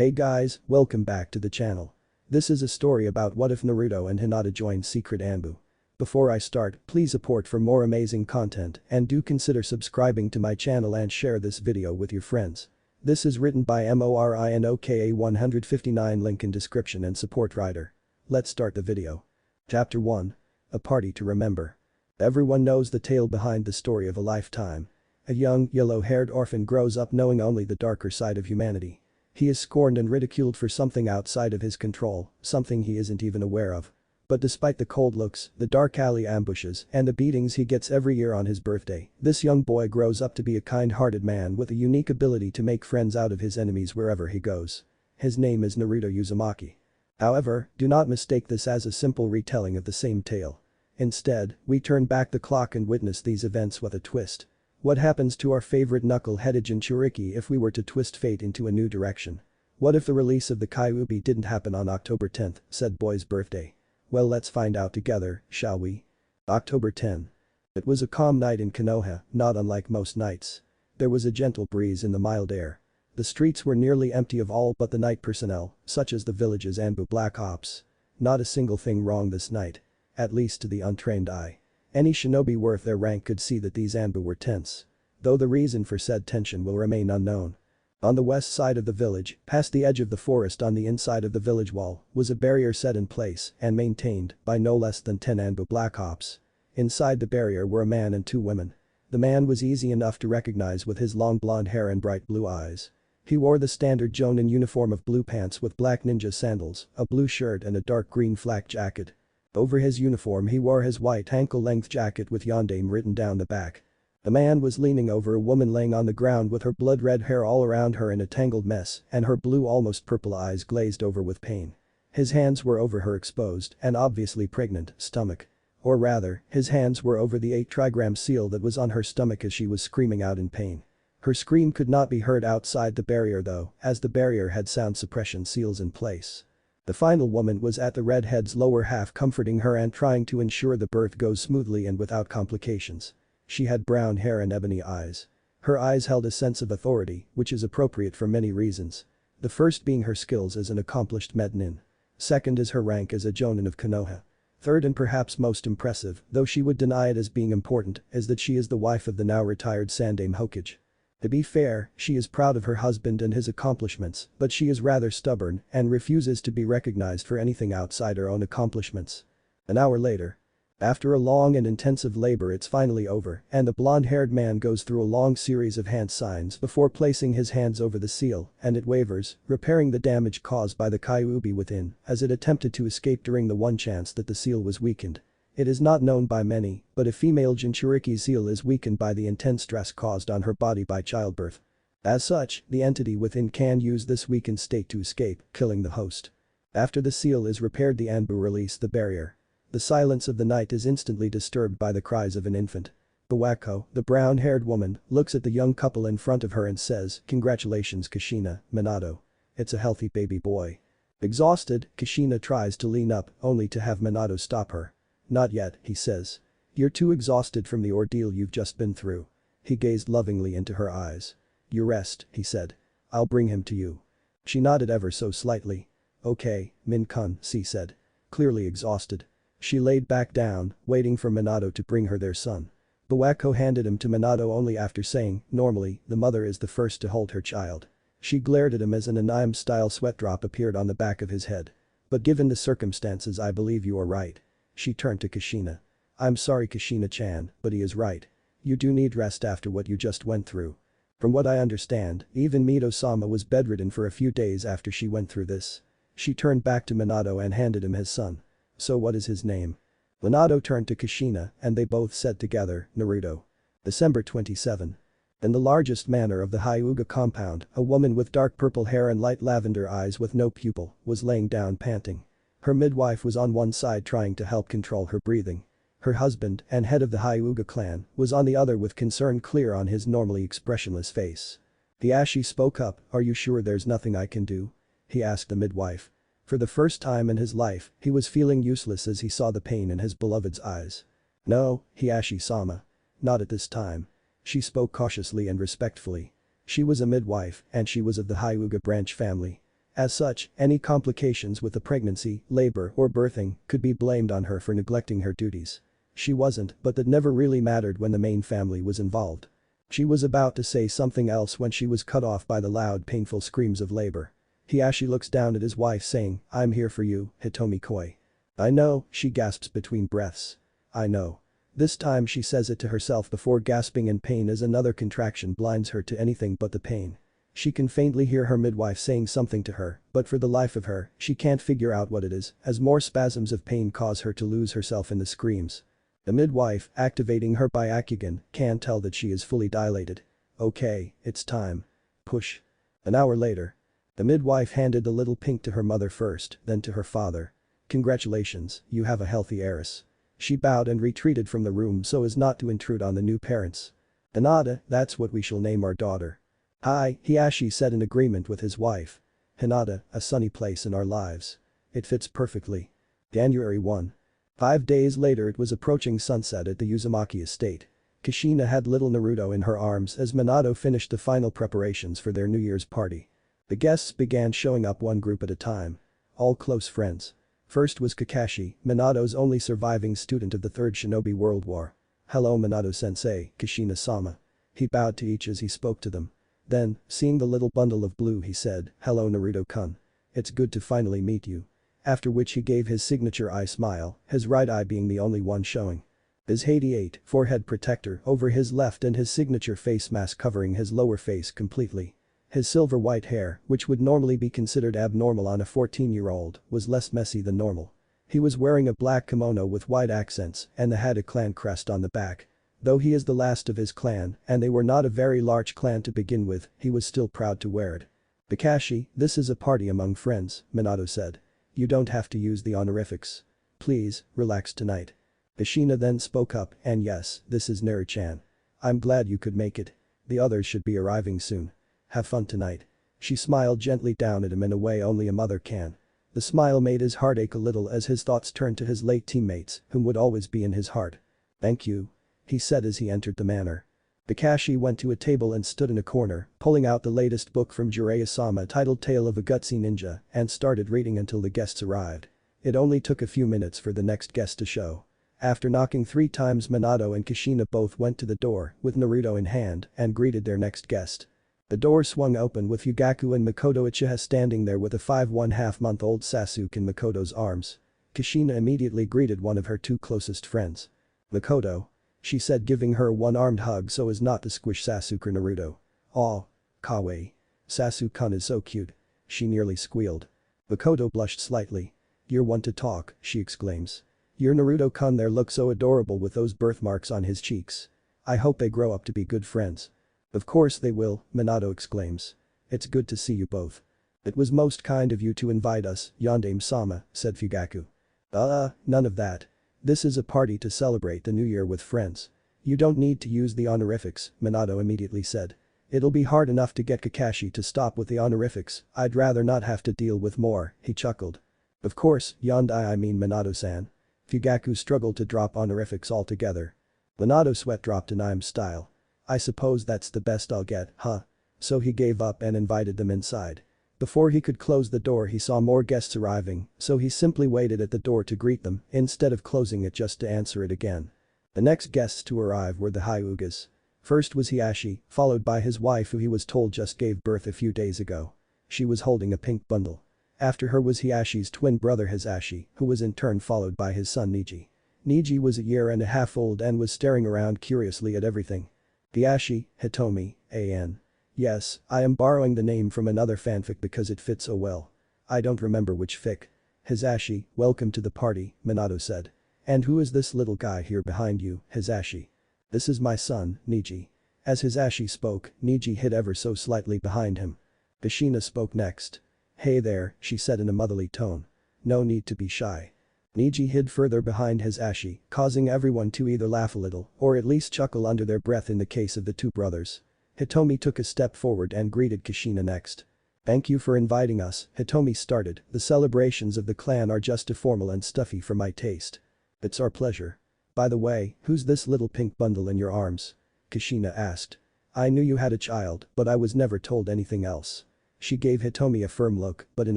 Hey guys, welcome back to the channel. This is a story about what if Naruto and Hinata join secret ANBU. Before I start, please support for more amazing content and do consider subscribing to my channel and share this video with your friends. This is written by Morinoka 159, link in description and support writer. Let's start the video. Chapter 1. A Party to Remember. Everyone knows the tale behind the story of a lifetime. A young, yellow-haired orphan grows up knowing only the darker side of humanity. He is scorned and ridiculed for something outside of his control, something he isn't even aware of. But despite the cold looks, the dark alley ambushes, and the beatings he gets every year on his birthday, this young boy grows up to be a kind-hearted man with a unique ability to make friends out of his enemies wherever he goes. His name is Naruto Uzumaki. However, do not mistake this as a simple retelling of the same tale. Instead, we turn back the clock and witness these events with a twist. What happens to our favorite knuckle-headed Jinchuriki if we were to twist fate into a new direction? What if the release of the Kyuubi didn't happen on October 10th, said boy's birthday? Well, let's find out together, shall we? October 10. It was a calm night in Konoha, not unlike most nights. There was a gentle breeze in the mild air. The streets were nearly empty of all but the night personnel, such as the village's ANBU Black Ops. Not a single thing wrong this night. At least to the untrained eye. Any shinobi worth their rank could see that these ANBU were tense. Though the reason for said tension will remain unknown. On the west side of the village, past the edge of the forest on the inside of the village wall, was a barrier set in place and maintained by no less than 10 ANBU Black Ops. Inside the barrier were a man and 2 women. The man was easy enough to recognize with his long blonde hair and bright blue eyes. He wore the standard Jonin uniform of blue pants with black ninja sandals, a blue shirt and a dark green flak jacket. Over his uniform he wore his white ankle-length jacket with Yondaime written down the back. The man was leaning over a woman laying on the ground with her blood-red hair all around her in a tangled mess and her blue almost purple eyes glazed over with pain. His hands were over her exposed and obviously pregnant stomach. Or rather, his hands were over the 8-trigram seal that was on her stomach as she was screaming out in pain. Her scream could not be heard outside the barrier though, as the barrier had sound suppression seals in place. The final woman was at the redhead's lower half comforting her and trying to ensure the birth goes smoothly and without complications. She had brown hair and ebony eyes. Her eyes held a sense of authority, which is appropriate for many reasons. The first being her skills as an accomplished metnin. Second is her rank as a jonin of Konoha. Third and perhaps most impressive, though she would deny it as being important, is that she is the wife of the now retired Sandaime Hokage. To be fair, she is proud of her husband and his accomplishments, but she is rather stubborn and refuses to be recognized for anything outside her own accomplishments. An hour later. After a long and intensive labor it's finally over and the blonde-haired man goes through a long series of hand signs before placing his hands over the seal and it wavers, repairing the damage caused by the Kyuubi within as it attempted to escape during the one chance that the seal was weakened. It is not known by many, but a female Jinchuriki's seal is weakened by the intense stress caused on her body by childbirth. As such, the entity within can use this weakened state to escape, killing the host. After the seal is repaired the ANBU release the barrier. The silence of the night is instantly disturbed by the cries of an infant. Buwako, the brown-haired woman, looks at the young couple in front of her and says, "Congratulations Kushina, Minato. It's a healthy baby boy." Exhausted, Kushina tries to lean up, only to have Minato stop her. "Not yet," he says. "You're too exhausted from the ordeal you've just been through." He gazed lovingly into her eyes. "You rest," he said. "I'll bring him to you." She nodded ever so slightly. "Okay, Min-kun," she said. Clearly exhausted. She laid back down, waiting for Minato to bring her their son. Buwako handed him to Minato only after saying, "Normally, the mother is the first to hold her child." She glared at him as an anime-style sweat drop appeared on the back of his head. "But given the circumstances I believe you are right." She turned to Kushina. "I'm sorry Kushina-chan, but he is right. You do need rest after what you just went through. From what I understand, even Mito-sama was bedridden for a few days after she went through this." She turned back to Minato and handed him his son. "So what is his name?" Minato turned to Kushina and they both said together, "Naruto." December 27. In the largest manor of the Hyuga compound, a woman with dark purple hair and light lavender eyes with no pupil was laying down panting. Her midwife was on one side trying to help control her breathing. Her husband, and head of the Hyuga clan, was on the other with concern clear on his normally expressionless face. The Ashi spoke up, "Are you sure there's nothing I can do?" he asked the midwife. For the first time in his life, he was feeling useless as he saw the pain in his beloved's eyes. "No, Hiashi-sama. Not at this time." She spoke cautiously and respectfully. She was a midwife and she was of the Hyuga branch family. As such, any complications with the pregnancy, labor, or birthing could be blamed on her for neglecting her duties. She wasn't, but that never really mattered when the main family was involved. She was about to say something else when she was cut off by the loud painful screams of labor. Hiashi looks down at his wife saying, "I'm here for you, Hitomi Koi." "I know," she gasps between breaths. "I know." This time she says it to herself before gasping in pain as another contraction blinds her to anything but the pain. She can faintly hear her midwife saying something to her, but for the life of her, she can't figure out what it is, as more spasms of pain cause her to lose herself in the screams. The midwife, activating her Byakugan, can't tell that she is fully dilated. "Okay, it's time. Push." An hour later. The midwife handed the little pink to her mother first, then to her father. "Congratulations, you have a healthy heiress." She bowed and retreated from the room so as not to intrude on the new parents. "Hinata, that's what we shall name our daughter." "Hi," Hiashi said in agreement with his wife. "Hinata, a sunny place in our lives. It fits perfectly." January 1. 5 days later it was approaching sunset at the Uzumaki estate. Kushina had little Naruto in her arms as Minato finished the final preparations for their New Year's party. The guests began showing up one group at a time. All close friends. First was Kakashi, Minato's only surviving student of the Third Shinobi World War. "Hello Minato-sensei, Kushina-sama." He bowed to each as he spoke to them. Then, seeing the little bundle of blue he said, "Hello Naruto-kun. It's good to finally meet you." After which he gave his signature eye smile, his right eye being the only one showing. His 88 forehead protector over his left and his signature face mask covering his lower face completely. His silver white hair, which would normally be considered abnormal on a 14-year-old, was less messy than normal. He was wearing a black kimono with white accents and had a clan crest on the back. Though he is the last of his clan and they were not a very large clan to begin with, he was still proud to wear it. "Kakashi, this is a party among friends," Minato said. "You don't have to use the honorifics. Please, relax tonight." Kushina then spoke up, "And yes, this is Naru-chan. I'm glad you could make it. The others should be arriving soon. Have fun tonight." She smiled gently down at him in a way only a mother can. The smile made his heart ache a little as his thoughts turned to his late teammates, whom would always be in his heart. "Thank you," he said as he entered the manor. Kakashi went to a table and stood in a corner, pulling out the latest book from Jiraiya-sama titled Tale of a Gutsy Ninja and started reading until the guests arrived. It only took a few minutes for the next guest to show. After knocking 3 times, Minato and Kushina both went to the door with Naruto in hand and greeted their next guest. The door swung open with Fugaku and Makoto Uchiha standing there with a 5½ month-old Sasuke in Makoto's arms. Kushina immediately greeted one of her 2 closest friends. "Makoto," she said, giving her a one-armed hug so as not to squish Sasuke or Naruto. "Aw. Kawaii. Sasuke-kun is so cute." She nearly squealed. Makoto blushed slightly. "You're one to talk," she exclaims. "Your Naruto-kun there looks so adorable with those birthmarks on his cheeks. I hope they grow up to be good friends." "Of course they will," Minato exclaims. "It's good to see you both." "It was most kind of you to invite us, Yondaime-sama," said Fugaku. None of that. This is a party to celebrate the new year with friends. You don't need to use the honorifics," Minato immediately said. "It'll be hard enough to get Kakashi to stop with the honorifics, I'd rather not have to deal with more," he chuckled. "Of course, I mean Minato-san." Fugaku struggled to drop honorifics altogether. Minato sweat dropped in I'm style. "I suppose that's the best I'll get, huh?" So he gave up and invited them inside. Before he could close the door he saw more guests arriving, so he simply waited at the door to greet them instead of closing it just to answer it again. The next guests to arrive were the Hyugas. First was Hiashi, followed by his wife who he was told just gave birth a few days ago. She was holding a pink bundle. After her was Hiashi's twin brother Hisashi, who was in turn followed by his son Niji. Niji was a year and a half old and was staring around curiously at everything. Hiashi, Hitomi, A.N. Yes, I am borrowing the name from another fanfic because it fits so well. I don't remember which fic. Hisashi, welcome to the party, Minato said. And who is this little guy here behind you, Hisashi? This is my son, Niji. As Hisashi spoke, Niji hid ever so slightly behind him. Kushina spoke next. Hey there, she said in a motherly tone. No need to be shy. Niji hid further behind Hisashi, causing everyone to either laugh a little or at least chuckle under their breath in the case of the 2 brothers. Hitomi took a step forward and greeted Kushina next. Thank you for inviting us, Hitomi started, the celebrations of the clan are just too formal and stuffy for my taste. It's our pleasure. By the way, who's this little pink bundle in your arms? Kushina asked. I knew you had a child, but I was never told anything else. She gave Hitomi a firm look, but in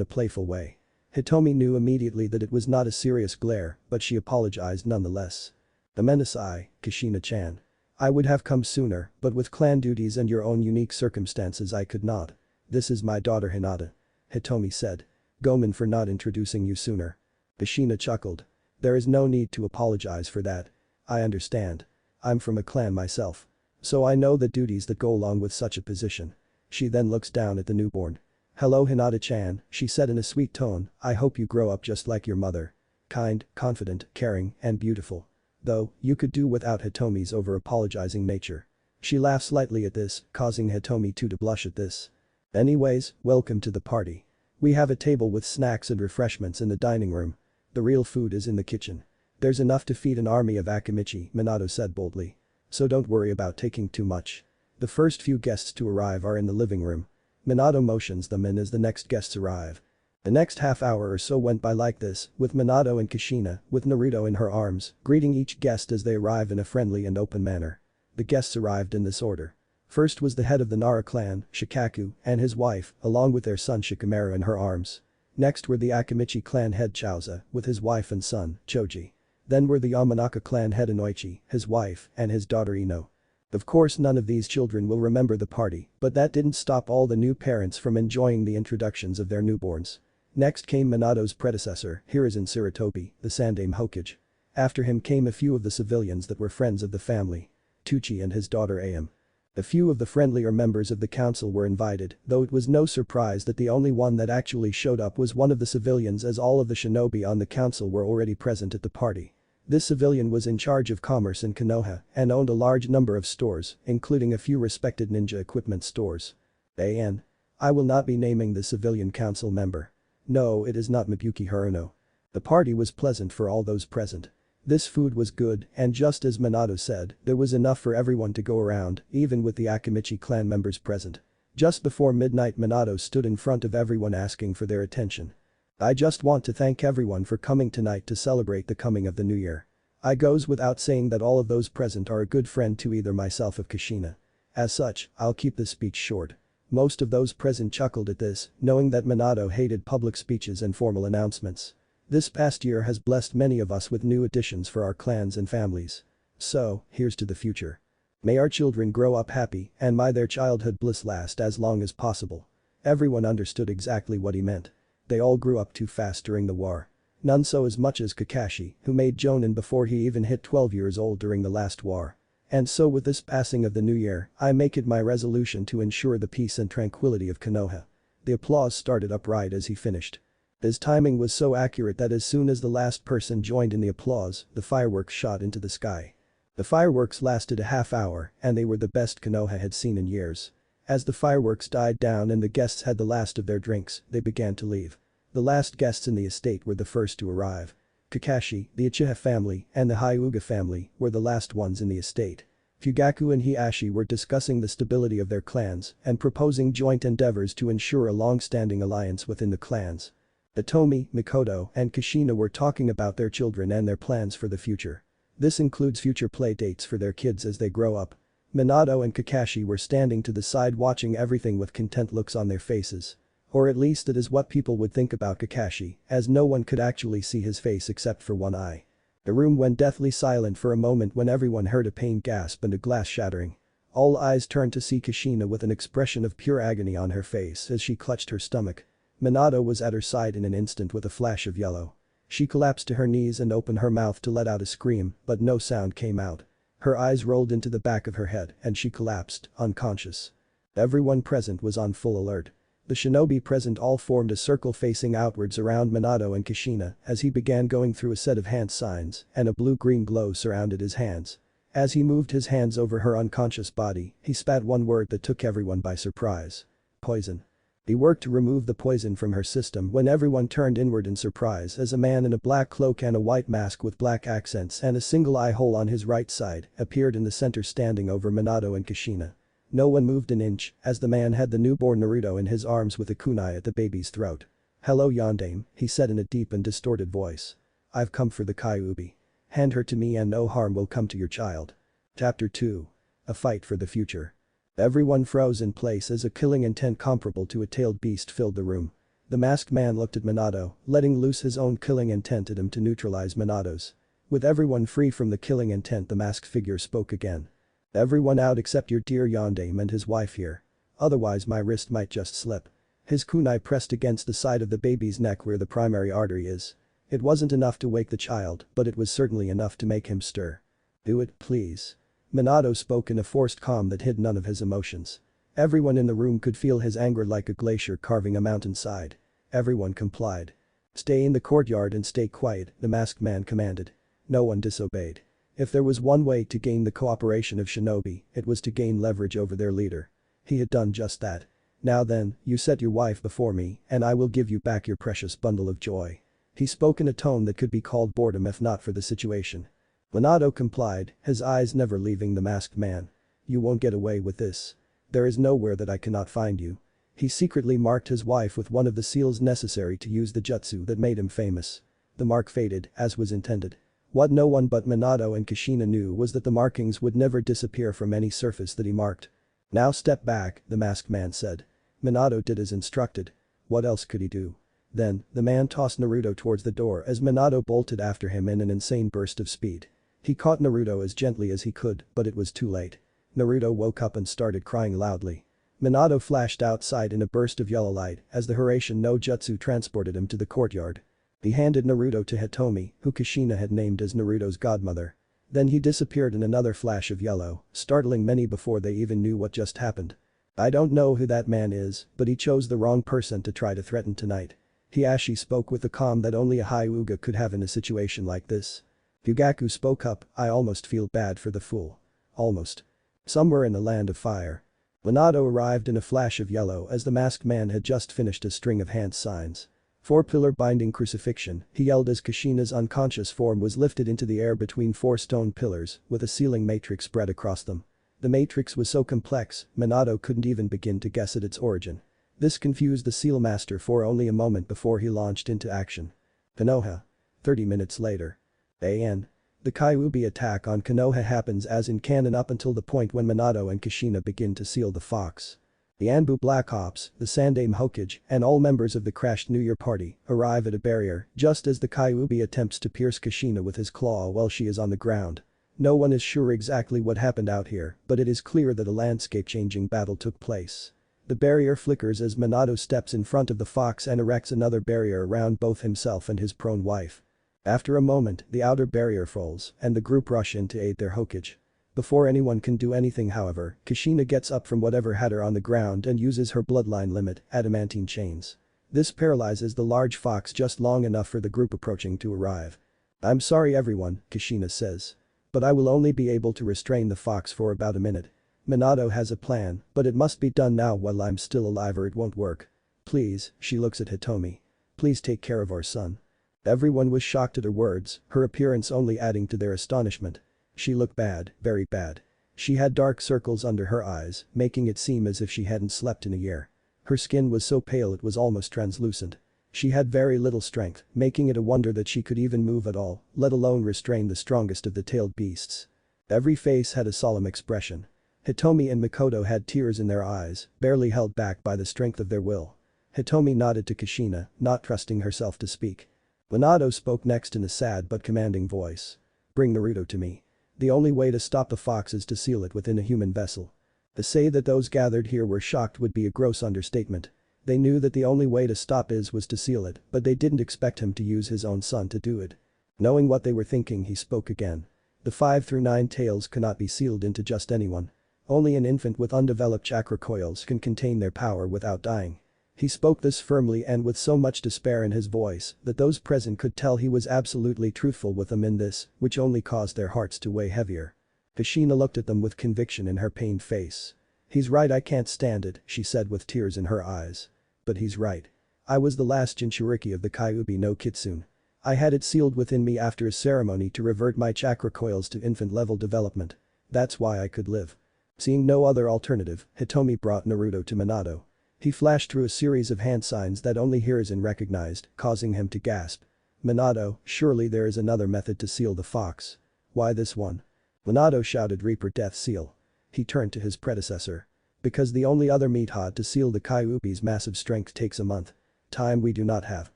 a playful way. Hitomi knew immediately that it was not a serious glare, but she apologized nonetheless. Amenasai, Kushina-chan. I would have come sooner, but with clan duties and your own unique circumstances I could not. This is my daughter Hinata. Hitomi said. Gomen for not introducing you sooner. Kushina chuckled. There is no need to apologize for that. I understand. I'm from a clan myself. So I know the duties that go along with such a position. She then looks down at the newborn. Hello Hinata-chan, she said in a sweet tone, I hope you grow up just like your mother. Kind, confident, caring, and beautiful. Though, you could do without Hitomi's over-apologizing nature. She laughed slightly at this, causing Hitomi to blush at this. Anyways, welcome to the party. We have a table with snacks and refreshments in the dining room. The real food is in the kitchen. There's enough to feed an army of Akimichi, Minato said boldly. So don't worry about taking too much. The first few guests to arrive are in the living room. Minato motions them in as the next guests arrive. The next half hour or so went by like this, with Minato and Kushina, with Naruto in her arms, greeting each guest as they arrive in a friendly and open manner. The guests arrived in this order. First was the head of the Nara clan, Shikaku, and his wife, along with their son Shikamaru in her arms. Next were the Akimichi clan head Chaoza, with his wife and son, Choji. Then were the Yamanaka clan head Inoichi, his wife, and his daughter Ino. Of course none of these children will remember the party, but that didn't stop all the new parents from enjoying the introductions of their newborns. Next came Minato's predecessor, Hiruzen Sarutobi, the Sandaime Hokage. After him came a few of the civilians that were friends of the family. Tucci and his daughter Ayame. A few of the friendlier members of the council were invited, though it was no surprise that the only one that actually showed up was one of the civilians as all of the shinobi on the council were already present at the party. This civilian was in charge of commerce in Konoha and owned a large number of stores, including a few respected ninja equipment stores. I will not be naming the civilian council member. No, it is not Mabuki Haruno. The party was pleasant for all those present. This food was good, and just as Minato said, there was enough for everyone to go around, even with the Akimichi clan members present. Just before midnight Minato stood in front of everyone asking for their attention. I just want to thank everyone for coming tonight to celebrate the coming of the new year. I goes without saying that all of those present are a good friend to either myself or Kushina. As such, I'll keep this speech short. Most of those present chuckled at this, knowing that Minato hated public speeches and formal announcements. This past year has blessed many of us with new additions for our clans and families. So, here's to the future. May our children grow up happy and may their childhood bliss last as long as possible. Everyone understood exactly what he meant. They all grew up too fast during the war. None so as much as Kakashi, who made Jonin before he even hit 12 years old during the last war. And so with this passing of the new year, I make it my resolution to ensure the peace and tranquility of Konoha. The applause started up right as he finished. His timing was so accurate that as soon as the last person joined in the applause, the fireworks shot into the sky. The fireworks lasted a half hour and they were the best Konoha had seen in years. As the fireworks died down and the guests had the last of their drinks, they began to leave. The last guests in the estate were the first to arrive. Kakashi, the Uchiha family, and the Hyuga family were the last ones in the estate. Fugaku and Hiashi were discussing the stability of their clans and proposing joint endeavors to ensure a long-standing alliance within the clans. Hitomi, Mikoto, and Kushina were talking about their children and their plans for the future. This includes future play dates for their kids as they grow up. Minato and Kakashi were standing to the side watching everything with content looks on their faces. Or at least it is what people would think about Kakashi, as no one could actually see his face except for one eye. The room went deathly silent for a moment when everyone heard a pained gasp and a glass shattering. All eyes turned to see Kushina with an expression of pure agony on her face as she clutched her stomach. Minato was at her side in an instant with a flash of yellow. She collapsed to her knees and opened her mouth to let out a scream, but no sound came out. Her eyes rolled into the back of her head and she collapsed, unconscious. Everyone present was on full alert. The shinobi present all formed a circle facing outwards around Minato and Kushina as he began going through a set of hand signs and a blue-green glow surrounded his hands. As he moved his hands over her unconscious body, he spat one word that took everyone by surprise. Poison. He worked to remove the poison from her system when everyone turned inward in surprise as a man in a black cloak and a white mask with black accents and a single eye hole on his right side appeared in the center standing over Minato and Kushina. No one moved an inch as the man had the newborn Naruto in his arms with a kunai at the baby's throat. Hello Yondaime, he said in a deep and distorted voice. I've come for the Kyuubi. Hand her to me and no harm will come to your child. Chapter 2. A fight for the future. Everyone froze in place as a killing intent comparable to a tailed beast filled the room. The masked man looked at Minato, letting loose his own killing intent at him to neutralize Minato's. With everyone free from the killing intent, the masked figure spoke again. Everyone out except your dear Yondaime and his wife here. Otherwise my wrist might just slip. His kunai pressed against the side of the baby's neck where the primary artery is. It wasn't enough to wake the child, but it was certainly enough to make him stir. Do it, please. Minato spoke in a forced calm that hid none of his emotions. Everyone in the room could feel his anger like a glacier carving a mountainside. Everyone complied. Stay in the courtyard and stay quiet, the masked man commanded. No one disobeyed. If there was one way to gain the cooperation of shinobi, it was to gain leverage over their leader. He had done just that. Now then, you set your wife before me, and I will give you back your precious bundle of joy. He spoke in a tone that could be called boredom if not for the situation. Minato complied, his eyes never leaving the masked man. You won't get away with this. There is nowhere that I cannot find you. He secretly marked his wife with one of the seals necessary to use the jutsu that made him famous. The mark faded, as was intended. What no one but Minato and Kushina knew was that the markings would never disappear from any surface that he marked. Now step back, the masked man said. Minato did as instructed. What else could he do? Then, the man tossed Naruto towards the door as Minato bolted after him in an insane burst of speed. He caught Naruto as gently as he could, but it was too late. Naruto woke up and started crying loudly. Minato flashed outside in a burst of yellow light as the Hiraishin no Jutsu transported him to the courtyard. He handed Naruto to Hitomi, who Kushina had named as Naruto's godmother. Then he disappeared in another flash of yellow, startling many before they even knew what just happened. I don't know who that man is, but he chose the wrong person to try to threaten tonight. Hiashi spoke with the calm that only a Hyuga could have in a situation like this. Fugaku spoke up, I almost feel bad for the fool. Almost. Somewhere in the land of fire. Minato arrived in a flash of yellow as the masked man had just finished a string of hand signs. 4-pillar binding crucifixion, he yelled as Kushina's unconscious form was lifted into the air between 4 stone pillars with a sealing matrix spread across them. The matrix was so complex, Minato couldn't even begin to guess at its origin. This confused the seal master for only a moment before he launched into action. Konoha. 30 minutes later. The Kyuubi attack on Konoha happens as in canon up until the point when Minato and Kushina begin to seal the fox. The ANBU Black Ops, the Sandaime Hokage, and all members of the crashed New Year party arrive at a barrier just as the Kyuubi attempts to pierce Kushina with his claw while she is on the ground. No one is sure exactly what happened out here, but it is clear that a landscape-changing battle took place. The barrier flickers as Minato steps in front of the fox and erects another barrier around both himself and his prone wife. After a moment, the outer barrier falls, and the group rush in to aid their Hokage. Before anyone can do anything however, Kushina gets up from whatever had her on the ground and uses her bloodline limit, adamantine chains. This paralyzes the large fox just long enough for the group approaching to arrive. I'm sorry everyone, Kushina says. But I will only be able to restrain the fox for about a minute. Minato has a plan, but it must be done now while I'm still alive or it won't work. Please, she looks at Hitomi. Please take care of our son. Everyone was shocked at her words, her appearance only adding to their astonishment. She looked bad, very bad. She had dark circles under her eyes, making it seem as if she hadn't slept in a year. Her skin was so pale it was almost translucent. She had very little strength, making it a wonder that she could even move at all, let alone restrain the strongest of the tailed beasts. Every face had a solemn expression. Hitomi and Mikoto had tears in their eyes, barely held back by the strength of their will. Hitomi nodded to Kushina, not trusting herself to speak. Minato spoke next in a sad but commanding voice. Bring Naruto to me. The only way to stop the fox is to seal it within a human vessel. To say that those gathered here were shocked would be a gross understatement. They knew that the only way to stop it was to seal it, but they didn't expect him to use his own son to do it. Knowing what they were thinking, he spoke again. The 5 through 9 tails cannot be sealed into just anyone. Only an infant with undeveloped chakra coils can contain their power without dying. He spoke this firmly and with so much despair in his voice that those present could tell he was absolutely truthful with them in this, which only caused their hearts to weigh heavier. Kushina looked at them with conviction in her pained face. He's right, I can't stand it, she said with tears in her eyes. But he's right. I was the last Jinchuriki of the Kyuubi no Kitsune. I had it sealed within me after a ceremony to revert my chakra coils to infant-level development. That's why I could live. Seeing no other alternative, Hitomi brought Naruto to Minato. He flashed through a series of hand signs that only Hiruzen recognized, causing him to gasp. Minato, surely there is another method to seal the fox. Why this one? Minato shouted Reaper Death Seal. He turned to his predecessor. Because the only other method to seal the Kyuubi's massive strength takes a month. Time we do not have.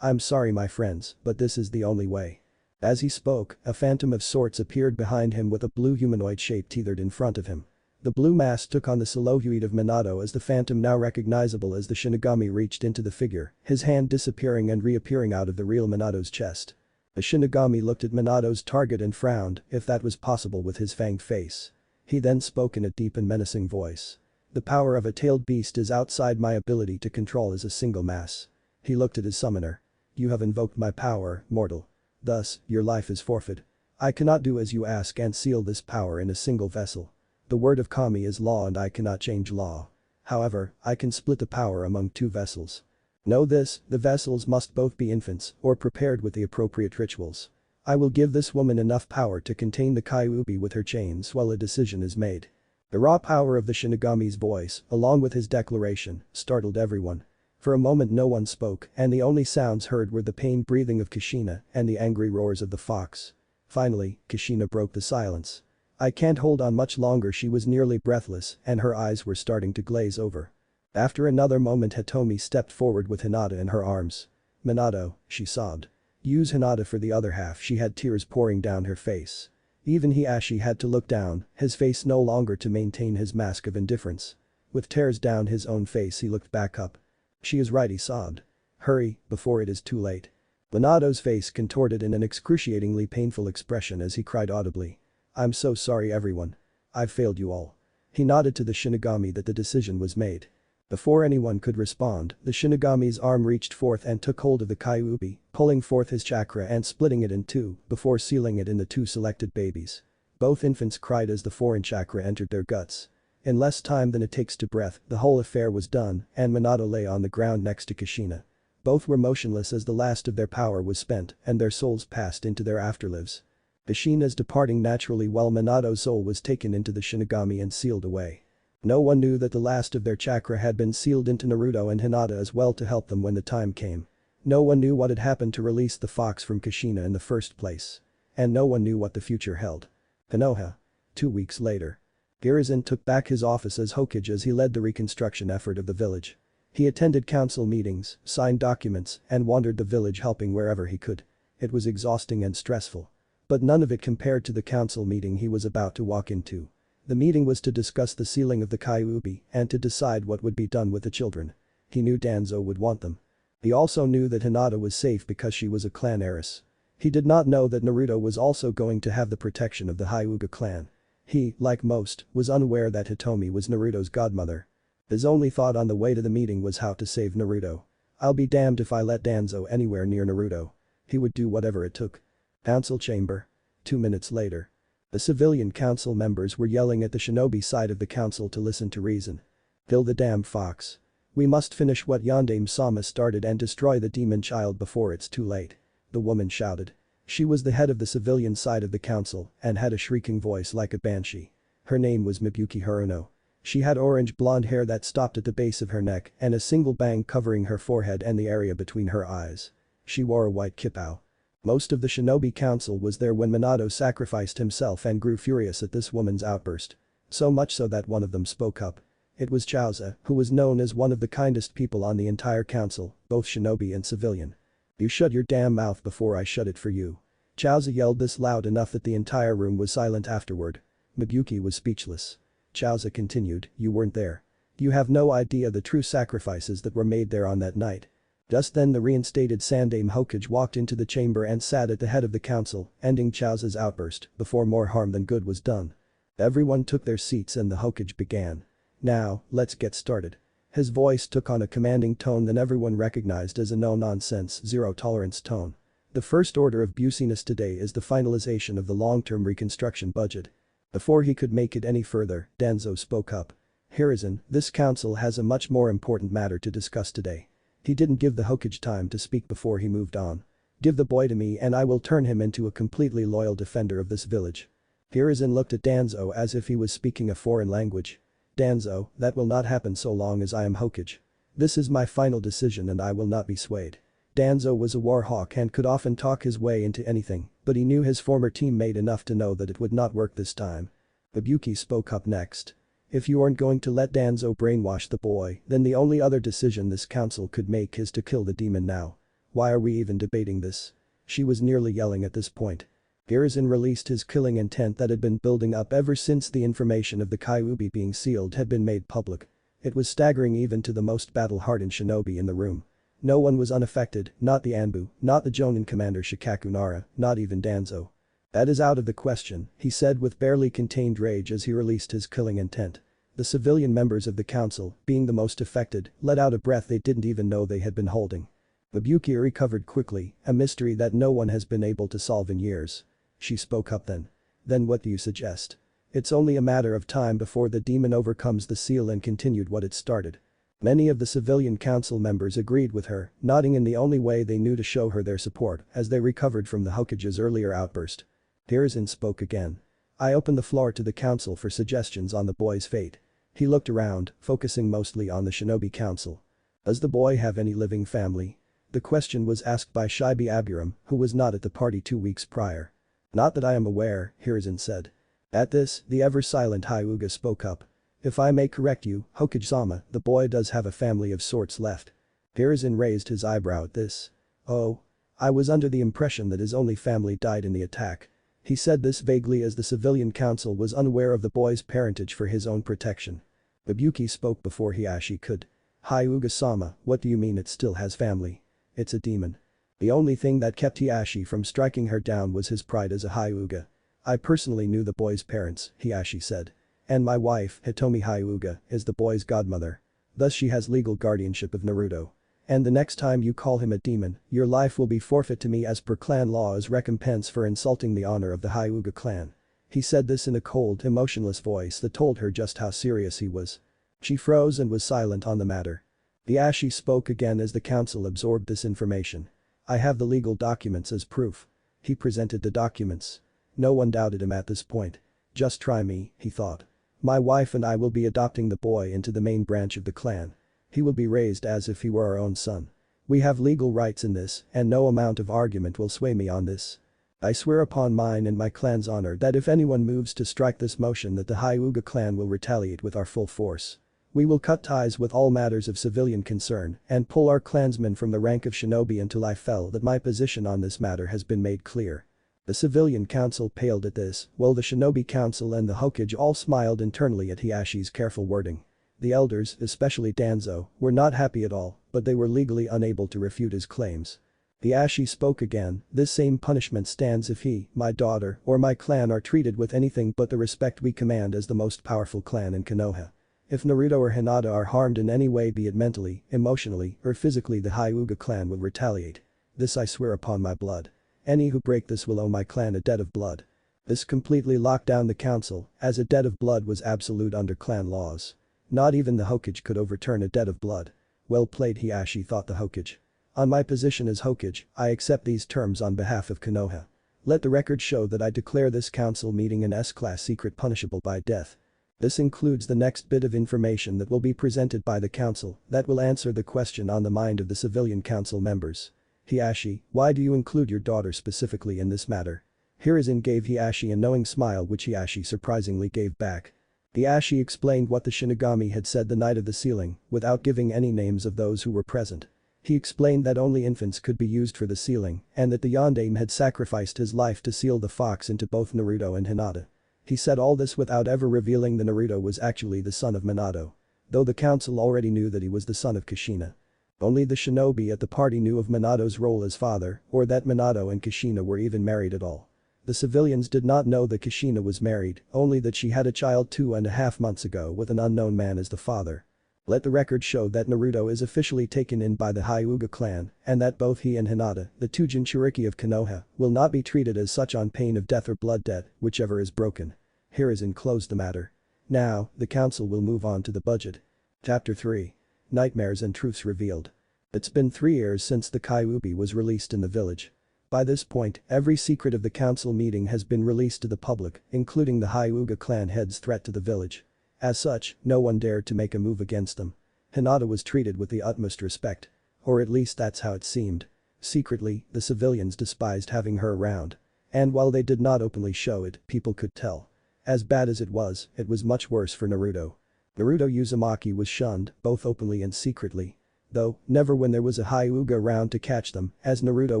I'm sorry my friends, but this is the only way. As he spoke, a phantom of sorts appeared behind him with a blue humanoid shape tethered in front of him. The blue mask took on the silhouette of Minato as the phantom, now recognizable as the Shinigami, reached into the figure, his hand disappearing and reappearing out of the real Minato's chest. The Shinigami looked at Minato's target and frowned, if that was possible, with his fanged face. He then spoke in a deep and menacing voice. The power of a tailed beast is outside my ability to control as a single mass. He looked at his summoner. You have invoked my power, mortal. Thus, your life is forfeit. I cannot do as you ask and seal this power in a single vessel. The word of Kami is law and I cannot change law. However, I can split the power among two vessels. Know this, the vessels must both be infants or prepared with the appropriate rituals. I will give this woman enough power to contain the Kyuubi with her chains while a decision is made. The raw power of the Shinigami's voice, along with his declaration, startled everyone. For a moment no one spoke and the only sounds heard were the pained breathing of Kushina and the angry roars of the fox. Finally, Kushina broke the silence. I can't hold on much longer. She was nearly breathless and her eyes were starting to glaze over. After another moment Hitomi stepped forward with Hinata in her arms. Minato, she sobbed. Use Hinata for the other half. She had tears pouring down her face. Even Hiashi had to look down, his face no longer to maintain his mask of indifference. With tears down his own face he looked back up. She is right, he sobbed. Hurry, before it is too late. Minato's face contorted in an excruciatingly painful expression as he cried audibly. I'm so sorry everyone. I've failed you all. He nodded to the Shinigami that the decision was made. Before anyone could respond, the Shinigami's arm reached forth and took hold of the Kyuubi, pulling forth his chakra and splitting it in two before sealing it in the two selected babies. Both infants cried as the foreign chakra entered their guts. In less time than it takes to breath, the whole affair was done and Minato lay on the ground next to Kushina. Both were motionless as the last of their power was spent and their souls passed into their afterlives. Kushina's departing naturally while Minato's soul was taken into the Shinigami and sealed away. No one knew that the last of their chakra had been sealed into Naruto and Hinata as well to help them when the time came. No one knew what had happened to release the fox from Kushina in the first place. And no one knew what the future held. Konoha. 2 weeks later. Hiruzen took back his office as Hokage as he led the reconstruction effort of the village. He attended council meetings, signed documents, and wandered the village helping wherever he could. It was exhausting and stressful. But none of it compared to the council meeting he was about to walk into. The meeting was to discuss the sealing of the Kyuubi and to decide what would be done with the children. He knew Danzo would want them. He also knew that Hinata was safe because she was a clan heiress. He did not know that Naruto was also going to have the protection of the Hyuga clan. He, like most, was unaware that Hitomi was Naruto's godmother. His only thought on the way to the meeting was how to save Naruto. I'll be damned if I let Danzo anywhere near Naruto. He would do whatever it took. Council chamber. 2 minutes later. The civilian council members were yelling at the shinobi side of the council to listen to reason. Kill the damn fox. We must finish what Yondaime-sama started and destroy the demon child before it's too late. The woman shouted. She was the head of the civilian side of the council and had a shrieking voice like a banshee. Her name was Mibukki Haruno. She had orange blonde hair that stopped at the base of her neck and a single bang covering her forehead and the area between her eyes. She wore a white kippah. Most of the shinobi council was there when Minato sacrificed himself and grew furious at this woman's outburst. So much so that one of them spoke up. It was Chaozu, who was known as one of the kindest people on the entire council, both shinobi and civilian. You shut your damn mouth before I shut it for you. Chaozu yelled this loud enough that the entire room was silent afterward. Mibukki was speechless. Chaozu continued, you weren't there. You have no idea the true sacrifices that were made there on that night. Just then the reinstated Sandaime Hokage walked into the chamber and sat at the head of the council, ending Chaozu's outburst before more harm than good was done. Everyone took their seats and the Hokage began. Now, let's get started. His voice took on a commanding tone that everyone recognized as a no-nonsense, zero-tolerance tone. The first order of business today is the finalization of the long-term reconstruction budget. Before he could make it any further, Danzo spoke up. Hiruzen, this council has a much more important matter to discuss today. He didn't give the Hokage time to speak before he moved on. Give the boy to me and I will turn him into a completely loyal defender of this village. Hiruzen looked at Danzo as if he was speaking a foreign language. Danzo, that will not happen so long as I am Hokage. This is my final decision and I will not be swayed. Danzo was a warhawk and could often talk his way into anything, but he knew his former teammate enough to know that it would not work this time. Mibukki spoke up next. If you aren't going to let Danzo brainwash the boy, then the only other decision this council could make is to kill the demon now. Why are we even debating this? She was nearly yelling at this point. Hiruzen released his killing intent that had been building up ever since the information of the Kyuubi being sealed had been made public. It was staggering even to the most battle-hardened shinobi in the room. No one was unaffected, not the ANBU, not the Jonin commander Shikaku Nara, not even Danzo. That is out of the question, he said with barely contained rage as he released his killing intent. The civilian members of the council, being the most affected, let out a breath they didn't even know they had been holding. Ibuki recovered quickly, a mystery that no one has been able to solve in years. She spoke up then. Then what do you suggest? It's only a matter of time before the demon overcomes the seal and continued what it started. Many of the civilian council members agreed with her, nodding in the only way they knew to show her their support as they recovered from the Hokage's earlier outburst. Hiruzen spoke again. I opened the floor to the council for suggestions on the boy's fate. He looked around, focusing mostly on the shinobi council. Does the boy have any living family? The question was asked by Shibi Aburam, who was not at the party 2 weeks prior. Not that I am aware, Hiruzen said. At this, the ever-silent Hyuga spoke up. If I may correct you, Hokage-sama, the boy does have a family of sorts left. Hiruzen raised his eyebrow at this. Oh. I was under the impression that his only family died in the attack. He said this vaguely as the civilian council was unaware of the boy's parentage for his own protection. Ibuki spoke before Hiashi could. Hyuga-sama, what do you mean it still has family? It's a demon. The only thing that kept Hiashi from striking her down was his pride as a Hyuga. I personally knew the boy's parents, Hiashi said. And my wife, Hitomi Hyuga, is the boy's godmother. Thus she has legal guardianship of Naruto. And the next time you call him a demon, your life will be forfeit to me as per clan law as recompense for insulting the honor of the Hyuga clan. He said this in a cold, emotionless voice that told her just how serious he was. She froze and was silent on the matter. Hiashi spoke again as the council absorbed this information. I have the legal documents as proof. He presented the documents. No one doubted him at this point. Just try me, he thought. My wife and I will be adopting the boy into the main branch of the clan. He will be raised as if he were our own son. We have legal rights in this, and no amount of argument will sway me on this. I swear upon mine and my clan's honor that if anyone moves to strike this motion that the Hyuga clan will retaliate with our full force. We will cut ties with all matters of civilian concern and pull our clansmen from the rank of shinobi until I feel that my position on this matter has been made clear. The civilian council paled at this, while the shinobi council and the Hokage all smiled internally at Hiashi's careful wording. The elders, especially Danzo, were not happy at all, but they were legally unable to refute his claims. Hiashi spoke again, this same punishment stands if he, my daughter, or my clan are treated with anything but the respect we command as the most powerful clan in Konoha. If Naruto or Hinata are harmed in any way, be it mentally, emotionally, or physically, the Hyuga clan will retaliate. This I swear upon my blood. Any who break this will owe my clan a debt of blood. This completely locked down the council, as a debt of blood was absolute under clan laws. Not even the Hokage could overturn a debt of blood. Well played, Hiashi, thought the Hokage. On my position as Hokage, I accept these terms on behalf of Konoha. Let the record show that I declare this council meeting an S-class secret punishable by death. This includes the next bit of information that will be presented by the council that will answer the question on the mind of the civilian council members. Hiashi, why do you include your daughter specifically in this matter? Hiruzen gave Hiashi a knowing smile which Hiashi surprisingly gave back. Hiashi explained what the Shinigami had said the night of the sealing, without giving any names of those who were present. He explained that only infants could be used for the sealing and that the Yondaime had sacrificed his life to seal the fox into both Naruto and Hinata. He said all this without ever revealing that Naruto was actually the son of Minato. Though the council already knew that he was the son of Kushina. Only the shinobi at the party knew of Minato's role as father, or that Minato and Kushina were even married at all. The civilians did not know that Kushina was married, only that she had a child 2.5 months ago with an unknown man as the father. Let the record show that Naruto is officially taken in by the Hyuga clan, and that both he and Hinata, the two Jinchuriki of Konoha, will not be treated as such on pain of death or blood debt, whichever is broken. Hiruzen closed the matter. Now, the council will move on to the budget. Chapter 3. Nightmares and Truths Revealed. It's been 3 years since the Kyuubi was released in the village. By this point, every secret of the council meeting has been released to the public, including the Hyuga clan head's threat to the village. As such, no one dared to make a move against them. Hinata was treated with the utmost respect. Or at least that's how it seemed. Secretly, the civilians despised having her around. And while they did not openly show it, people could tell. As bad as it was much worse for Naruto. Naruto Uzumaki was shunned, both openly and secretly. Though, never when there was a Hyuga around to catch them, as Naruto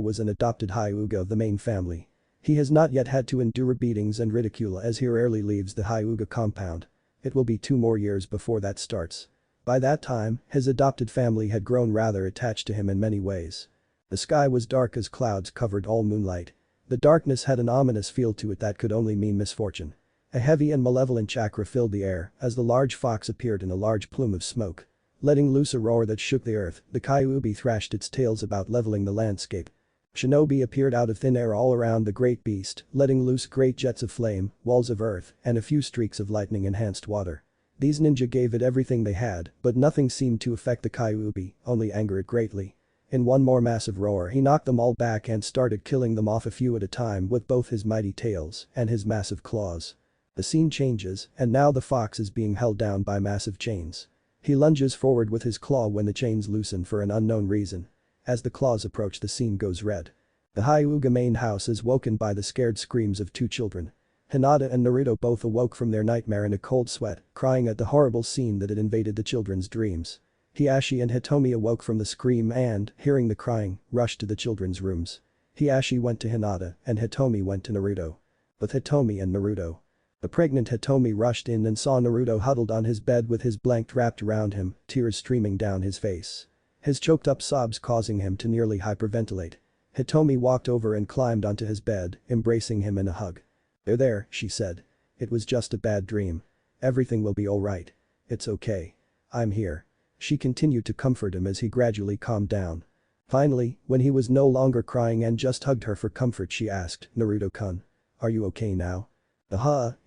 was an adopted Hyuga of the main family. He has not yet had to endure beatings and ridicule as he rarely leaves the Hyuga compound. It will be 2 more years before that starts. By that time, his adopted family had grown rather attached to him in many ways. The sky was dark as clouds covered all moonlight. The darkness had an ominous feel to it that could only mean misfortune. A heavy and malevolent chakra filled the air as the large fox appeared in a large plume of smoke. Letting loose a roar that shook the earth, the Kyuubi thrashed its tails about leveling the landscape. Shinobi appeared out of thin air all around the great beast, letting loose great jets of flame, walls of earth, and a few streaks of lightning-enhanced water. These ninja gave it everything they had, but nothing seemed to affect the Kyuubi, only anger it greatly. In one more massive roar he knocked them all back and started killing them off a few at a time with both his mighty tails and his massive claws. The scene changes, and now the fox is being held down by massive chains. He lunges forward with his claw when the chains loosen for an unknown reason. As the claws approach, the scene goes red. The Hyuga main house is woken by the scared screams of 2 children. Hinata and Naruto both awoke from their nightmare in a cold sweat, crying at the horrible scene that had invaded the children's dreams. Hiashi and Hitomi awoke from the scream and, hearing the crying, rushed to the children's rooms. Hiashi went to Hinata and Hitomi went to Naruto. Both Hitomi and Naruto. The pregnant Hitomi rushed in and saw Naruto huddled on his bed with his blanket wrapped around him, tears streaming down his face. His choked up sobs causing him to nearly hyperventilate. Hitomi walked over and climbed onto his bed, embracing him in a hug. There, she said. It was just a bad dream. Everything will be alright. It's okay. I'm here. She continued to comfort him as he gradually calmed down. Finally, when he was no longer crying and just hugged her for comfort, she asked, Naruto-kun. Are you okay now?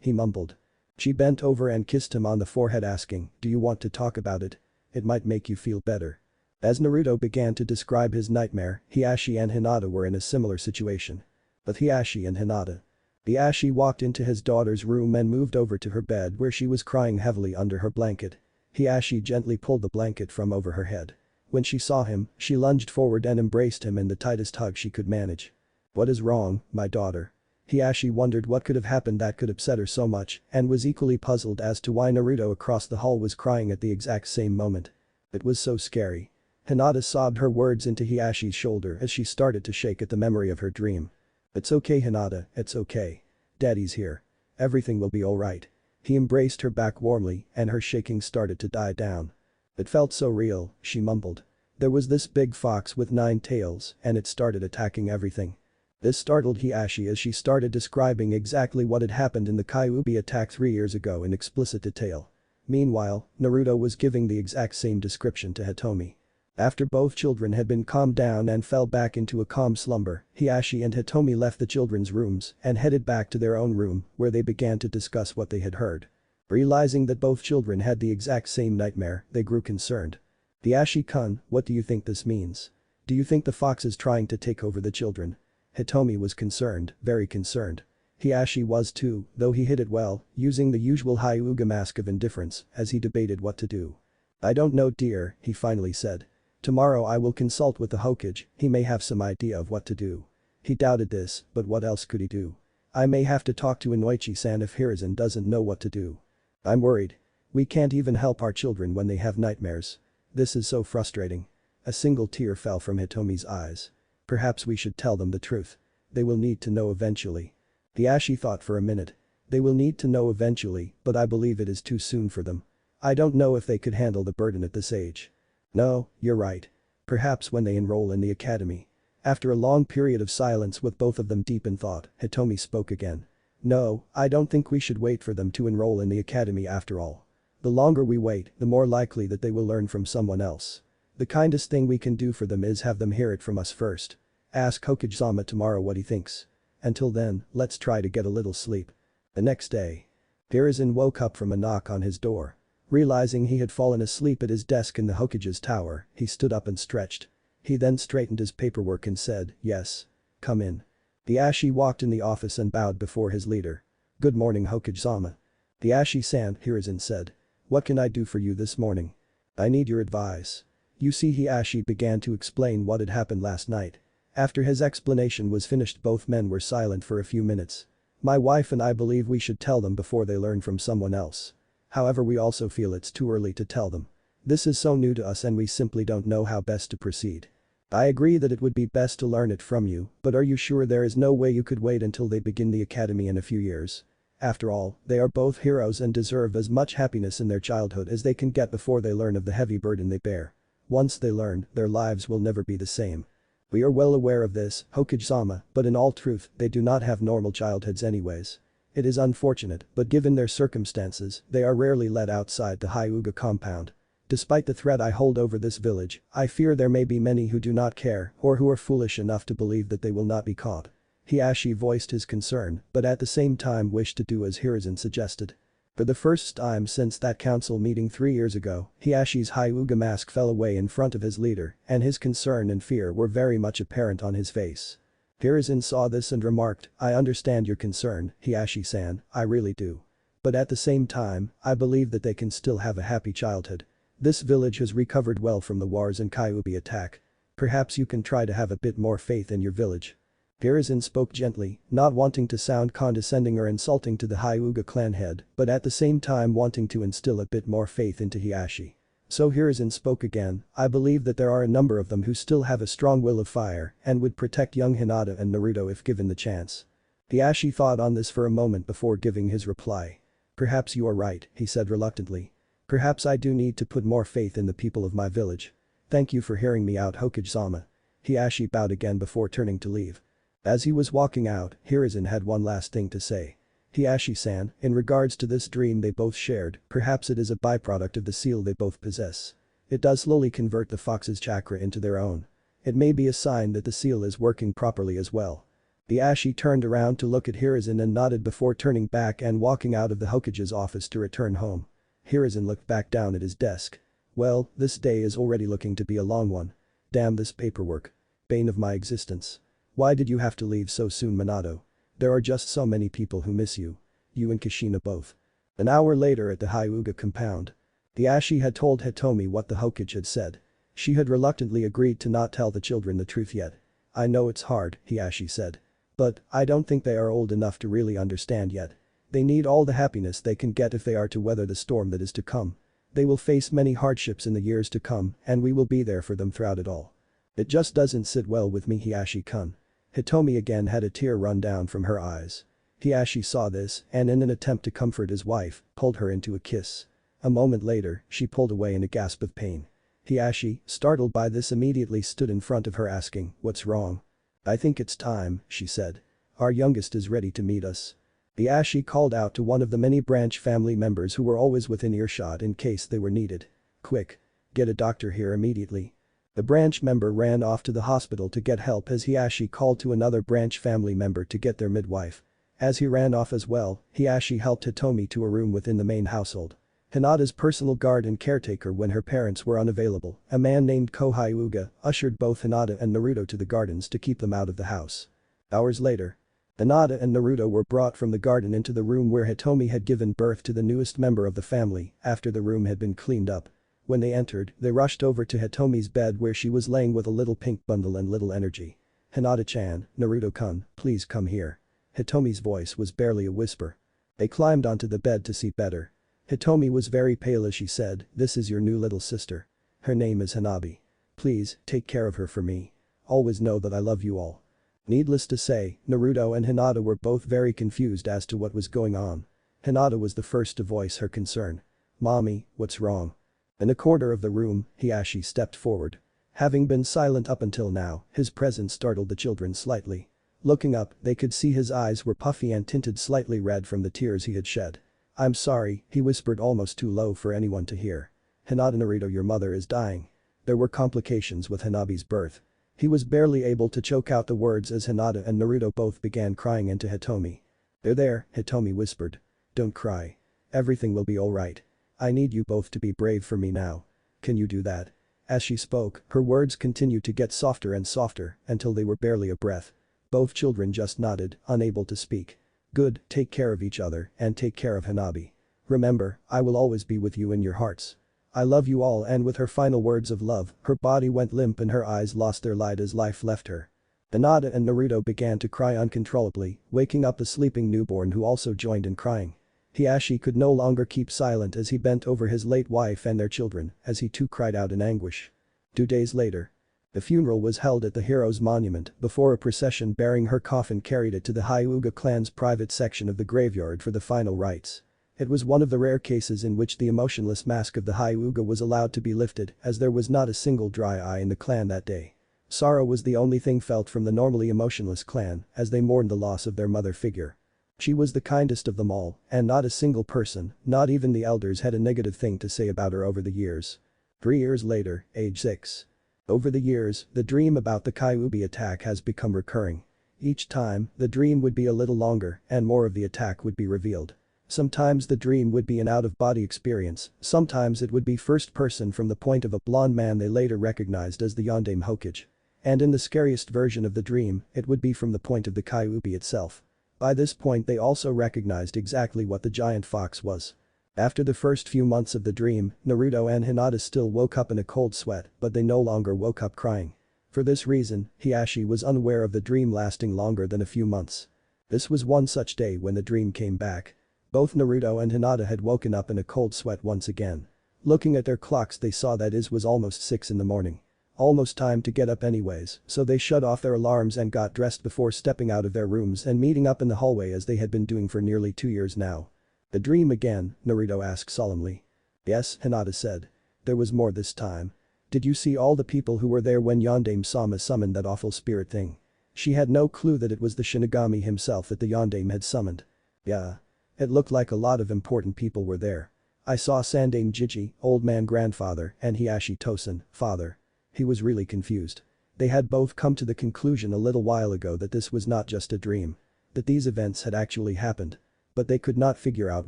He mumbled. She bent over and kissed him on the forehead asking, do you want to talk about it? It might make you feel better. As Naruto began to describe his nightmare, Hiashi and Hinata were in a similar situation. But Hiashi and Hinata. Hiashi walked into his daughter's room and moved over to her bed where she was crying heavily under her blanket. Hiashi gently pulled the blanket from over her head. When she saw him, she lunged forward and embraced him in the tightest hug she could manage. What is wrong, my daughter? Hiashi wondered what could have happened that could upset her so much and was equally puzzled as to why Naruto across the hall was crying at the exact same moment. It was so scary. Hinata sobbed her words into Hiashi's shoulder as she started to shake at the memory of her dream. It's okay, Hinata, it's okay. Daddy's here. Everything will be alright. He embraced her back warmly and her shaking started to die down. It felt so real, she mumbled. There was this big fox with 9 tails and it started attacking everything. This startled Hiashi as she started describing exactly what had happened in the Kyuubi attack 3 years ago in explicit detail. Meanwhile, Naruto was giving the exact same description to Hitomi. After both children had been calmed down and fell back into a calm slumber, Hiashi and Hitomi left the children's rooms and headed back to their own room where they began to discuss what they had heard. Realizing that both children had the exact same nightmare, they grew concerned. Hiashi-kun, what do you think this means? Do you think the fox is trying to take over the children? Hitomi was concerned, very concerned. Hiashi was too, though he hid it well, using the usual Hyuga mask of indifference as he debated what to do. I don't know, dear, he finally said. Tomorrow I will consult with the Hokage, he may have some idea of what to do. He doubted this, but what else could he do? I may have to talk to Inoichi-san if Hiruzen doesn't know what to do. I'm worried. We can't even help our children when they have nightmares. This is so frustrating. A single tear fell from Hitomi's eyes. Perhaps we should tell them the truth. They will need to know eventually. Hiashi thought for a minute. They will need to know eventually, but I believe it is too soon for them. I don't know if they could handle the burden at this age. No, you're right. Perhaps when they enroll in the academy. After a long period of silence with both of them deep in thought, Hitomi spoke again. No, I don't think we should wait for them to enroll in the academy after all. The longer we wait, the more likely that they will learn from someone else. The kindest thing we can do for them is have them hear it from us first. Ask Hokage-sama tomorrow what he thinks. Until then, let's try to get a little sleep. The next day. Hiruzen woke up from a knock on his door. Realizing he had fallen asleep at his desk in the Hokage's tower, he stood up and stretched. He then straightened his paperwork and said, yes. Come in. Hiashi walked in the office and bowed before his leader. Good morning, Hokage-sama. Hiashi-san, Hiruzen said. What can I do for you this morning? I need your advice. You see, Hiashi began to explain what had happened last night. After his explanation was finished, both men were silent for a few minutes. My wife and I believe we should tell them before they learn from someone else. However, we also feel it's too early to tell them. This is so new to us and we simply don't know how best to proceed. I agree that it would be best to learn it from you, but are you sure there is no way you could wait until they begin the academy in a few years? After all, they are both heroes and deserve as much happiness in their childhood as they can get before they learn of the heavy burden they bear. Once they learn, their lives will never be the same. We are well aware of this, Hokage-sama, but in all truth, they do not have normal childhoods anyways. It is unfortunate, but given their circumstances, they are rarely let outside the Hyuga compound. Despite the threat I hold over this village, I fear there may be many who do not care or who are foolish enough to believe that they will not be caught. Hiashi voiced his concern, but at the same time wished to do as Hiruzen suggested. For the first time since that council meeting 3 years ago, Hiashi's Hyuga mask fell away in front of his leader, and his concern and fear were very much apparent on his face. Hiruzen saw this and remarked, "I understand your concern, Hiashi-san, I really do. But at the same time, I believe that they can still have a happy childhood. This village has recovered well from the wars and Kyuubi attack. Perhaps you can try to have a bit more faith in your village." Hiruzen spoke gently, not wanting to sound condescending or insulting to the Hyuga clan head, but at the same time wanting to instill a bit more faith into Hiashi. So Hiruzen spoke again, "I believe that there are a number of them who still have a strong will of fire and would protect young Hinata and Naruto if given the chance." Hiashi thought on this for a moment before giving his reply. "Perhaps you are right," he said reluctantly. "Perhaps I do need to put more faith in the people of my village. Thank you for hearing me out, Hokage-sama." Hiashi bowed again before turning to leave. As he was walking out, Hiruzen had one last thing to say. "Hiashi-san, in regards to this dream they both shared, perhaps it is a byproduct of the seal they both possess. It does slowly convert the fox's chakra into their own. It may be a sign that the seal is working properly as well." Hiashi turned around to look at Hiruzen and nodded before turning back and walking out of the Hokage's office to return home. Hiruzen looked back down at his desk. "Well, this day is already looking to be a long one. Damn this paperwork. Bane of my existence. Why did you have to leave so soon, Minato? There are just so many people who miss you. You and Kushina both." An hour later at the Hyuga compound. Hiashi had told Hitomi what the Hokage had said. She had reluctantly agreed to not tell the children the truth yet. "I know it's hard," Hiashi said. "But I don't think they are old enough to really understand yet. They need all the happiness they can get if they are to weather the storm that is to come. They will face many hardships in the years to come and we will be there for them throughout it all. It just doesn't sit well with me, Hiashi-kun." Hitomi again had a tear run down from her eyes. Hiashi saw this and in an attempt to comfort his wife, pulled her into a kiss. A moment later, she pulled away in a gasp of pain. Hiashi, startled by this, immediately stood in front of her asking, "What's wrong?" "I think it's time," she said. "Our youngest is ready to meet us." Hiashi called out to one of the many branch family members who were always within earshot in case they were needed. "Quick. Get a doctor here immediately." The branch member ran off to the hospital to get help as Hiashi called to another branch family member to get their midwife. As he ran off as well, Hiashi helped Hitomi to a room within the main household. Hinata's personal guard and caretaker when her parents were unavailable, a man named Ko Hyuga, ushered both Hinata and Naruto to the gardens to keep them out of the house. Hours later. Hinata and Naruto were brought from the garden into the room where Hitomi had given birth to the newest member of the family after the room had been cleaned up. When they entered, they rushed over to Hitomi's bed where she was laying with a little pink bundle and little energy. "Hinata-chan, Naruto-kun, please come here." Hitomi's voice was barely a whisper. They climbed onto the bed to see better. Hitomi was very pale as she said, "This is your new little sister. Her name is Hanabi. Please, take care of her for me. Always know that I love you all." Needless to say, Naruto and Hinata were both very confused as to what was going on. Hinata was the first to voice her concern. "Mommy, what's wrong?" In a corner of the room, Hiashi stepped forward. Having been silent up until now, his presence startled the children slightly. Looking up, they could see his eyes were puffy and tinted slightly red from the tears he had shed. "I'm sorry," he whispered almost too low for anyone to hear. "Hinata, Naruto, your mother is dying." There were complications with Hanabi's birth. He was barely able to choke out the words as Hinata and Naruto both began crying into Hitomi. There, Hitomi whispered. "Don't cry. Everything will be alright. I need you both to be brave for me now. Can you do that?" As she spoke, her words continued to get softer and softer until they were barely a breath. Both children just nodded, unable to speak. "Good, take care of each other and take care of Hanabi. Remember, I will always be with you in your hearts. I love you all." And with her final words of love, her body went limp and her eyes lost their light as life left her. Hinata and Naruto began to cry uncontrollably, waking up the sleeping newborn who also joined in crying. Hiashi could no longer keep silent as he bent over his late wife and their children, as he too cried out in anguish. 2 days later. The funeral was held at the hero's monument before a procession bearing her coffin carried it to the Hyuga clan's private section of the graveyard for the final rites. It was one of the rare cases in which the emotionless mask of the Hyuga was allowed to be lifted, as there was not a single dry eye in the clan that day. Sorrow was the only thing felt from the normally emotionless clan as they mourned the loss of their mother figure. She was the kindest of them all, and not a single person, not even the elders, had a negative thing to say about her over the years. 3 years later, age 6. Over the years, the dream about the Kyuubi attack has become recurring. Each time, the dream would be a little longer and more of the attack would be revealed. Sometimes the dream would be an out-of-body experience, sometimes it would be first person from the point of a blonde man they later recognized as the Yondaime Hokage. And in the scariest version of the dream, it would be from the point of the Kyuubi itself. By this point they also recognized exactly what the giant fox was. After the first few months of the dream, Naruto and Hinata still woke up in a cold sweat, but they no longer woke up crying. For this reason, Hiashi was unaware of the dream lasting longer than a few months. This was one such day when the dream came back. Both Naruto and Hinata had woken up in a cold sweat once again. Looking at their clocks they saw that it was almost 6 in the morning. Almost time to get up anyways, so they shut off their alarms and got dressed before stepping out of their rooms and meeting up in the hallway as they had been doing for nearly 2 years now. "The dream again?" Naruto asked solemnly. "Yes," Hinata said. "There was more this time. Did you see all the people who were there when Yondaime Sama summoned that awful spirit thing?" She had no clue that it was the Shinigami himself that the Yondaime had summoned. "Yeah. It looked like a lot of important people were there. I saw Sandaime Jiji, old man grandfather, and Hiashi Tosen, father." He was really confused. They had both come to the conclusion a little while ago that this was not just a dream. That these events had actually happened. But they could not figure out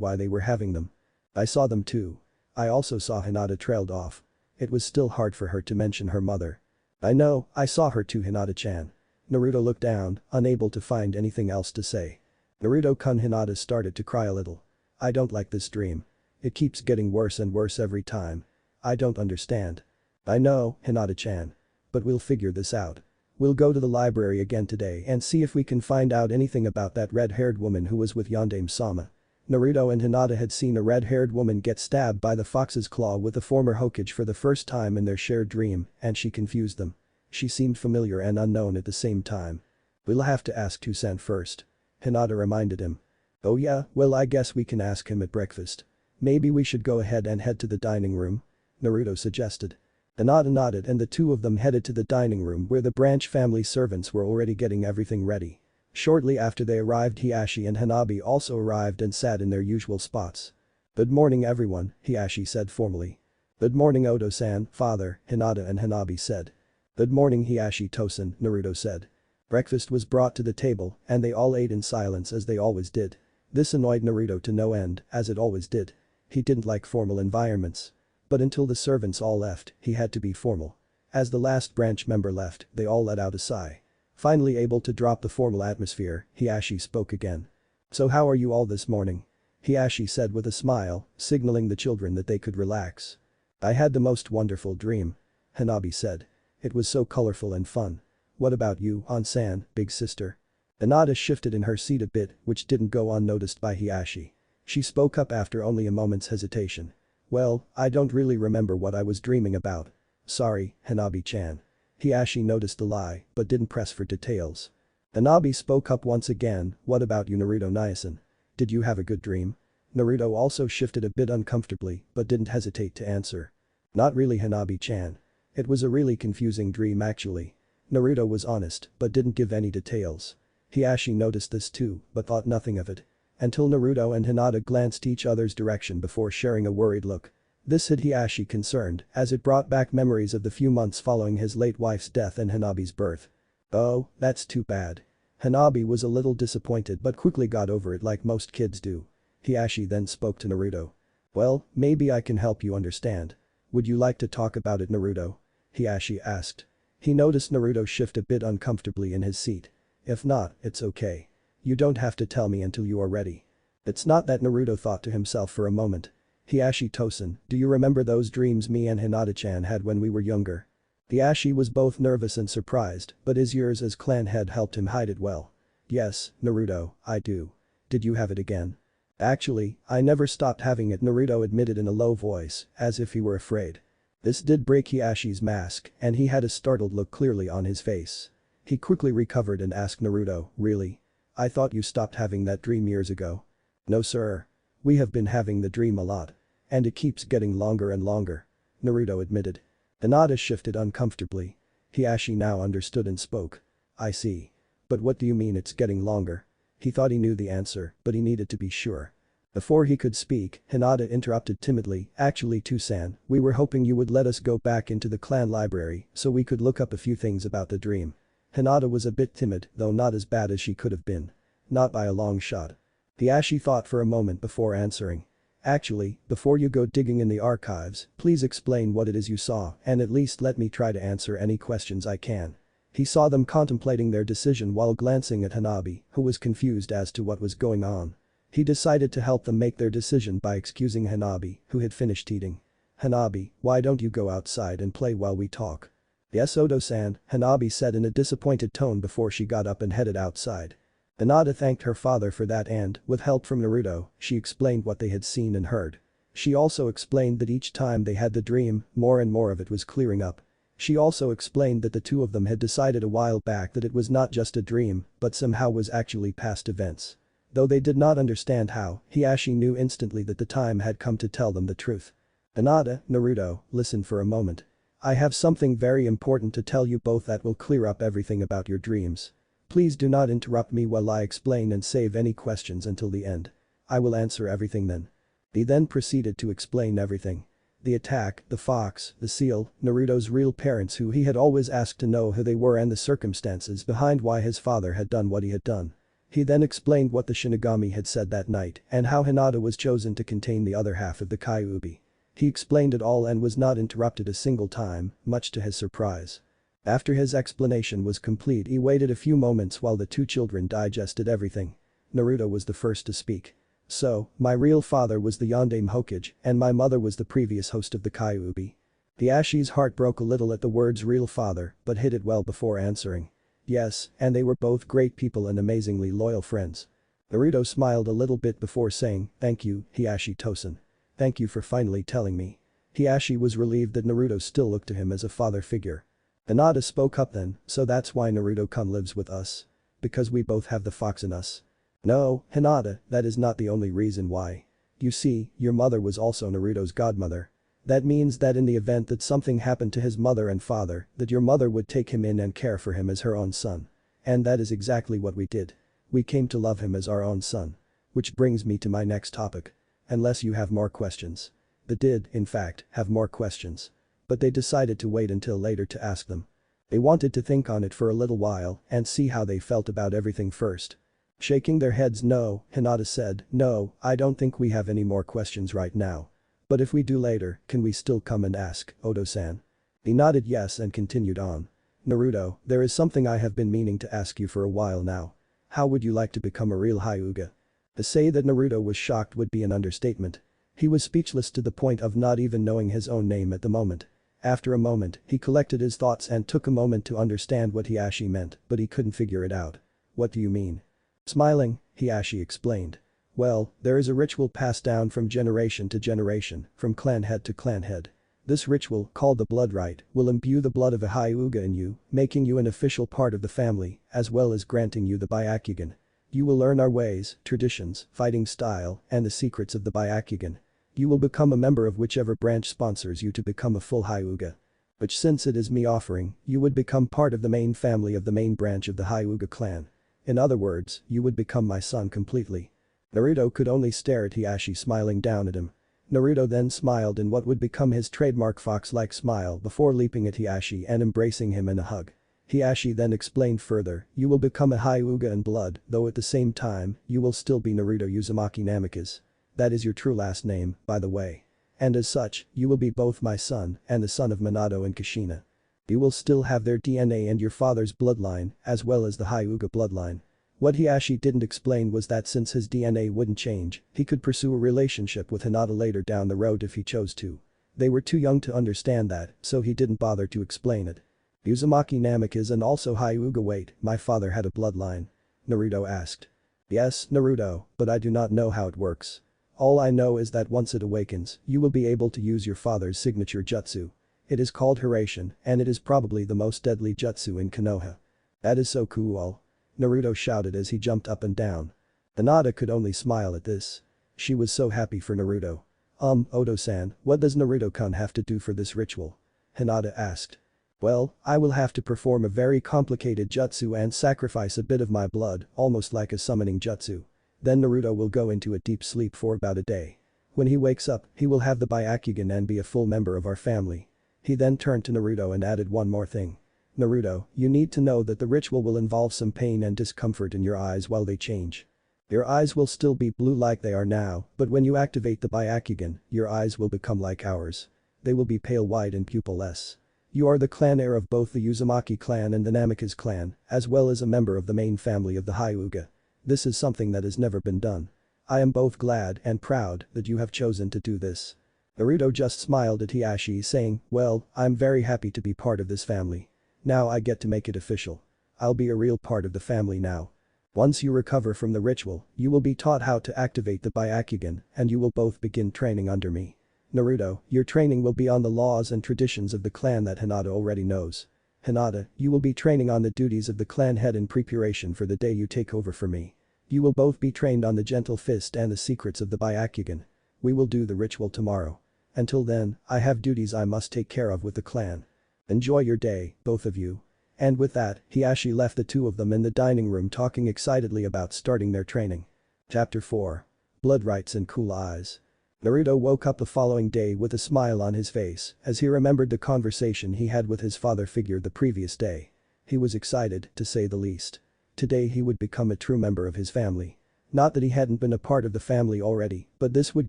why they were having them. "I saw them too. I also saw." Hinata trailed off. It was still hard for her to mention her mother. "I know, I saw her too, Hinata-chan." Naruto looked down, unable to find anything else to say. "Naruto-kun," Hinata started to cry a little. "I don't like this dream. It keeps getting worse and worse every time. I don't understand." "I know, Hinata-chan. But we'll figure this out. We'll go to the library again today and see if we can find out anything about that red-haired woman who was with Yondaime Sama." Naruto and Hinata had seen a red-haired woman get stabbed by the fox's claw with the former Hokage for the first time in their shared dream, and she confused them. She seemed familiar and unknown at the same time. "We'll have to ask Toussaint first," Hinata reminded him. "Oh yeah, well I guess we can ask him at breakfast. Maybe we should go ahead and head to the dining room," Naruto suggested. Hinata nodded and the two of them headed to the dining room where the branch family servants were already getting everything ready. Shortly after they arrived, Hiashi and Hanabi also arrived and sat in their usual spots. "Good morning everyone," Hiashi said formally. "Good morning Odo-san, father," Hinata and Hanabi said. "Good morning Hiashi Tosen," Naruto said. Breakfast was brought to the table and they all ate in silence as they always did. This annoyed Naruto to no end, as it always did. He didn't like formal environments. But until the servants all left, he had to be formal. As the last branch member left, they all let out a sigh. Finally able to drop the formal atmosphere, Hiashi spoke again. "So how are you all this morning?" Hiashi said with a smile, signaling the children that they could relax. "I had the most wonderful dream," Hanabi said. "It was so colorful and fun. What about you, An-san, big sister?" Hinata shifted in her seat a bit, which didn't go unnoticed by Hiashi. She spoke up after only a moment's hesitation. "Well, I don't really remember what I was dreaming about. Sorry, Hanabi-chan." Hiashi noticed the lie, but didn't press for details. Hanabi spoke up once again. "What about you, Naruto-san? Did you have a good dream?" Naruto also shifted a bit uncomfortably, but didn't hesitate to answer. "Not really, Hanabi-chan. It was a really confusing dream actually." Naruto was honest, but didn't give any details. Hiashi noticed this too, but thought nothing of it. Until Naruto and Hinata glanced each other's direction before sharing a worried look. This had Hiashi concerned, as it brought back memories of the few months following his late wife's death and Hanabi's birth. "Oh, that's too bad." Hanabi was a little disappointed but quickly got over it like most kids do. Hiashi then spoke to Naruto. "Well, maybe I can help you understand. Would you like to talk about it, Naruto?" Hiashi asked. He noticed Naruto shift a bit uncomfortably in his seat. "If not, it's okay. You don't have to tell me until you are ready." "It's not that," Naruto thought to himself for a moment. "Hiashi Tosen, do you remember those dreams me and Hinata-chan had when we were younger?" Hiashi was both nervous and surprised, but his years as clan head helped him hide it well. Yes, Naruto, I do. Did you have it again? Actually, I never stopped having it, Naruto admitted in a low voice, as if he were afraid. This did break Hiashi's mask, and he had a startled look clearly on his face. He quickly recovered and asked Naruto, really? I thought you stopped having that dream years ago. No sir. We have been having the dream a lot. And it keeps getting longer and longer. Naruto admitted. Hinata shifted uncomfortably. Hiashi now understood and spoke. I see. But what do you mean it's getting longer? He thought he knew the answer, but he needed to be sure. Before he could speak, Hinata interrupted timidly, actually Tusan, we were hoping you would let us go back into the clan library so we could look up a few things about the dream. Hinata was a bit timid, though not as bad as she could have been. Not by a long shot. Hiashi thought for a moment before answering. Actually, before you go digging in the archives, please explain what it is you saw and at least let me try to answer any questions I can. He saw them contemplating their decision while glancing at Hanabi, who was confused as to what was going on. He decided to help them make their decision by excusing Hanabi, who had finished eating. Hanabi, why don't you go outside and play while we talk? Yes Odo-san, Hanabi said in a disappointed tone before she got up and headed outside. Hinata thanked her father for that and, with help from Naruto, she explained what they had seen and heard. She also explained that each time they had the dream, more and more of it was clearing up. She also explained that the two of them had decided a while back that it was not just a dream, but somehow was actually past events. Though they did not understand how, Hiashi knew instantly that the time had come to tell them the truth. Hinata, Naruto, listen for a moment. I have something very important to tell you both that will clear up everything about your dreams. Please do not interrupt me while I explain and save any questions until the end. I will answer everything then. He then proceeded to explain everything. The attack, the fox, the seal, Naruto's real parents who he had always asked to know who they were and the circumstances behind why his father had done what he had done. He then explained what the Shinigami had said that night and how Hinata was chosen to contain the other half of the Kyuubi. He explained it all and was not interrupted a single time, much to his surprise. After his explanation was complete he waited a few moments while the two children digested everything. Naruto was the first to speak. So, my real father was the Yondaime Hokage and my mother was the previous host of the Kyuubi. Hiashi's heart broke a little at the words real father but hid it well before answering. Yes, and they were both great people and amazingly loyal friends. Naruto smiled a little bit before saying, thank you, Hiashi Tosen. Thank you for finally telling me. Hiashi was relieved that Naruto still looked to him as a father figure. Hinata spoke up then, so that's why Naruto-kun lives with us? Because we both have the fox in us? No, Hinata, that is not the only reason why. You see, your mother was also Naruto's godmother. That means that in the event that something happened to his mother and father, that your mother would take him in and care for him as her own son. And that is exactly what we did. We came to love him as our own son. Which brings me to my next topic. Unless you have more questions. They did, in fact, have more questions. But they decided to wait until later to ask them. They wanted to think on it for a little while and see how they felt about everything first. Shaking their heads no, Hinata said, no, I don't think we have any more questions right now. But if we do later, can we still come and ask, Odo-san? He nodded yes and continued on. Naruto, there is something I have been meaning to ask you for a while now. How would you like to become a real Hyuga? To say that Naruto was shocked would be an understatement. He was speechless to the point of not even knowing his own name at the moment. After a moment, he collected his thoughts and took a moment to understand what Hiashi meant, but he couldn't figure it out. What do you mean? Smiling, Hiashi explained. Well, there is a ritual passed down from generation to generation, from clan head to clan head. This ritual, called the blood rite, will imbue the blood of a Hyuga in you, making you an official part of the family, as well as granting you the Byakugan. You will learn our ways, traditions, fighting style, and the secrets of the Byakugan. You will become a member of whichever branch sponsors you to become a full Hyuga. But since it is me offering, you would become part of the main family of the main branch of the Hyuga clan. In other words, you would become my son completely. Naruto could only stare at Hiashi smiling down at him. Naruto then smiled in what would become his trademark fox-like smile before leaping at Hiashi and embracing him in a hug. Hiashi then explained further, you will become a Hyuga in blood, though at the same time, you will still be Naruto Uzumaki Namikaze. That is your true last name, by the way. And as such, you will be both my son and the son of Minato and Kushina. You will still have their DNA and your father's bloodline, as well as the Hyuga bloodline. What Hiashi didn't explain was that since his DNA wouldn't change, he could pursue a relationship with Hinata later down the road if he chose to. They were too young to understand that, so he didn't bother to explain it. Uzumaki Namikaze and also Hyuga. Wait, my father had a bloodline? Naruto asked. Yes, Naruto, but I do not know how it works. All I know is that once it awakens, you will be able to use your father's signature jutsu. It is called Hiraishin, and it is probably the most deadly jutsu in Konoha. That is so cool. Naruto shouted as he jumped up and down. Hinata could only smile at this. She was so happy for Naruto. Oto-san, what does Naruto-kun have to do for this ritual? Hinata asked. Well, I will have to perform a very complicated jutsu and sacrifice a bit of my blood, almost like a summoning jutsu. Then Naruto will go into a deep sleep for about a day. When he wakes up, he will have the Byakugan and be a full member of our family. He then turned to Naruto and added one more thing. Naruto, you need to know that the ritual will involve some pain and discomfort in your eyes while they change. Your eyes will still be blue like they are now, but when you activate the Byakugan, your eyes will become like ours. They will be pale white and pupilless. You are the clan heir of both the Uzumaki clan and the Namikaze clan, as well as a member of the main family of the Hyuga. This is something that has never been done. I am both glad and proud that you have chosen to do this. Naruto just smiled at Hiashi saying, well, I'm very happy to be part of this family. Now I get to make it official. I'll be a real part of the family now. Once you recover from the ritual, you will be taught how to activate the Byakugan and you will both begin training under me. Naruto, your training will be on the laws and traditions of the clan that Hinata already knows. Hinata, you will be training on the duties of the clan head in preparation for the day you take over for me. You will both be trained on the gentle fist and the secrets of the Byakugan. We will do the ritual tomorrow. Until then, I have duties I must take care of with the clan. Enjoy your day, both of you. And with that, Hiashi left the two of them in the dining room talking excitedly about starting their training. Chapter 4. Blood Rites and Cool Eyes. Naruto woke up the following day with a smile on his face as he remembered the conversation he had with his father figure the previous day. He was excited, to say the least. Today he would become a true member of his family. Not that he hadn't been a part of the family already, but this would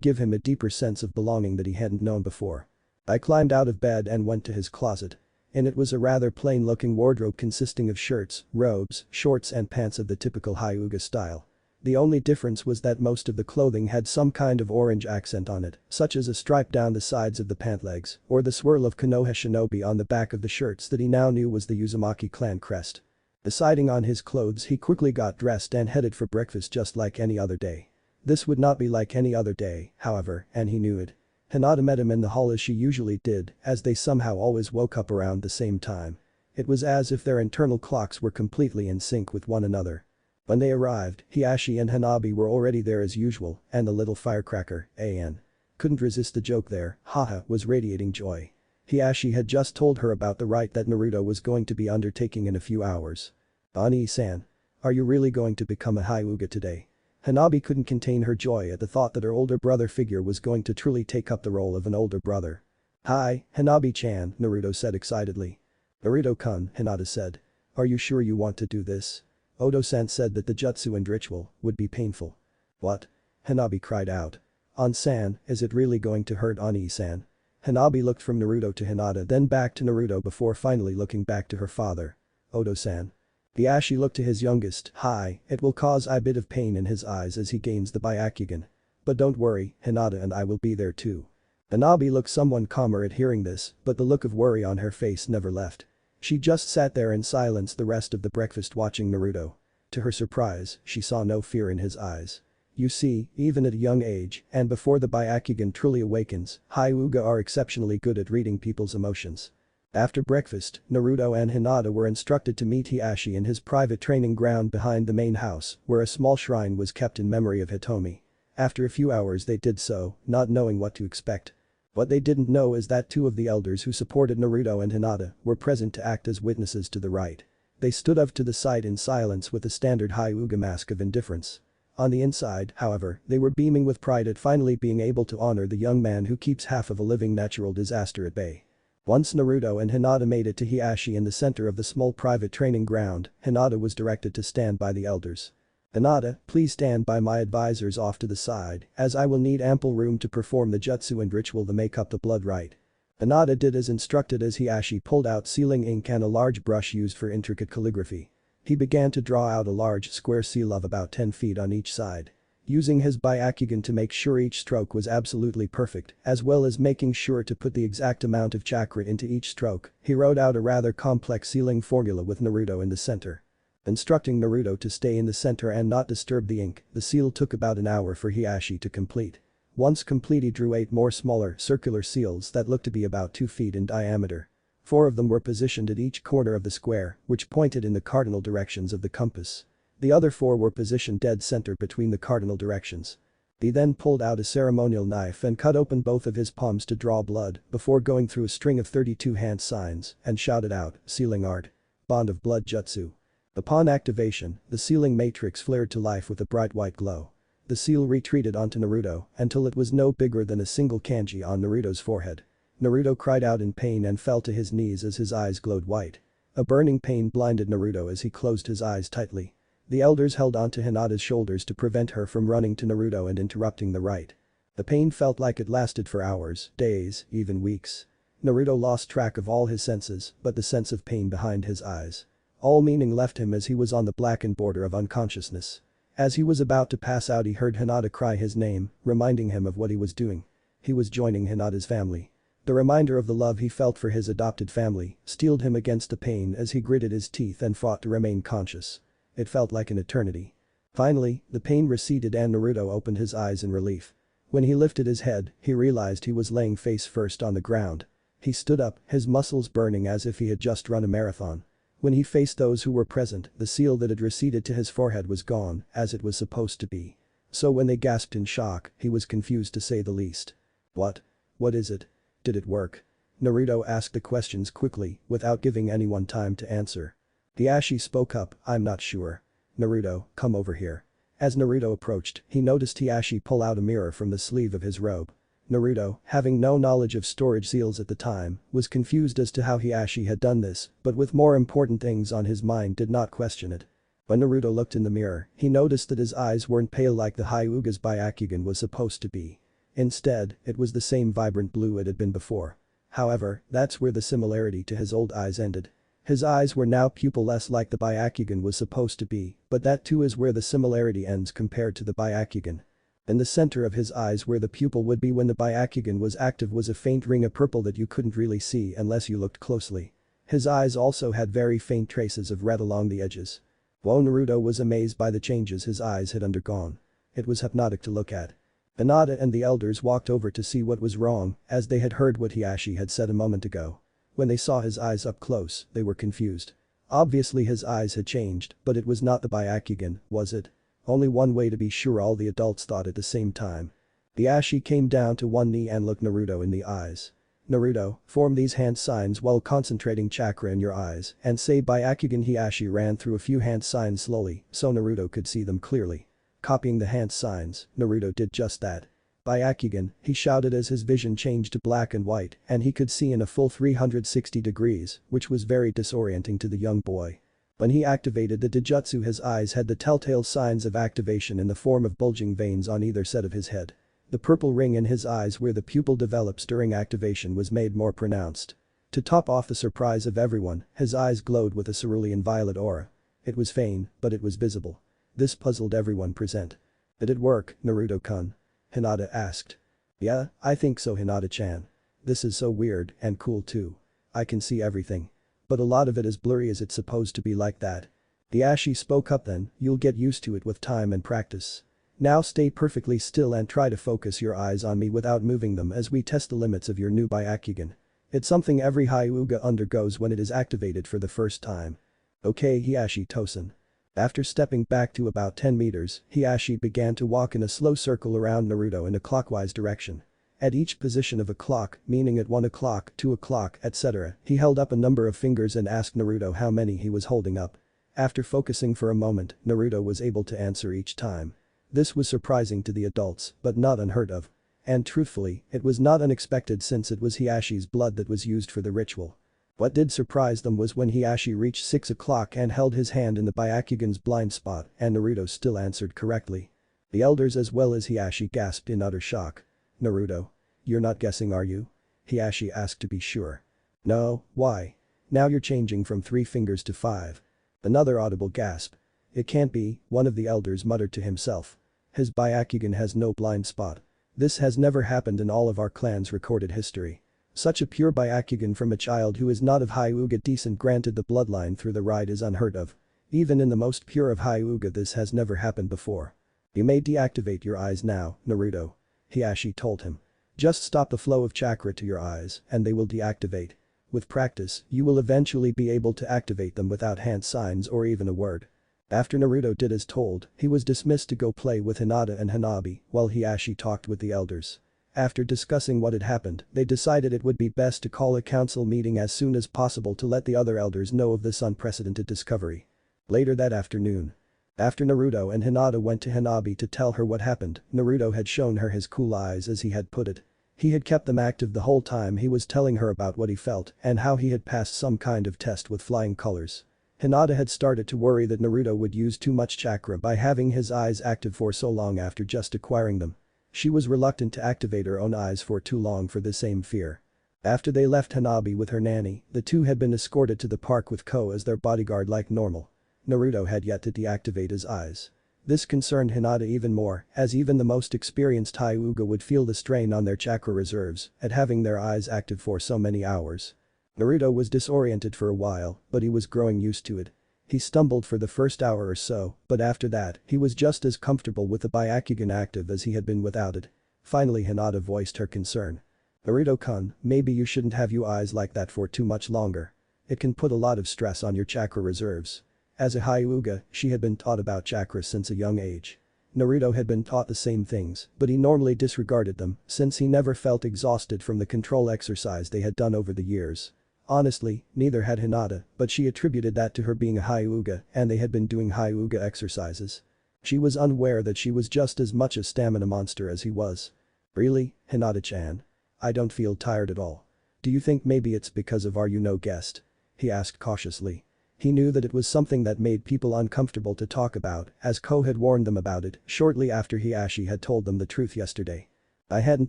give him a deeper sense of belonging that he hadn't known before. I climbed out of bed and went to his closet. In it was a rather plain-looking wardrobe consisting of shirts, robes, shorts and pants of the typical Hyuga style. The only difference was that most of the clothing had some kind of orange accent on it, such as a stripe down the sides of the pant legs, or the swirl of Konoha shinobi on the back of the shirts that he now knew was the Uzumaki clan crest. Deciding on his clothes, he quickly got dressed and headed for breakfast just like any other day. This would not be like any other day, however, and he knew it. Hinata met him in the hall as she usually did, as they somehow always woke up around the same time. It was as if their internal clocks were completely in sync with one another. When they arrived, Hiashi and Hanabi were already there as usual, and the little firecracker, An. Couldn't resist the joke there, haha, was radiating joy. Hiashi had just told her about the rite that Naruto was going to be undertaking in a few hours. Ani-san. Are you really going to become a Hyuga today? Hanabi couldn't contain her joy at the thought that her older brother figure was going to truly take up the role of an older brother. Hi, Hanabi-chan, Naruto said excitedly. Naruto-kun, Hinata said. Are you sure you want to do this? Oto-san said that the jutsu and ritual would be painful. What? Hanabi cried out. An-san, is it really going to hurt Ani-san? Hanabi looked from Naruto to Hinata then back to Naruto before finally looking back to her father. Oto-san. Hiashi looked to his youngest. Hi, it will cause a bit of pain in his eyes as he gains the Byakugan. But don't worry, Hinata and I will be there too. Hanabi looked somewhat calmer at hearing this, but the look of worry on her face never left. She just sat there in silence the rest of the breakfast watching Naruto. To her surprise, she saw no fear in his eyes. You see, even at a young age, and before the Byakugan truly awakens, Hyuga are exceptionally good at reading people's emotions. After breakfast, Naruto and Hinata were instructed to meet Hiashi in his private training ground behind the main house, where a small shrine was kept in memory of Hitomi. After a few hours they did so, not knowing what to expect. What they didn't know is that two of the elders who supported Naruto and Hinata were present to act as witnesses to the rite. They stood up to the side in silence with a standard Hyuga mask of indifference. On the inside, however, they were beaming with pride at finally being able to honor the young man who keeps half of a living natural disaster at bay. Once Naruto and Hinata made it to Hiashi in the center of the small private training ground, Hinata was directed to stand by the elders. Hinata, please stand by my advisors off to the side, as I will need ample room to perform the jutsu and ritual to make up the blood rite. Hinata did as instructed as Hiashi pulled out sealing ink and a large brush used for intricate calligraphy. He began to draw out a large square seal of about 10 feet on each side. Using his Byakugan to make sure each stroke was absolutely perfect, as well as making sure to put the exact amount of chakra into each stroke, he wrote out a rather complex sealing formula with Naruto in the center. Instructing Naruto to stay in the center and not disturb the ink, the seal took about an hour for Hiashi to complete. Once complete, he drew 8 more smaller, circular seals that looked to be about 2 feet in diameter. 4 of them were positioned at each corner of the square, which pointed in the cardinal directions of the compass. The other 4 were positioned dead center between the cardinal directions. He then pulled out a ceremonial knife and cut open both of his palms to draw blood before going through a string of 32 hand signs and shouted out, "Sealing art. Bond of blood jutsu." Upon activation, the sealing matrix flared to life with a bright white glow. The seal retreated onto Naruto until it was no bigger than a single kanji on Naruto's forehead. Naruto cried out in pain and fell to his knees as his eyes glowed white. A burning pain blinded Naruto as he closed his eyes tightly. The elders held onto Hinata's shoulders to prevent her from running to Naruto and interrupting the rite. The pain felt like it lasted for hours, days, even weeks. Naruto lost track of all his senses, but the sense of pain behind his eyes. All meaning left him as he was on the blackened border of unconsciousness. As he was about to pass out, he heard Hinata cry his name, reminding him of what he was doing. He was joining Hinata's family. The reminder of the love he felt for his adopted family steeled him against the pain as he gritted his teeth and fought to remain conscious. It felt like an eternity. Finally, the pain receded and Naruto opened his eyes in relief. When he lifted his head, he realized he was laying face first on the ground. He stood up, his muscles burning as if he had just run a marathon. When he faced those who were present, the seal that had receded to his forehead was gone, as it was supposed to be. So when they gasped in shock, he was confused to say the least. "What? What is it? Did it work?" Naruto asked the questions quickly, without giving anyone time to answer. Hiashi spoke up, "I'm not sure. Naruto, come over here." As Naruto approached, he noticed Hiashi pull out a mirror from the sleeve of his robe. Naruto, having no knowledge of storage seals at the time, was confused as to how Hiashi had done this, but with more important things on his mind did not question it. When Naruto looked in the mirror, he noticed that his eyes weren't pale like the Hyuga's Byakugan was supposed to be. Instead, it was the same vibrant blue it had been before. However, that's where the similarity to his old eyes ended. His eyes were now pupil-less like the Byakugan was supposed to be, but that too is where the similarity ends compared to the Byakugan. In the center of his eyes where the pupil would be when the Byakugan was active was a faint ring of purple that you couldn't really see unless you looked closely. His eyes also had very faint traces of red along the edges. Naruto was amazed by the changes his eyes had undergone. It was hypnotic to look at. Hinata and the elders walked over to see what was wrong, as they had heard what Hiashi had said a moment ago. When they saw his eyes up close, they were confused. Obviously his eyes had changed, but it was not the Byakugan, was it? Only one way to be sure, all the adults thought at the same time. Hiashi came down to one knee and looked Naruto in the eyes. "Naruto, form these hand signs while concentrating chakra in your eyes and say Byakugan." Hiashi ran through a few hand signs slowly so Naruto could see them clearly. Copying the hand signs, Naruto did just that. "Byakugan," he shouted as his vision changed to black and white and he could see in a full 360 degrees, which was very disorienting to the young boy. When he activated the Dijutsu, his eyes had the telltale signs of activation in the form of bulging veins on either side of his head. The purple ring in his eyes where the pupil develops during activation was made more pronounced. To top off the surprise of everyone, his eyes glowed with a cerulean violet aura. It was faint, but it was visible. This puzzled everyone present. "Did it work, Naruto-kun?" Hinata asked. "Yeah, I think so, Hinata-chan. This is so weird and cool too. I can see everything. But a lot of it is blurry. Is it supposed to be like that?" Hiashi spoke up. "Then, you'll get used to it with time and practice. Now stay perfectly still and try to focus your eyes on me without moving them as we test the limits of your new Byakugan. It's something every Hyuga undergoes when it is activated for the first time." "Okay, Hiashi-tosen." After stepping back to about 10 meters, Hiashi began to walk in a slow circle around Naruto in a clockwise direction. At each position of a clock, meaning at 1 o'clock, 2 o'clock, etc., he held up a number of fingers and asked Naruto how many he was holding up. After focusing for a moment, Naruto was able to answer each time. This was surprising to the adults, but not unheard of. And truthfully, it was not unexpected since it was Hiashi's blood that was used for the ritual. What did surprise them was when Hiashi reached 6 o'clock and held his hand in the Byakugan's blind spot and Naruto still answered correctly. The elders as well as Hiashi gasped in utter shock. "Naruto? You're not guessing, are you?" Hiashi asked to be sure. "No, why? Now you're changing from 3 fingers to 5. Another audible gasp. "It can't be," one of the elders muttered to himself. His Byakugan has no blind spot. This has never happened in all of our clan's recorded history. Such a pure Byakugan from a child who is not of Hyuga descent granted the bloodline through the ride is unheard of. Even in the most pure of Hyuga this has never happened before. You may deactivate your eyes now, Naruto. Hiashi told him. Just stop the flow of chakra to your eyes and they will deactivate. With practice, you will eventually be able to activate them without hand signs or even a word. After Naruto did as told, he was dismissed to go play with Hinata and Hanabi while Hiashi talked with the elders. After discussing what had happened, they decided it would be best to call a council meeting as soon as possible to let the other elders know of this unprecedented discovery. Later that afternoon. After Naruto and Hinata went to Hanabi to tell her what happened, Naruto had shown her his cool eyes as he had put it. He had kept them active the whole time he was telling her about what he felt and how he had passed some kind of test with flying colors. Hinata had started to worry that Naruto would use too much chakra by having his eyes active for so long after just acquiring them. She was reluctant to activate her own eyes for too long for the same fear. After they left Hanabi with her nanny, the two had been escorted to the park with Ko as their bodyguard like normal. Naruto had yet to deactivate his eyes. This concerned Hinata even more, as even the most experienced Hyuga would feel the strain on their chakra reserves at having their eyes active for so many hours. Naruto was disoriented for a while, but he was growing used to it. He stumbled for the first hour or so, but after that, he was just as comfortable with the Byakugan active as he had been without it. Finally Hinata voiced her concern. Naruto-kun, maybe you shouldn't have your eyes like that for too much longer. It can put a lot of stress on your chakra reserves. As a Hyuga, she had been taught about chakra since a young age. Naruto had been taught the same things, but he normally disregarded them since he never felt exhausted from the control exercise they had done over the years. Honestly, neither had Hinata, but she attributed that to her being a Hyuga and they had been doing Hyuga exercises. She was unaware that she was just as much a stamina monster as he was. Really, Hinata-chan? I don't feel tired at all. Do you think maybe it's because of our guest? He asked cautiously. He knew that it was something that made people uncomfortable to talk about, as Ko had warned them about it shortly after Hiashi had told them the truth yesterday. I hadn't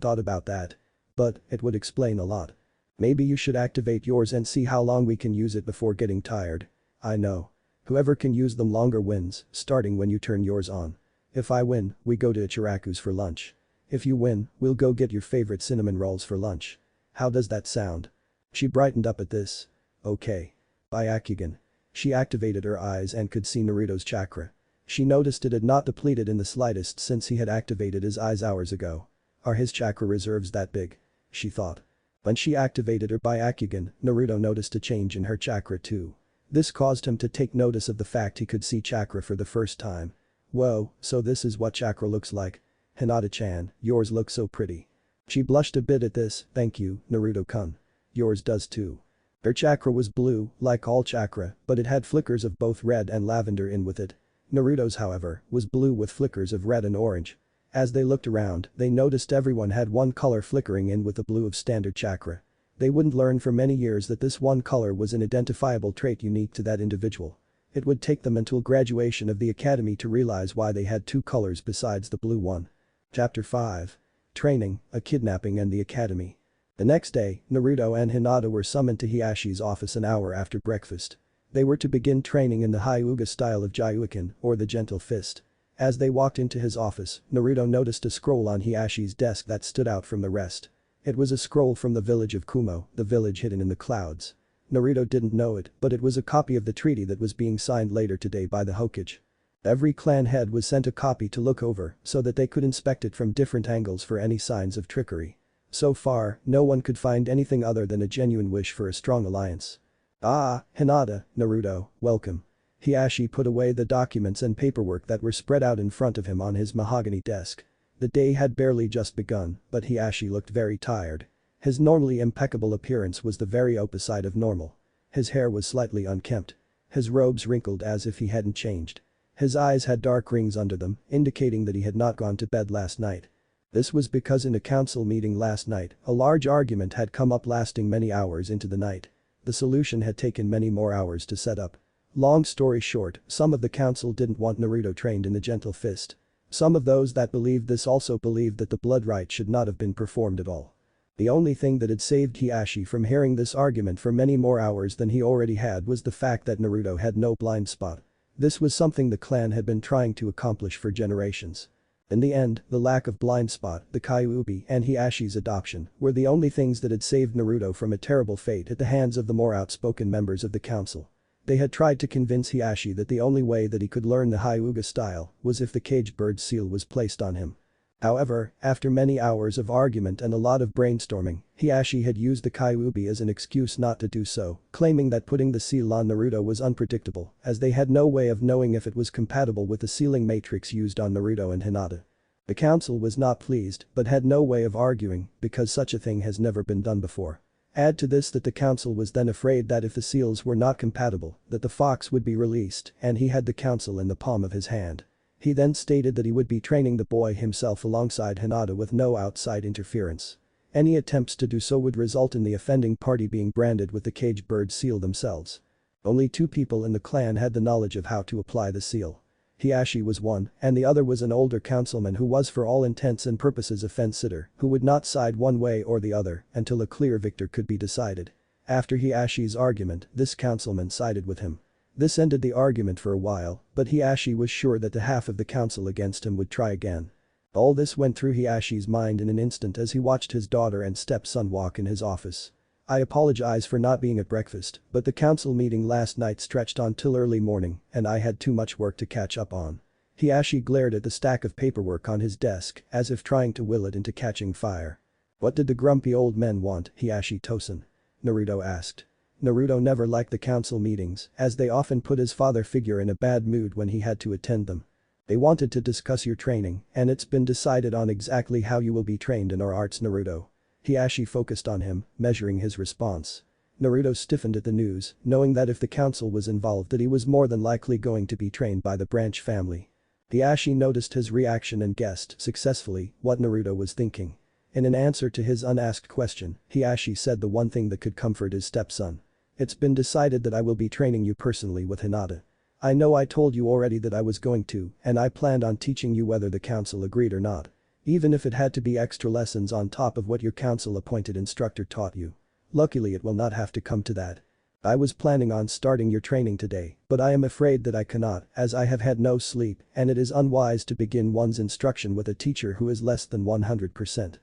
thought about that. But, it would explain a lot. Maybe you should activate yours and see how long we can use it before getting tired. I know. Whoever can use them longer wins, starting when you turn yours on. If I win, we go to Ichiraku's for lunch. If you win, we'll go get your favorite cinnamon rolls for lunch. How does that sound? She brightened up at this. Okay. Byakugan. She activated her eyes and could see Naruto's chakra. She noticed it had not depleted in the slightest since he had activated his eyes hours ago. Are his chakra reserves that big? She thought. When she activated her Byakugan, Naruto noticed a change in her chakra too. This caused him to take notice of the fact he could see chakra for the first time. Whoa, so this is what chakra looks like. Hinata-chan, yours looks so pretty. She blushed a bit at this, thank you, Naruto-kun. Yours does too. Her chakra was blue, like all chakra, but it had flickers of both red and lavender in with it. Naruto's, however, was blue with flickers of red and orange. As they looked around, they noticed everyone had one color flickering in with the blue of standard chakra. They wouldn't learn for many years that this one color was an identifiable trait unique to that individual. It would take them until graduation of the academy to realize why they had two colors besides the blue one. Chapter 5. Training, a kidnapping and the academy. The next day, Naruto and Hinata were summoned to Hiashi's office an hour after breakfast. They were to begin training in the Hyuga style of Jyuukin, or the gentle fist. As they walked into his office, Naruto noticed a scroll on Hiashi's desk that stood out from the rest. It was a scroll from the village of Kumo, the village hidden in the clouds. Naruto didn't know it, but it was a copy of the treaty that was being signed later today by the Hokage. Every clan head was sent a copy to look over so that they could inspect it from different angles for any signs of trickery. So far, no one could find anything other than a genuine wish for a strong alliance. Ah, Hinata, Naruto, welcome. Hiashi put away the documents and paperwork that were spread out in front of him on his mahogany desk. The day had barely just begun, but Hiashi looked very tired. His normally impeccable appearance was the very opposite of normal. His hair was slightly unkempt. His robes wrinkled as if he hadn't changed. His eyes had dark rings under them, indicating that he had not gone to bed last night. This was because in a council meeting last night, a large argument had come up lasting many hours into the night. The solution had taken many more hours to set up. Long story short, some of the council didn't want Naruto trained in the gentle fist. Some of those that believed this also believed that the blood rite should not have been performed at all. The only thing that had saved Hiashi from hearing this argument for many more hours than he already had was the fact that Naruto had no blind spot. This was something the clan had been trying to accomplish for generations. In the end, the lack of blind spot, the Kyuubi, and Hiashi's adoption were the only things that had saved Naruto from a terrible fate at the hands of the more outspoken members of the council. They had tried to convince Hiashi that the only way that he could learn the Hyuga style was if the caged bird seal was placed on him. However, after many hours of argument and a lot of brainstorming, Hiashi had used the Kyuubi as an excuse not to do so, claiming that putting the seal on Naruto was unpredictable, as they had no way of knowing if it was compatible with the sealing matrix used on Naruto and Hinata. The council was not pleased, but had no way of arguing, because such a thing has never been done before. Add to this that the council was then afraid that if the seals were not compatible, that the fox would be released, and he had the council in the palm of his hand. He then stated that he would be training the boy himself alongside Hinata with no outside interference. Any attempts to do so would result in the offending party being branded with the caged bird seal themselves. Only 2 people in the clan had the knowledge of how to apply the seal. Hiashi was one, and the other was an older councilman who was for all intents and purposes a fence-sitter who would not side one way or the other until a clear victor could be decided. After Hiashi's argument, this councilman sided with him. This ended the argument for a while, but Hiashi was sure that the half of the council against him would try again. All this went through Hiashi's mind in an instant as he watched his daughter and stepson walk in his office. I apologize for not being at breakfast, but the council meeting last night stretched on till early morning and I had too much work to catch up on. Hiashi glared at the stack of paperwork on his desk as if trying to will it into catching fire. What did the grumpy old men want, Hiashi Tosen? Naruto asked. Naruto never liked the council meetings, as they often put his father figure in a bad mood when he had to attend them. They wanted to discuss your training, and it's been decided on exactly how you will be trained in our arts, Naruto. Hiashi focused on him, measuring his response. Naruto stiffened at the news, knowing that if the council was involved that he was more than likely going to be trained by the branch family. Hiashi noticed his reaction and guessed, successfully, what Naruto was thinking. In an answer to his unasked question, Hiashi said the one thing that could comfort his stepson. It's been decided that I will be training you personally with Hinata. I know I told you already that I was going to, and I planned on teaching you whether the council agreed or not. Even if it had to be extra lessons on top of what your council-appointed instructor taught you. Luckily it will not have to come to that. I was planning on starting your training today, but I am afraid that I cannot, as I have had no sleep and it is unwise to begin one's instruction with a teacher who is less than 100%.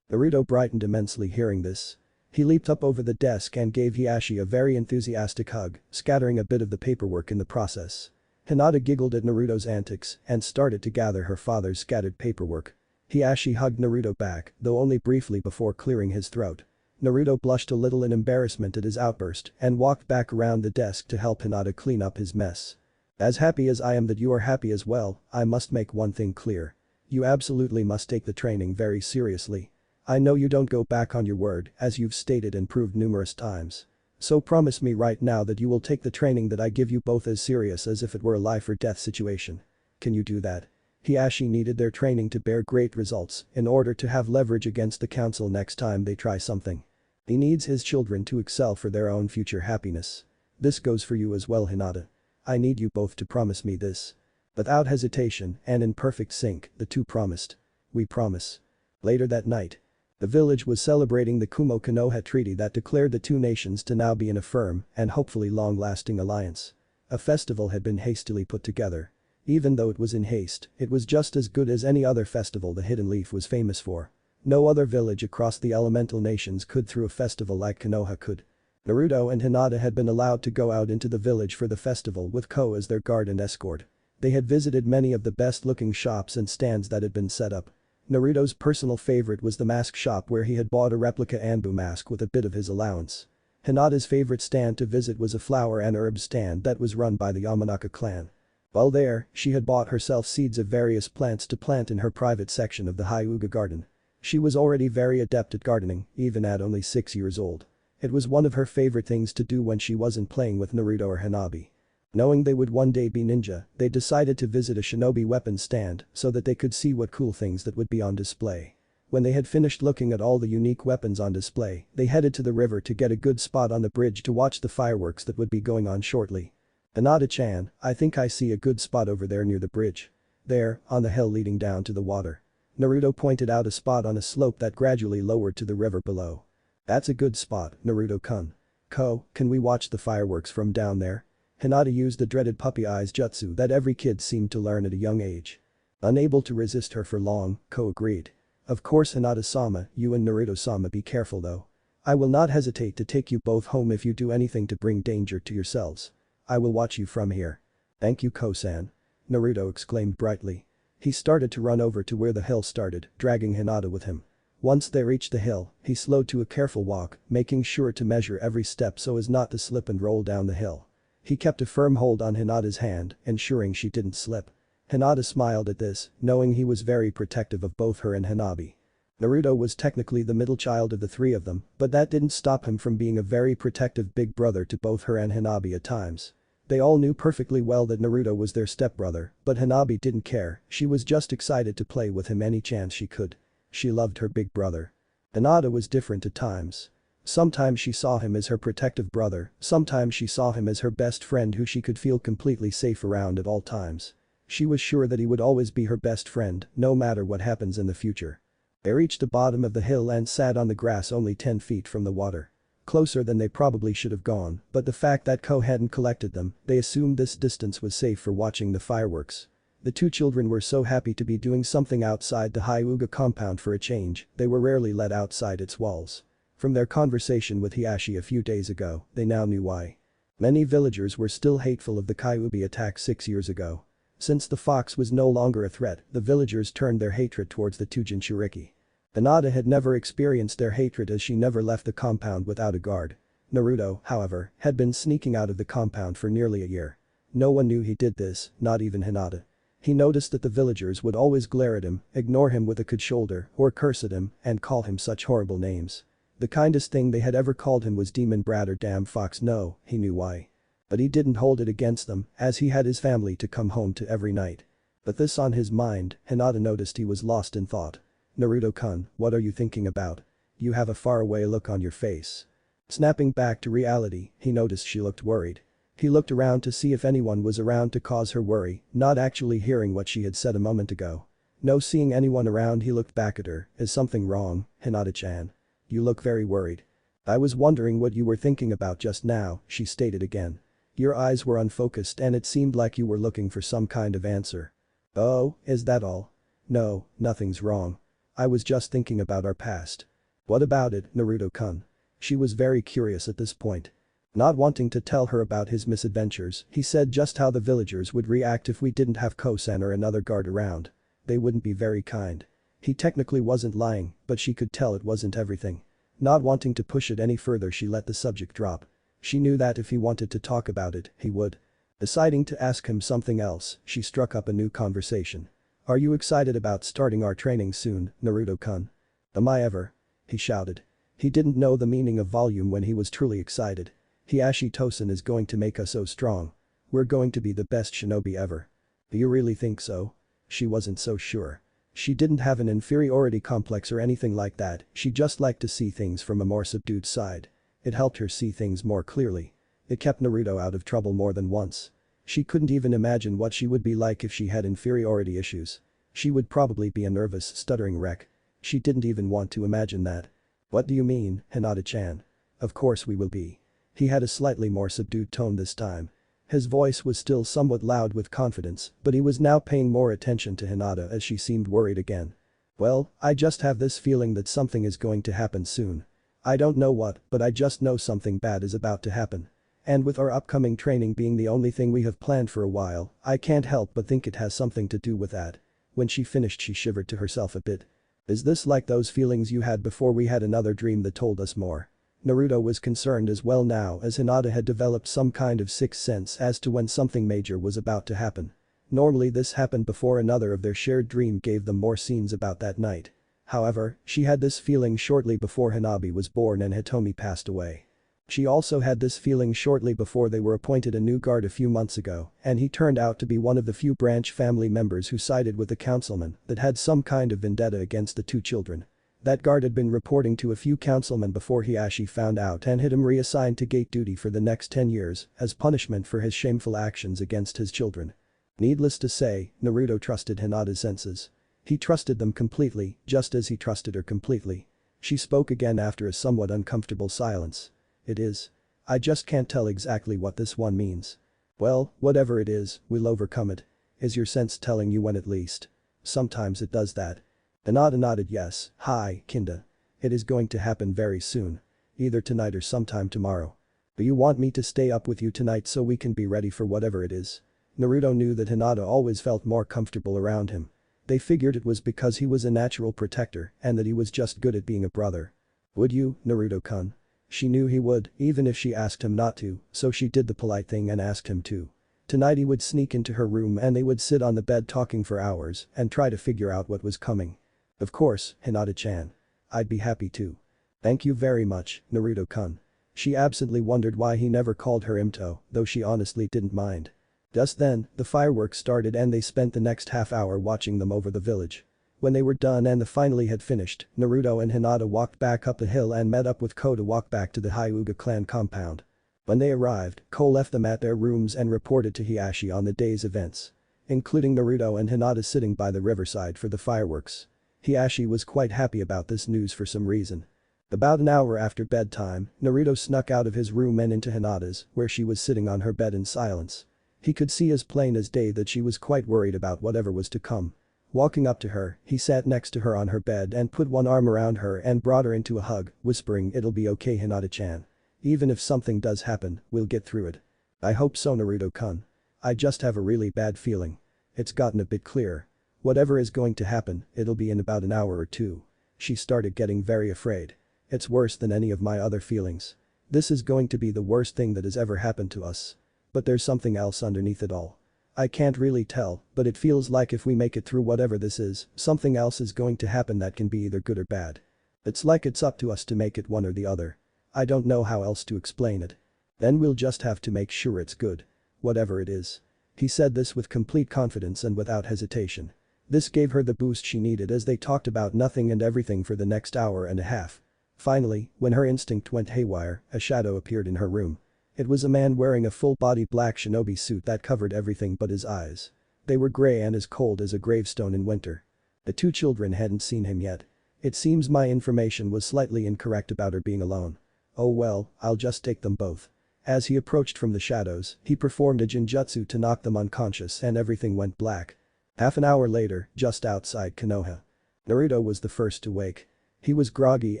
Naruto brightened immensely hearing this. He leaped up over the desk and gave Hiashi a very enthusiastic hug, scattering a bit of the paperwork in the process. Hinata giggled at Naruto's antics and started to gather her father's scattered paperwork. Hiashi hugged Naruto back, though only briefly before clearing his throat. Naruto blushed a little in embarrassment at his outburst and walked back around the desk to help Hinata clean up his mess. As happy as I am that you are happy as well, I must make one thing clear. You absolutely must take the training very seriously. I know you don't go back on your word, as you've stated and proved numerous times. So promise me right now that you will take the training that I give you both as serious as if it were a life or death situation. Can you do that? Hiashi needed their training to bear great results in order to have leverage against the council next time they try something. He needs his children to excel for their own future happiness. This goes for you as well, Hinata. I need you both to promise me this. Without hesitation and in perfect sync, the two promised. We promise. Later that night. The village was celebrating the Kumo Konoha Treaty that declared the two nations to now be in a firm and hopefully long-lasting alliance. A festival had been hastily put together. Even though it was in haste, it was just as good as any other festival the Hidden Leaf was famous for. No other village across the elemental nations could throw a festival like Konoha could. Naruto and Hinata had been allowed to go out into the village for the festival with Ko as their guard and escort. They had visited many of the best-looking shops and stands that had been set up. Naruto's personal favorite was the mask shop where he had bought a replica ANBU mask with a bit of his allowance. Hinata's favorite stand to visit was a flower and herbs stand that was run by the Yamanaka clan. While there, she had bought herself seeds of various plants to plant in her private section of the Hyuga garden. She was already very adept at gardening, even at only 6 years old. It was one of her favorite things to do when she wasn't playing with Naruto or Hanabi. Knowing they would one day be ninja, they decided to visit a shinobi weapon stand so that they could see what cool things that would be on display. When they had finished looking at all the unique weapons on display, they headed to the river to get a good spot on the bridge to watch the fireworks that would be going on shortly. Hinata-chan, I think I see a good spot over there near the bridge. There, on the hill leading down to the water. Naruto pointed out a spot on a slope that gradually lowered to the river below. That's a good spot, Naruto-kun. Ko, can we watch the fireworks from down there? Hinata used the dreaded puppy eyes jutsu that every kid seemed to learn at a young age. Unable to resist her for long, Ko agreed. Of course Hinata-sama, you and Naruto-sama be careful though. I will not hesitate to take you both home if you do anything to bring danger to yourselves. I will watch you from here. Thank you Ko-san. Naruto exclaimed brightly. He started to run over to where the hill started, dragging Hinata with him. Once they reached the hill, he slowed to a careful walk, making sure to measure every step so as not to slip and roll down the hill. He kept a firm hold on Hinata's hand, ensuring she didn't slip. Hinata smiled at this, knowing he was very protective of both her and Hanabi. Naruto was technically the middle child of the three of them, but that didn't stop him from being a very protective big brother to both her and Hanabi at times. They all knew perfectly well that Naruto was their stepbrother, but Hanabi didn't care, she was just excited to play with him any chance she could. She loved her big brother. Hinata was different at times. Sometimes she saw him as her protective brother, sometimes she saw him as her best friend who she could feel completely safe around at all times. She was sure that he would always be her best friend, no matter what happens in the future. They reached the bottom of the hill and sat on the grass only 10 feet from the water. Closer than they probably should have gone, but the fact that Ko hadn't collected them, they assumed this distance was safe for watching the fireworks. The two children were so happy to be doing something outside the Hyuga compound for a change, they were rarely let outside its walls. From their conversation with Hiashi a few days ago, they now knew why. Many villagers were still hateful of the Kyuubi attack 6 years ago. Since the fox was no longer a threat, the villagers turned their hatred towards the two Jinchuriki. Hinata had never experienced their hatred as she never left the compound without a guard. Naruto, however, had been sneaking out of the compound for nearly a year. No one knew he did this, not even Hinata. He noticed that the villagers would always glare at him, ignore him with a cold shoulder, or curse at him and call him such horrible names. The kindest thing they had ever called him was demon brat or damn fox. No, he knew why. But he didn't hold it against them, as he had his family to come home to every night. But this on his mind, Hinata noticed he was lost in thought. Naruto-kun, what are you thinking about? You have a faraway look on your face. Snapping back to reality, he noticed she looked worried. He looked around to see if anyone was around to cause her worry, not actually hearing what she had said a moment ago. No seeing anyone around, he looked back at her. Is something wrong, Hinata-chan? You look very worried. I was wondering what you were thinking about just now, she stated again. Your eyes were unfocused and it seemed like you were looking for some kind of answer. Oh, is that all? No, nothing's wrong. I was just thinking about our past. What about it, Naruto-kun? She was very curious at this point. Not wanting to tell her about his misadventures, he said just how the villagers would react if we didn't have Ko-san or another guard around. They wouldn't be very kind. He technically wasn't lying, but she could tell it wasn't everything. Not wanting to push it any further, she let the subject drop. She knew that if he wanted to talk about it, he would. Deciding to ask him something else, she struck up a new conversation. Are you excited about starting our training soon, Naruto-kun? Am I ever? He shouted. He didn't know the meaning of volume when he was truly excited. Hiashi Tosen is going to make us so strong. We're going to be the best shinobi ever. Do you really think so? She wasn't so sure. She didn't have an inferiority complex or anything like that, she just liked to see things from a more subdued side. It helped her see things more clearly. It kept Naruto out of trouble more than once. She couldn't even imagine what she would be like if she had inferiority issues. She would probably be a nervous, stuttering wreck. She didn't even want to imagine that. What do you mean, Hinata-chan? Of course we will be. He had a slightly more subdued tone this time. His voice was still somewhat loud with confidence, but he was now paying more attention to Hinata as she seemed worried again. Well, I just have this feeling that something is going to happen soon. I don't know what, but I just know something bad is about to happen. And with our upcoming training being the only thing we have planned for a while, I can't help but think it has something to do with that. When she finished, she shivered to herself a bit. Is this like those feelings you had before we had another dream that told us more? Naruto was concerned as well now as Hinata had developed some kind of sixth sense as to when something major was about to happen. Normally this happened before another of their shared dream gave them more scenes about that night. However, she had this feeling shortly before Hanabi was born and Hitomi passed away. She also had this feeling shortly before they were appointed a new guard a few months ago, and he turned out to be one of the few branch family members who sided with the councilman that had some kind of vendetta against the two children. That guard had been reporting to a few councilmen before Hiashi found out and had him reassigned to gate duty for the next 10 years as punishment for his shameful actions against his children. Needless to say, Naruto trusted Hinata's senses. He trusted them completely, just as he trusted her completely. She spoke again after a somewhat uncomfortable silence. It is. I just can't tell exactly what this one means. Well, whatever it is, we'll overcome it. Is your sense telling you when at least? Sometimes it does that. Hinata nodded yes. Hi, Kinda. It is going to happen very soon. Either tonight or sometime tomorrow. Do you want me to stay up with you tonight so we can be ready for whatever it is? Naruto knew that Hinata always felt more comfortable around him. They figured it was because he was a natural protector and that he was just good at being a brother. Would you, Naruto-kun? She knew he would, even if she asked him not to, so she did the polite thing and asked him to. Tonight he would sneak into her room and they would sit on the bed talking for hours and try to figure out what was coming. Of course, Hinata-chan. I'd be happy to. Thank you very much, Naruto-kun. She absently wondered why he never called her Imto, though she honestly didn't mind. Just then, the fireworks started and they spent the next half hour watching them over the village. When they were done and the finale had finished, Naruto and Hinata walked back up the hill and met up with Ko to walk back to the Hyuga clan compound. When they arrived, Ko left them at their rooms and reported to Hiashi on the day's events. Including Naruto and Hinata sitting by the riverside for the fireworks. Hiashi was quite happy about this news for some reason. About an hour after bedtime, Naruto snuck out of his room and into Hinata's, where she was sitting on her bed in silence. He could see as plain as day that she was quite worried about whatever was to come. Walking up to her, he sat next to her on her bed and put one arm around her and brought her into a hug, whispering, "It'll be okay, Hinata-chan. Even if something does happen, we'll get through it." "I hope so, Naruto-kun. I just have a really bad feeling. It's gotten a bit clearer. Whatever is going to happen, it'll be in about an hour or two." She started getting very afraid. "It's worse than any of my other feelings. This is going to be the worst thing that has ever happened to us. But there's something else underneath it all. I can't really tell, but it feels like if we make it through whatever this is, something else is going to happen that can be either good or bad. It's like it's up to us to make it one or the other. I don't know how else to explain it. Then we'll just have to make sure it's good. Whatever it is." He said this with complete confidence and without hesitation. This gave her the boost she needed as they talked about nothing and everything for the next hour and a half. Finally, when her instinct went haywire, a shadow appeared in her room. It was a man wearing a full-body black shinobi suit that covered everything but his eyes. They were gray and as cold as a gravestone in winter. The two children hadn't seen him yet. "It seems my information was slightly incorrect about her being alone. Oh well, I'll just take them both." As he approached from the shadows, he performed a genjutsu to knock them unconscious and everything went black. Half an hour later, just outside Konoha. Naruto was the first to wake. He was groggy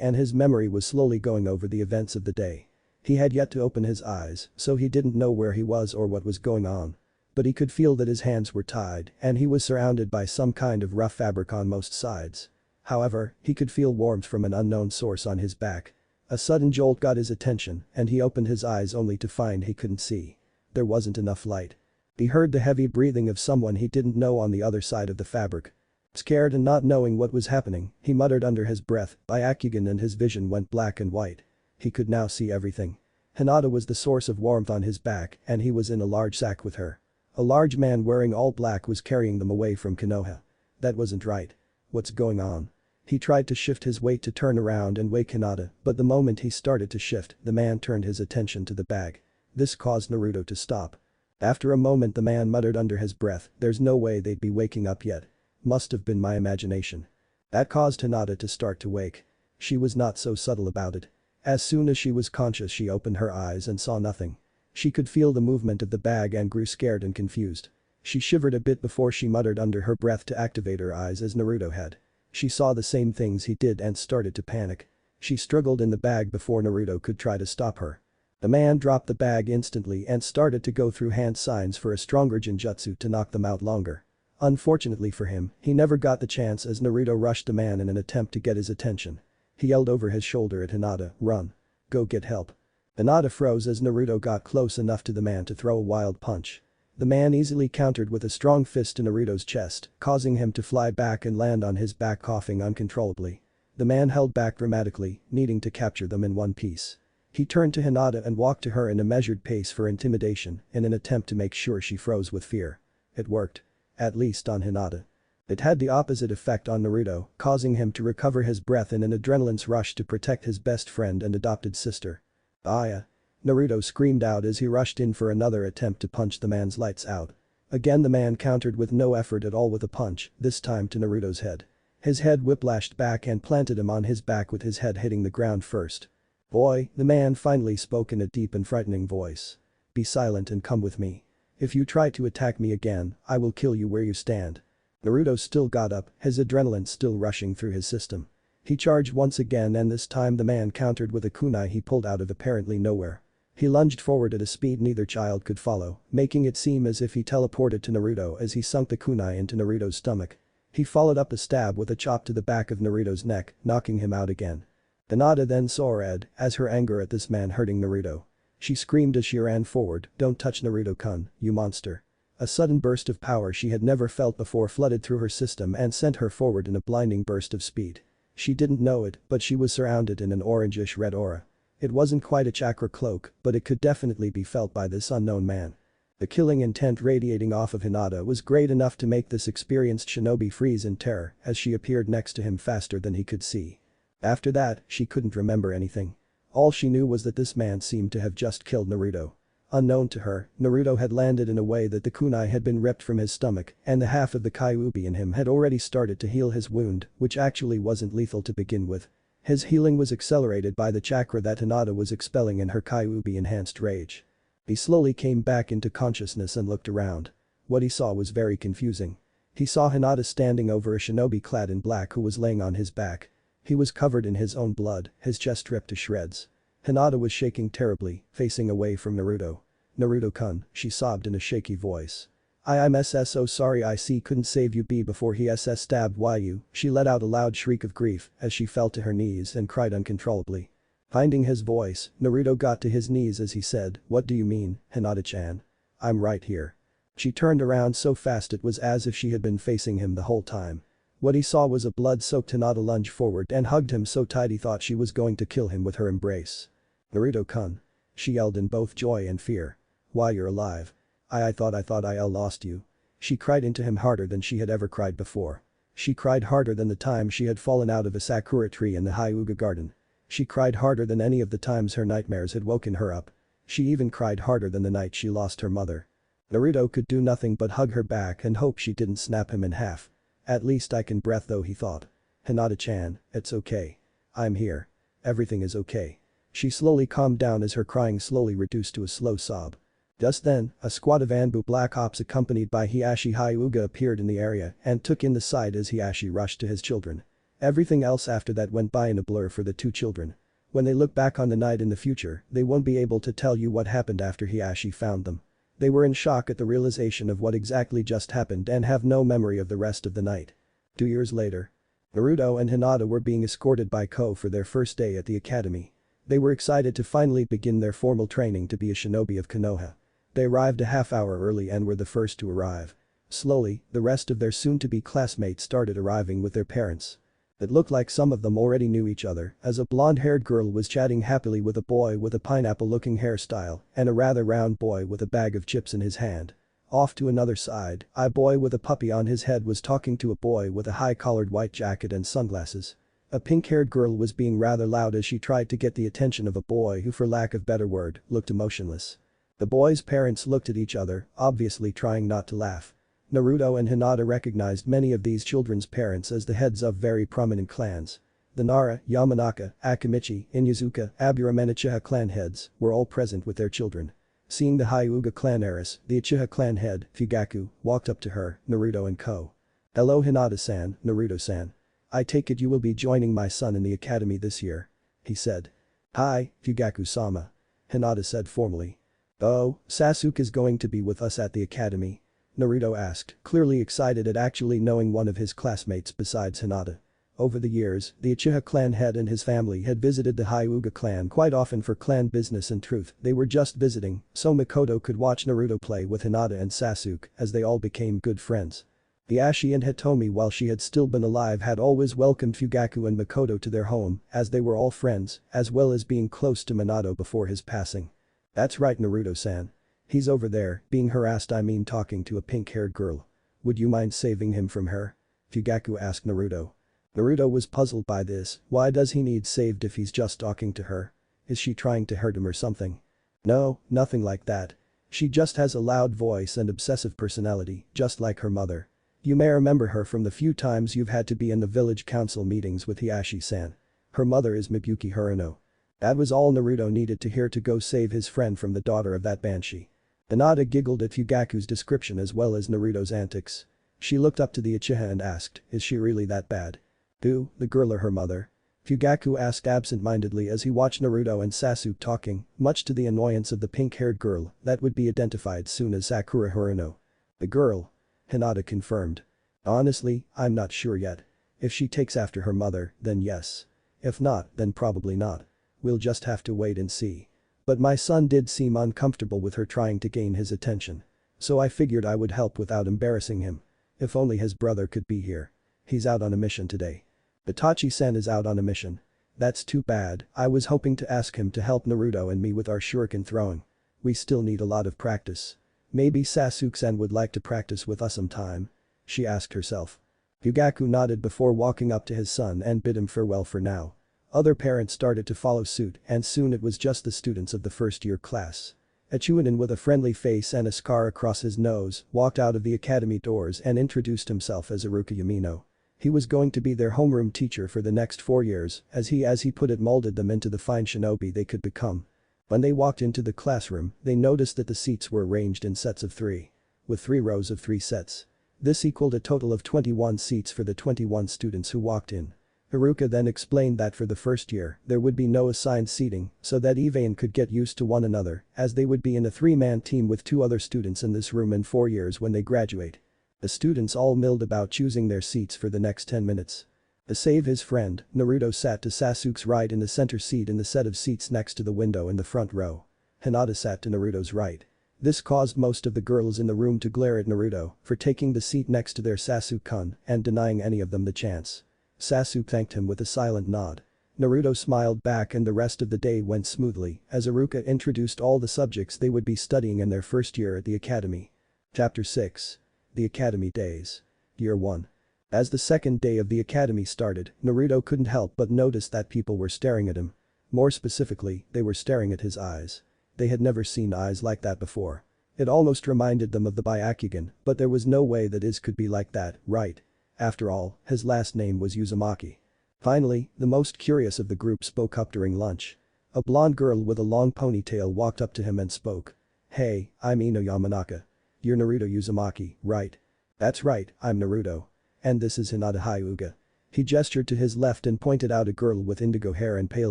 and his memory was slowly going over the events of the day. He had yet to open his eyes, so he didn't know where he was or what was going on. But he could feel that his hands were tied and he was surrounded by some kind of rough fabric on most sides. However, he could feel warmth from an unknown source on his back. A sudden jolt got his attention and he opened his eyes only to find he couldn't see. There wasn't enough light. He heard the heavy breathing of someone he didn't know on the other side of the fabric. Scared and not knowing what was happening, he muttered under his breath, "Byakugan," and his vision went black and white. He could now see everything. Hinata was the source of warmth on his back and he was in a large sack with her. A large man wearing all black was carrying them away from Konoha. That wasn't right. What's going on? He tried to shift his weight to turn around and wake Hinata, but the moment he started to shift, the man turned his attention to the bag. This caused Naruto to stop. After a moment the man muttered under his breath, "There's no way they'd be waking up yet. Must have been my imagination." That caused Hinata to start to wake. She was not so subtle about it. As soon as she was conscious she opened her eyes and saw nothing. She could feel the movement of the bag and grew scared and confused. She shivered a bit before she muttered under her breath to activate her eyes as Naruto had. She saw the same things he did and started to panic. She struggled in the bag before Naruto could try to stop her. The man dropped the bag instantly and started to go through hand signs for a stronger genjutsu to knock them out longer. Unfortunately for him, he never got the chance as Naruto rushed the man in an attempt to get his attention. He yelled over his shoulder at Hinata, "Run. Go get help." Hinata froze as Naruto got close enough to the man to throw a wild punch. The man easily countered with a strong fist to Naruto's chest, causing him to fly back and land on his back coughing uncontrollably. The man held back dramatically, needing to capture them in one piece. He turned to Hinata and walked to her in a measured pace for intimidation in an attempt to make sure she froze with fear. It worked. At least on Hinata. It had the opposite effect on Naruto, causing him to recover his breath in an adrenaline's rush to protect his best friend and adopted sister. "Aya!" Naruto screamed out as he rushed in for another attempt to punch the man's lights out. Again the man countered with no effort at all with a punch, this time to Naruto's head. His head whiplashed back and planted him on his back with his head hitting the ground first. "Boy," the man finally spoke in a deep and frightening voice. "Be silent and come with me. If you try to attack me again, I will kill you where you stand." Naruto still got up, his adrenaline still rushing through his system. He charged once again and this time the man countered with a kunai he pulled out of apparently nowhere. He lunged forward at a speed neither child could follow, making it seem as if he teleported to Naruto as he sunk the kunai into Naruto's stomach. He followed up the stab with a chop to the back of Naruto's neck, knocking him out again. Hinata then saw red as her anger at this man hurting Naruto. She screamed as she ran forward, "Don't touch Naruto-kun, you monster." A sudden burst of power she had never felt before flooded through her system and sent her forward in a blinding burst of speed. She didn't know it, but she was surrounded in an orangish red aura. It wasn't quite a chakra cloak, but it could definitely be felt by this unknown man. The killing intent radiating off of Hinata was great enough to make this experienced shinobi freeze in terror as she appeared next to him faster than he could see. After that, she couldn't remember anything. All she knew was that this man seemed to have just killed Naruto. Unknown to her, Naruto had landed in a way that the kunai had been ripped from his stomach and the half of the Kyuubi in him had already started to heal his wound, which actually wasn't lethal to begin with. His healing was accelerated by the chakra that Hinata was expelling in her Kyuubi-enhanced rage. He slowly came back into consciousness and looked around. What he saw was very confusing. He saw Hinata standing over a shinobi clad in black who was laying on his back. He was covered in his own blood, his chest ripped to shreds. Hinata was shaking terribly, facing away from Naruto. "Naruto-kun," she sobbed in a shaky voice. I'm so sorry I couldn't save you before he stabbed you." She let out a loud shriek of grief as she fell to her knees and cried uncontrollably. Finding his voice, Naruto got to his knees as he said, "What do you mean, Hinata-chan? I'm right here." She turned around so fast it was as if she had been facing him the whole time. What he saw was a blood-soaked Hinata lunge forward and hugged him so tight he thought she was going to kill him with her embrace. "Naruto-kun." She yelled in both joy and fear. "Why, you're alive. I thought I lost you." She cried into him harder than she had ever cried before. She cried harder than the time she had fallen out of a sakura tree in the Hyuga garden. She cried harder than any of the times her nightmares had woken her up. She even cried harder than the night she lost her mother. Naruto could do nothing but hug her back and hope she didn't snap him in half. "At least I can breathe though," he thought. "Hinata-chan, it's okay. I'm here. Everything is okay." She slowly calmed down as her crying slowly reduced to a slow sob. Just then, a squad of ANBU Black Ops accompanied by Hiashi Hyuga appeared in the area and took in the sight as Hiashi rushed to his children. Everything else after that went by in a blur for the two children. When they look back on the night in the future, they won't be able to tell you what happened after Hiashi found them. They were in shock at the realization of what exactly just happened and have no memory of the rest of the night. 2 years later. Naruto and Hinata were being escorted by Ko for their first day at the academy. They were excited to finally begin their formal training to be a shinobi of Konoha. They arrived a half hour early and were the first to arrive. Slowly, the rest of their soon-to-be classmates started arriving with their parents. It looked like some of them already knew each other as a blonde-haired girl was chatting happily with a boy with a pineapple-looking hairstyle and a rather round boy with a bag of chips in his hand. Off to another side, a boy with a puppy on his head was talking to a boy with a high-collared white jacket and sunglasses. A pink-haired girl was being rather loud as she tried to get the attention of a boy who, for lack of better word, looked emotionless. The boy's parents looked at each other, obviously trying not to laugh. Naruto and Hinata recognized many of these children's parents as the heads of very prominent clans. The Nara, Yamanaka, Akimichi, Inuzuka, Abura and Uchiha clan heads were all present with their children. Seeing the Hyuga clan heiress, the Uchiha clan head, Fugaku, walked up to her, Naruto and Ko. "Hello Hinata-san, Naruto-san. I take it you will be joining my son in the academy this year," he said. "Hi, Fugaku-sama," Hinata said formally. "Oh, Sasuke is going to be with us at the academy?" Naruto asked, clearly excited at actually knowing one of his classmates besides Hinata. Over the years, the Uchiha clan head and his family had visited the Hyuga clan quite often for clan business. In truth, they were just visiting, so Mikoto could watch Naruto play with Hinata and Sasuke as they all became good friends. Hiashi and Hitomi, while she had still been alive, had always welcomed Fugaku and Mikoto to their home as they were all friends, as well as being close to Minato before his passing. "That's right, Naruto-san. He's over there, being harassed, talking to a pink-haired girl. Would you mind saving him from her?" Fugaku asked Naruto. Naruto was puzzled by this. Why does he need saved if he's just talking to her? Is she trying to hurt him or something? No, nothing like that. She just has a loud voice and obsessive personality, just like her mother. You may remember her from the few times you've had to be in the village council meetings with Hiashi-san. Her mother is Mibuyuki Haruno. That was all Naruto needed to hear to go save his friend from the daughter of that banshee. Hinata giggled at Fugaku's description as well as Naruto's antics. She looked up to the Uchiha and asked, "Is she really that bad?" "Who, the girl or her mother?" Fugaku asked absent-mindedly as he watched Naruto and Sasuke talking, much to the annoyance of the pink-haired girl that would be identified soon as Sakura Haruno. "The girl," Hinata confirmed. "Honestly, I'm not sure yet. If she takes after her mother, then yes. If not, then probably not. We'll just have to wait and see. But my son did seem uncomfortable with her trying to gain his attention. So I figured I would help without embarrassing him. If only his brother could be here. He's out on a mission today." "Itachi-san is out on a mission. That's too bad, I was hoping to ask him to help Naruto and me with our shuriken throwing. We still need a lot of practice. Maybe Sasuke-san would like to practice with us sometime?" she asked herself. Fugaku nodded before walking up to his son and bid him farewell for now. Other parents started to follow suit and soon it was just the students of the first-year class. Echuanin with a friendly face and a scar across his nose walked out of the academy doors and introduced himself as Iruka Yamino. He was going to be their homeroom teacher for the next 4 years as he put it molded them into the fine shinobi they could become. When they walked into the classroom, they noticed that the seats were arranged in sets of 3. With 3 rows of 3 sets. This equaled a total of 21 seats for the 21 students who walked in. Iruka then explained that for the first year, there would be no assigned seating so that Ivan could get used to one another as they would be in a 3-man team with 2 other students in this room in 4 years when they graduate. The students all milled about choosing their seats for the next 10 minutes. To save his friend, Naruto sat to Sasuke's right in the center seat in the set of seats next to the window in the front row. Hinata sat to Naruto's right. This caused most of the girls in the room to glare at Naruto for taking the seat next to their Sasuke-kun and denying any of them the chance. Sasuke thanked him with a silent nod. Naruto smiled back and the rest of the day went smoothly as Iruka introduced all the subjects they would be studying in their first year at the academy. Chapter 6. The Academy Days. Year 1. As the second day of the academy started, Naruto couldn't help but notice that people were staring at him. More specifically, they were staring at his eyes. They had never seen eyes like that before. It almost reminded them of the Byakugan, but there was no way that his could be like that, right? After all, his last name was Uzumaki. Finally, the most curious of the group spoke up during lunch. A blonde girl with a long ponytail walked up to him and spoke. "Hey, I'm Ino Yamanaka. You're Naruto Uzumaki, right?" "That's right, I'm Naruto. And this is Hinata Hyuga." He gestured to his left and pointed out a girl with indigo hair and pale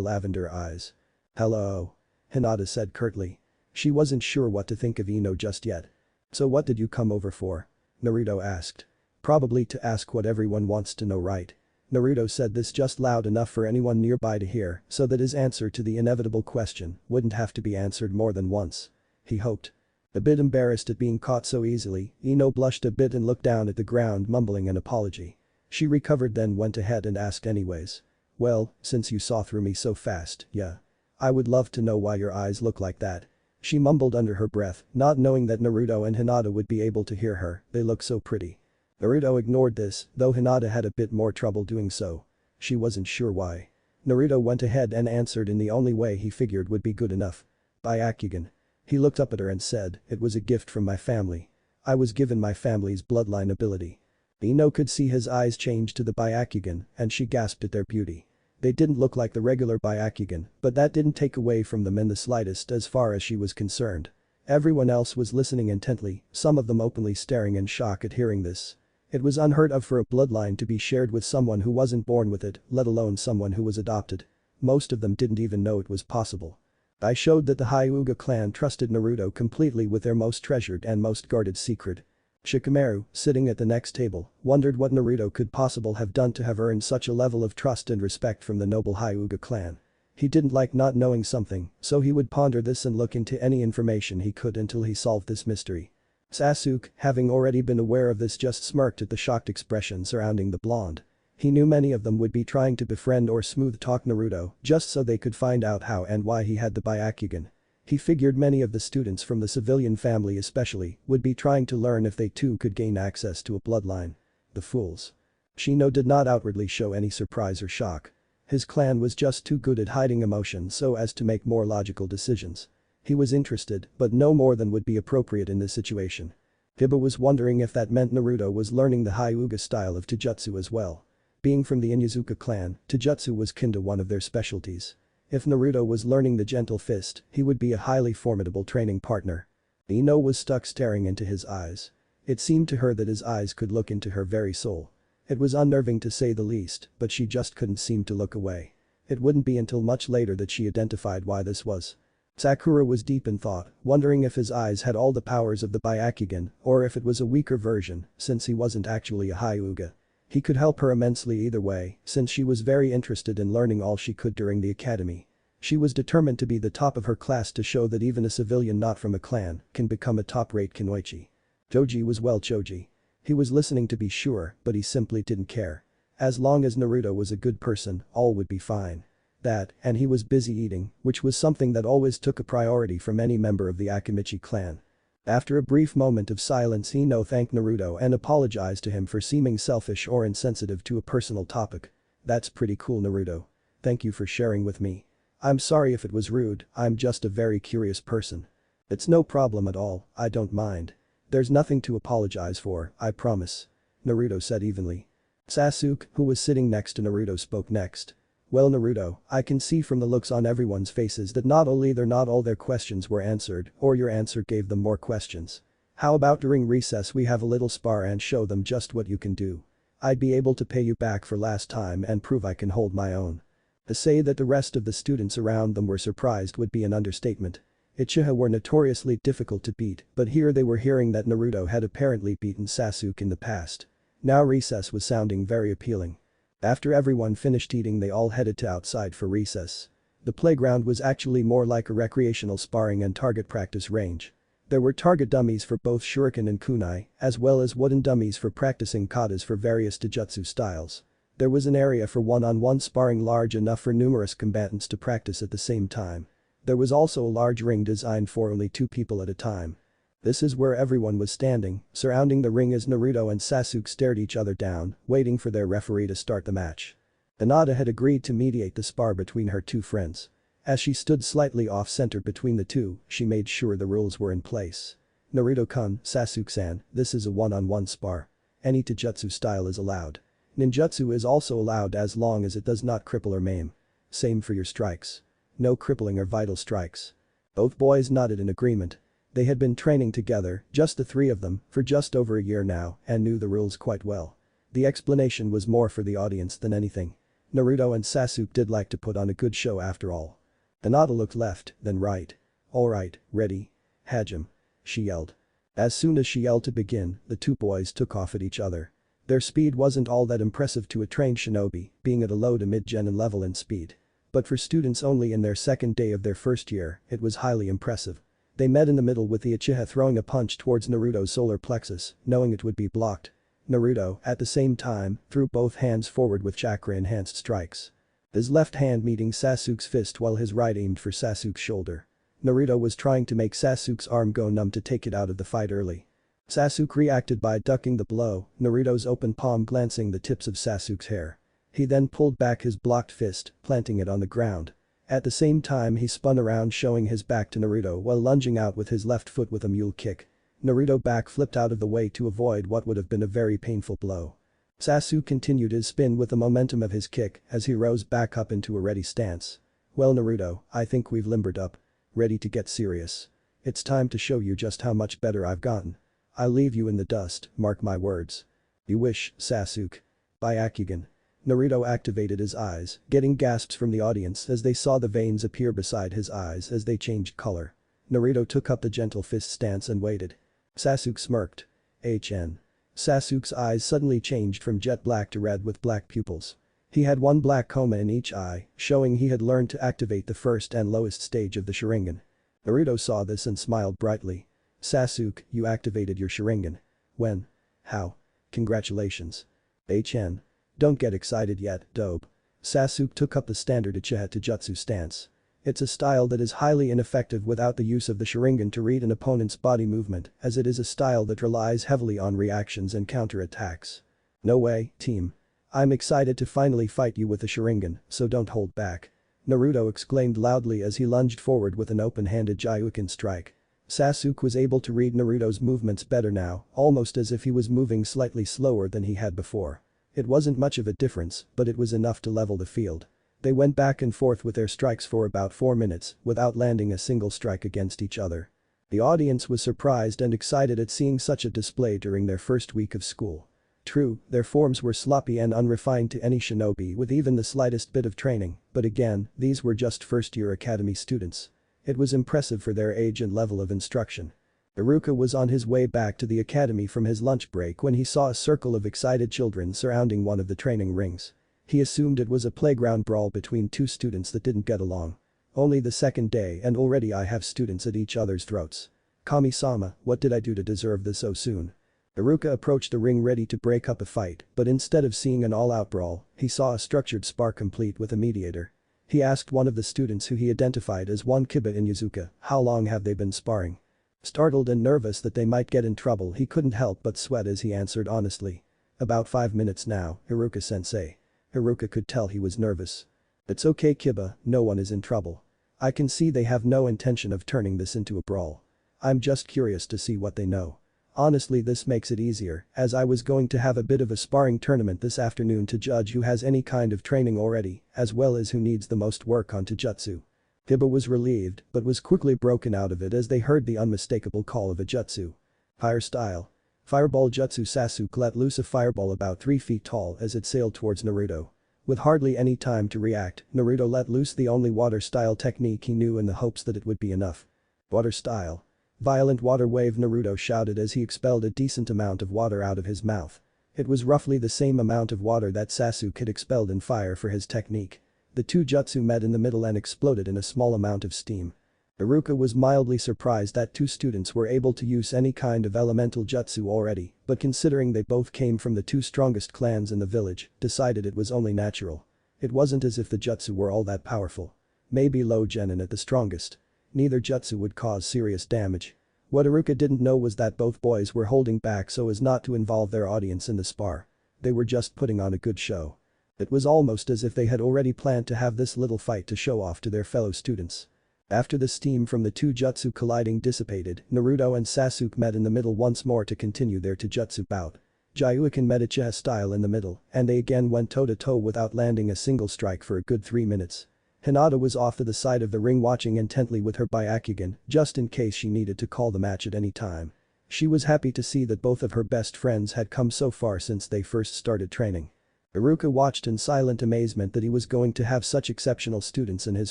lavender eyes. "Hello," Hinata said curtly. She wasn't sure what to think of Ino just yet. "So what did you come over for?" Naruto asked. "Probably to ask what everyone wants to know, right?" Naruto said this just loud enough for anyone nearby to hear so that his answer to the inevitable question wouldn't have to be answered more than once. He hoped. A bit embarrassed at being caught so easily, Ino blushed a bit and looked down at the ground mumbling an apology. She recovered then went ahead and asked anyways. "Well, since you saw through me so fast, yeah. I would love to know why your eyes look like that." She mumbled under her breath, not knowing that Naruto and Hinata would be able to hear her, they look so pretty. Naruto ignored this, though Hinata had a bit more trouble doing so. She wasn't sure why. Naruto went ahead and answered in the only way he figured would be good enough. "Byakugan." He looked up at her and said, "It was a gift from my family. I was given my family's bloodline ability." Ino could see his eyes change to the Byakugan and she gasped at their beauty. They didn't look like the regular Byakugan, but that didn't take away from them in the slightest as far as she was concerned. Everyone else was listening intently, some of them openly staring in shock at hearing this. It was unheard of for a bloodline to be shared with someone who wasn't born with it, let alone someone who was adopted. Most of them didn't even know it was possible. I showed that the Hyuga clan trusted Naruto completely with their most treasured and most guarded secret. Shikamaru, sitting at the next table, wondered what Naruto could possibly have done to have earned such a level of trust and respect from the noble Hyuga clan. He didn't like not knowing something, so he would ponder this and look into any information he could until he solved this mystery. Sasuke, having already been aware of this, just smirked at the shocked expression surrounding the blonde. He knew many of them would be trying to befriend or smooth-talk Naruto just so they could find out how and why he had the Byakugan. He figured many of the students from the civilian family especially would be trying to learn if they too could gain access to a bloodline. The fools. Shino did not outwardly show any surprise or shock. His clan was just too good at hiding emotion so as to make more logical decisions. He was interested, but no more than would be appropriate in this situation. Hiba was wondering if that meant Naruto was learning the Hyuga style of Taijutsu as well. Being from the Inyazuka clan, Taijutsu was kin to one of their specialties. If Naruto was learning the gentle fist, he would be a highly formidable training partner. Ino was stuck staring into his eyes. It seemed to her that his eyes could look into her very soul. It was unnerving to say the least, but she just couldn't seem to look away. It wouldn't be until much later that she identified why this was. Sakura was deep in thought, wondering if his eyes had all the powers of the Byakugan or if it was a weaker version since he wasn't actually a Hyuga. He could help her immensely either way since she was very interested in learning all she could during the academy. She was determined to be the top of her class to show that even a civilian not from a clan can become a top-rate kunoichi. Choji was well Choji. He was listening to be sure, but he simply didn't care. As long as Naruto was a good person, all would be fine. That, and he was busy eating, which was something that always took a priority from any member of the Akimichi clan. After a brief moment of silence Ino thanked Naruto and apologized to him for seeming selfish or insensitive to a personal topic. That's pretty cool Naruto. Thank you for sharing with me. I'm sorry if it was rude, I'm just a very curious person. It's no problem at all, I don't mind. There's nothing to apologize for, I promise. Naruto said evenly. Sasuke, who was sitting next to Naruto spoke next. Well Naruto, I can see from the looks on everyone's faces that not all their questions were answered or your answer gave them more questions. How about during recess we have a little spar and show them just what you can do. I'd be able to pay you back for last time and prove I can hold my own. To say that the rest of the students around them were surprised would be an understatement. Uchiha were notoriously difficult to beat, but here they were hearing that Naruto had apparently beaten Sasuke in the past. Now recess was sounding very appealing. After everyone finished eating they all headed to outside for recess. The playground was actually more like a recreational sparring and target practice range. There were target dummies for both shuriken and kunai, as well as wooden dummies for practicing katas for various taijutsu styles. There was an area for one-on-one sparring large enough for numerous combatants to practice at the same time. There was also a large ring designed for only 2 people at a time. This is where everyone was standing, surrounding the ring as Naruto and Sasuke stared each other down, waiting for their referee to start the match. Hinata had agreed to mediate the spar between her 2 friends. As she stood slightly off-center between the two, she made sure the rules were in place. Naruto-kun, Sasuke-san, this is a one-on-one spar. Any taijutsu style is allowed. Ninjutsu is also allowed as long as it does not cripple or maim. Same for your strikes. No crippling or vital strikes. Both boys nodded in agreement. They had been training together, just the 3 of them, for just over a year now and knew the rules quite well. The explanation was more for the audience than anything. Naruto and Sasuke did like to put on a good show after all. Hinata looked left, then right. Alright, ready? Hajime. She yelled. As soon as she yelled to begin, the 2 boys took off at each other. Their speed wasn't all that impressive to a trained shinobi, being at a low to mid-genin level in speed. But for students only in their second day of their first year, it was highly impressive. They met in the middle with the Uchiha throwing a punch towards Naruto's solar plexus, knowing it would be blocked. Naruto, at the same time, threw both hands forward with chakra-enhanced strikes. His left hand meeting Sasuke's fist while his right aimed for Sasuke's shoulder. Naruto was trying to make Sasuke's arm go numb to take it out of the fight early. Sasuke reacted by ducking the blow, Naruto's open palm glancing the tips of Sasuke's hair. He then pulled back his blocked fist, planting it on the ground. At the same time he spun around showing his back to Naruto while lunging out with his left foot with a mule kick. Naruto back flipped out of the way to avoid what would have been a very painful blow. Sasuke continued his spin with the momentum of his kick as he rose back up into a ready stance. Well Naruto, I think we've limbered up. Ready to get serious. It's time to show you just how much better I've gotten. I'll leave you in the dust, mark my words. You wish, Sasuke. Byakugan. Naruto activated his eyes, getting gasps from the audience as they saw the veins appear beside his eyes as they changed color. Naruto took up the gentle fist stance and waited. Sasuke smirked. HN. Sasuke's eyes suddenly changed from jet black to red with black pupils. He had one black coma in each eye, showing he had learned to activate the first and lowest stage of the Sharingan. Naruto saw this and smiled brightly. Sasuke, you activated your Sharingan. When? How? Congratulations. HN. Don't get excited yet, dope. Sasuke took up the standard Uchiha Taijutsu stance. It's a style that is highly ineffective without the use of the Sharingan to read an opponent's body movement as it is a style that relies heavily on reactions and counter-attacks. No way, team. I'm excited to finally fight you with the Sharingan, so don't hold back. Naruto exclaimed loudly as he lunged forward with an open-handed Jyoken strike. Sasuke was able to read Naruto's movements better now, almost as if he was moving slightly slower than he had before. It wasn't much of a difference, but it was enough to level the field. They went back and forth with their strikes for about 4 minutes without landing a single strike against each other. The audience was surprised and excited at seeing such a display during their first week of school. True, their forms were sloppy and unrefined to any shinobi with even the slightest bit of training, but again, these were just first-year academy students. It was impressive for their age and level of instruction. Iruka was on his way back to the academy from his lunch break when he saw a circle of excited children surrounding one of the training rings. He assumed it was a playground brawl between two students that didn't get along. Only the second day and already I have students at each other's throats. Kami-sama, what did I do to deserve this so soon? Iruka approached the ring ready to break up a fight, but instead of seeing an all-out brawl, he saw a structured spar complete with a mediator. He asked one of the students who he identified as one Kiba Inuzuka, how long have they been sparring? Startled and nervous that they might get in trouble, he couldn't help but sweat as he answered honestly. About 5 minutes now, Iruka-sensei. Iruka could tell he was nervous. It's okay Kiba, no one is in trouble. I can see they have no intention of turning this into a brawl. I'm just curious to see what they know. Honestly, this makes it easier, as I was going to have a bit of a sparring tournament this afternoon to judge who has any kind of training already, as well as who needs the most work on Taijutsu. Kiba was relieved, but was quickly broken out of it as they heard the unmistakable call of a jutsu. Fire style. Fireball jutsu. Sasuke let loose a fireball about 3 feet tall as it sailed towards Naruto. With hardly any time to react, Naruto let loose the only water style technique he knew in the hopes that it would be enough. Water style. Violent water wave. Naruto shouted as he expelled a decent amount of water out of his mouth. It was roughly the same amount of water that Sasuke had expelled in fire for his technique. The two jutsu met in the middle and exploded in a small amount of steam. Iruka was mildly surprised that two students were able to use any kind of elemental jutsu already, but considering they both came from the two strongest clans in the village, decided it was only natural. It wasn't as if the jutsu were all that powerful. Maybe low genin at the strongest. Neither jutsu would cause serious damage. What Iruka didn't know was that both boys were holding back so as not to involve their audience in the spar. They were just putting on a good show. It was almost as if they had already planned to have this little fight to show off to their fellow students. After the steam from the two jutsu colliding dissipated, Naruto and Sasuke met in the middle once more to continue their taijutsu bout. Gyuukin met Uchiha style in the middle, and they again went toe-to-toe without landing a single strike for a good 3 minutes. Hinata was off to the side of the ring watching intently with her Byakugan, just in case she needed to call the match at any time. She was happy to see that both of her best friends had come so far since they first started training. Iruka watched in silent amazement that he was going to have such exceptional students in his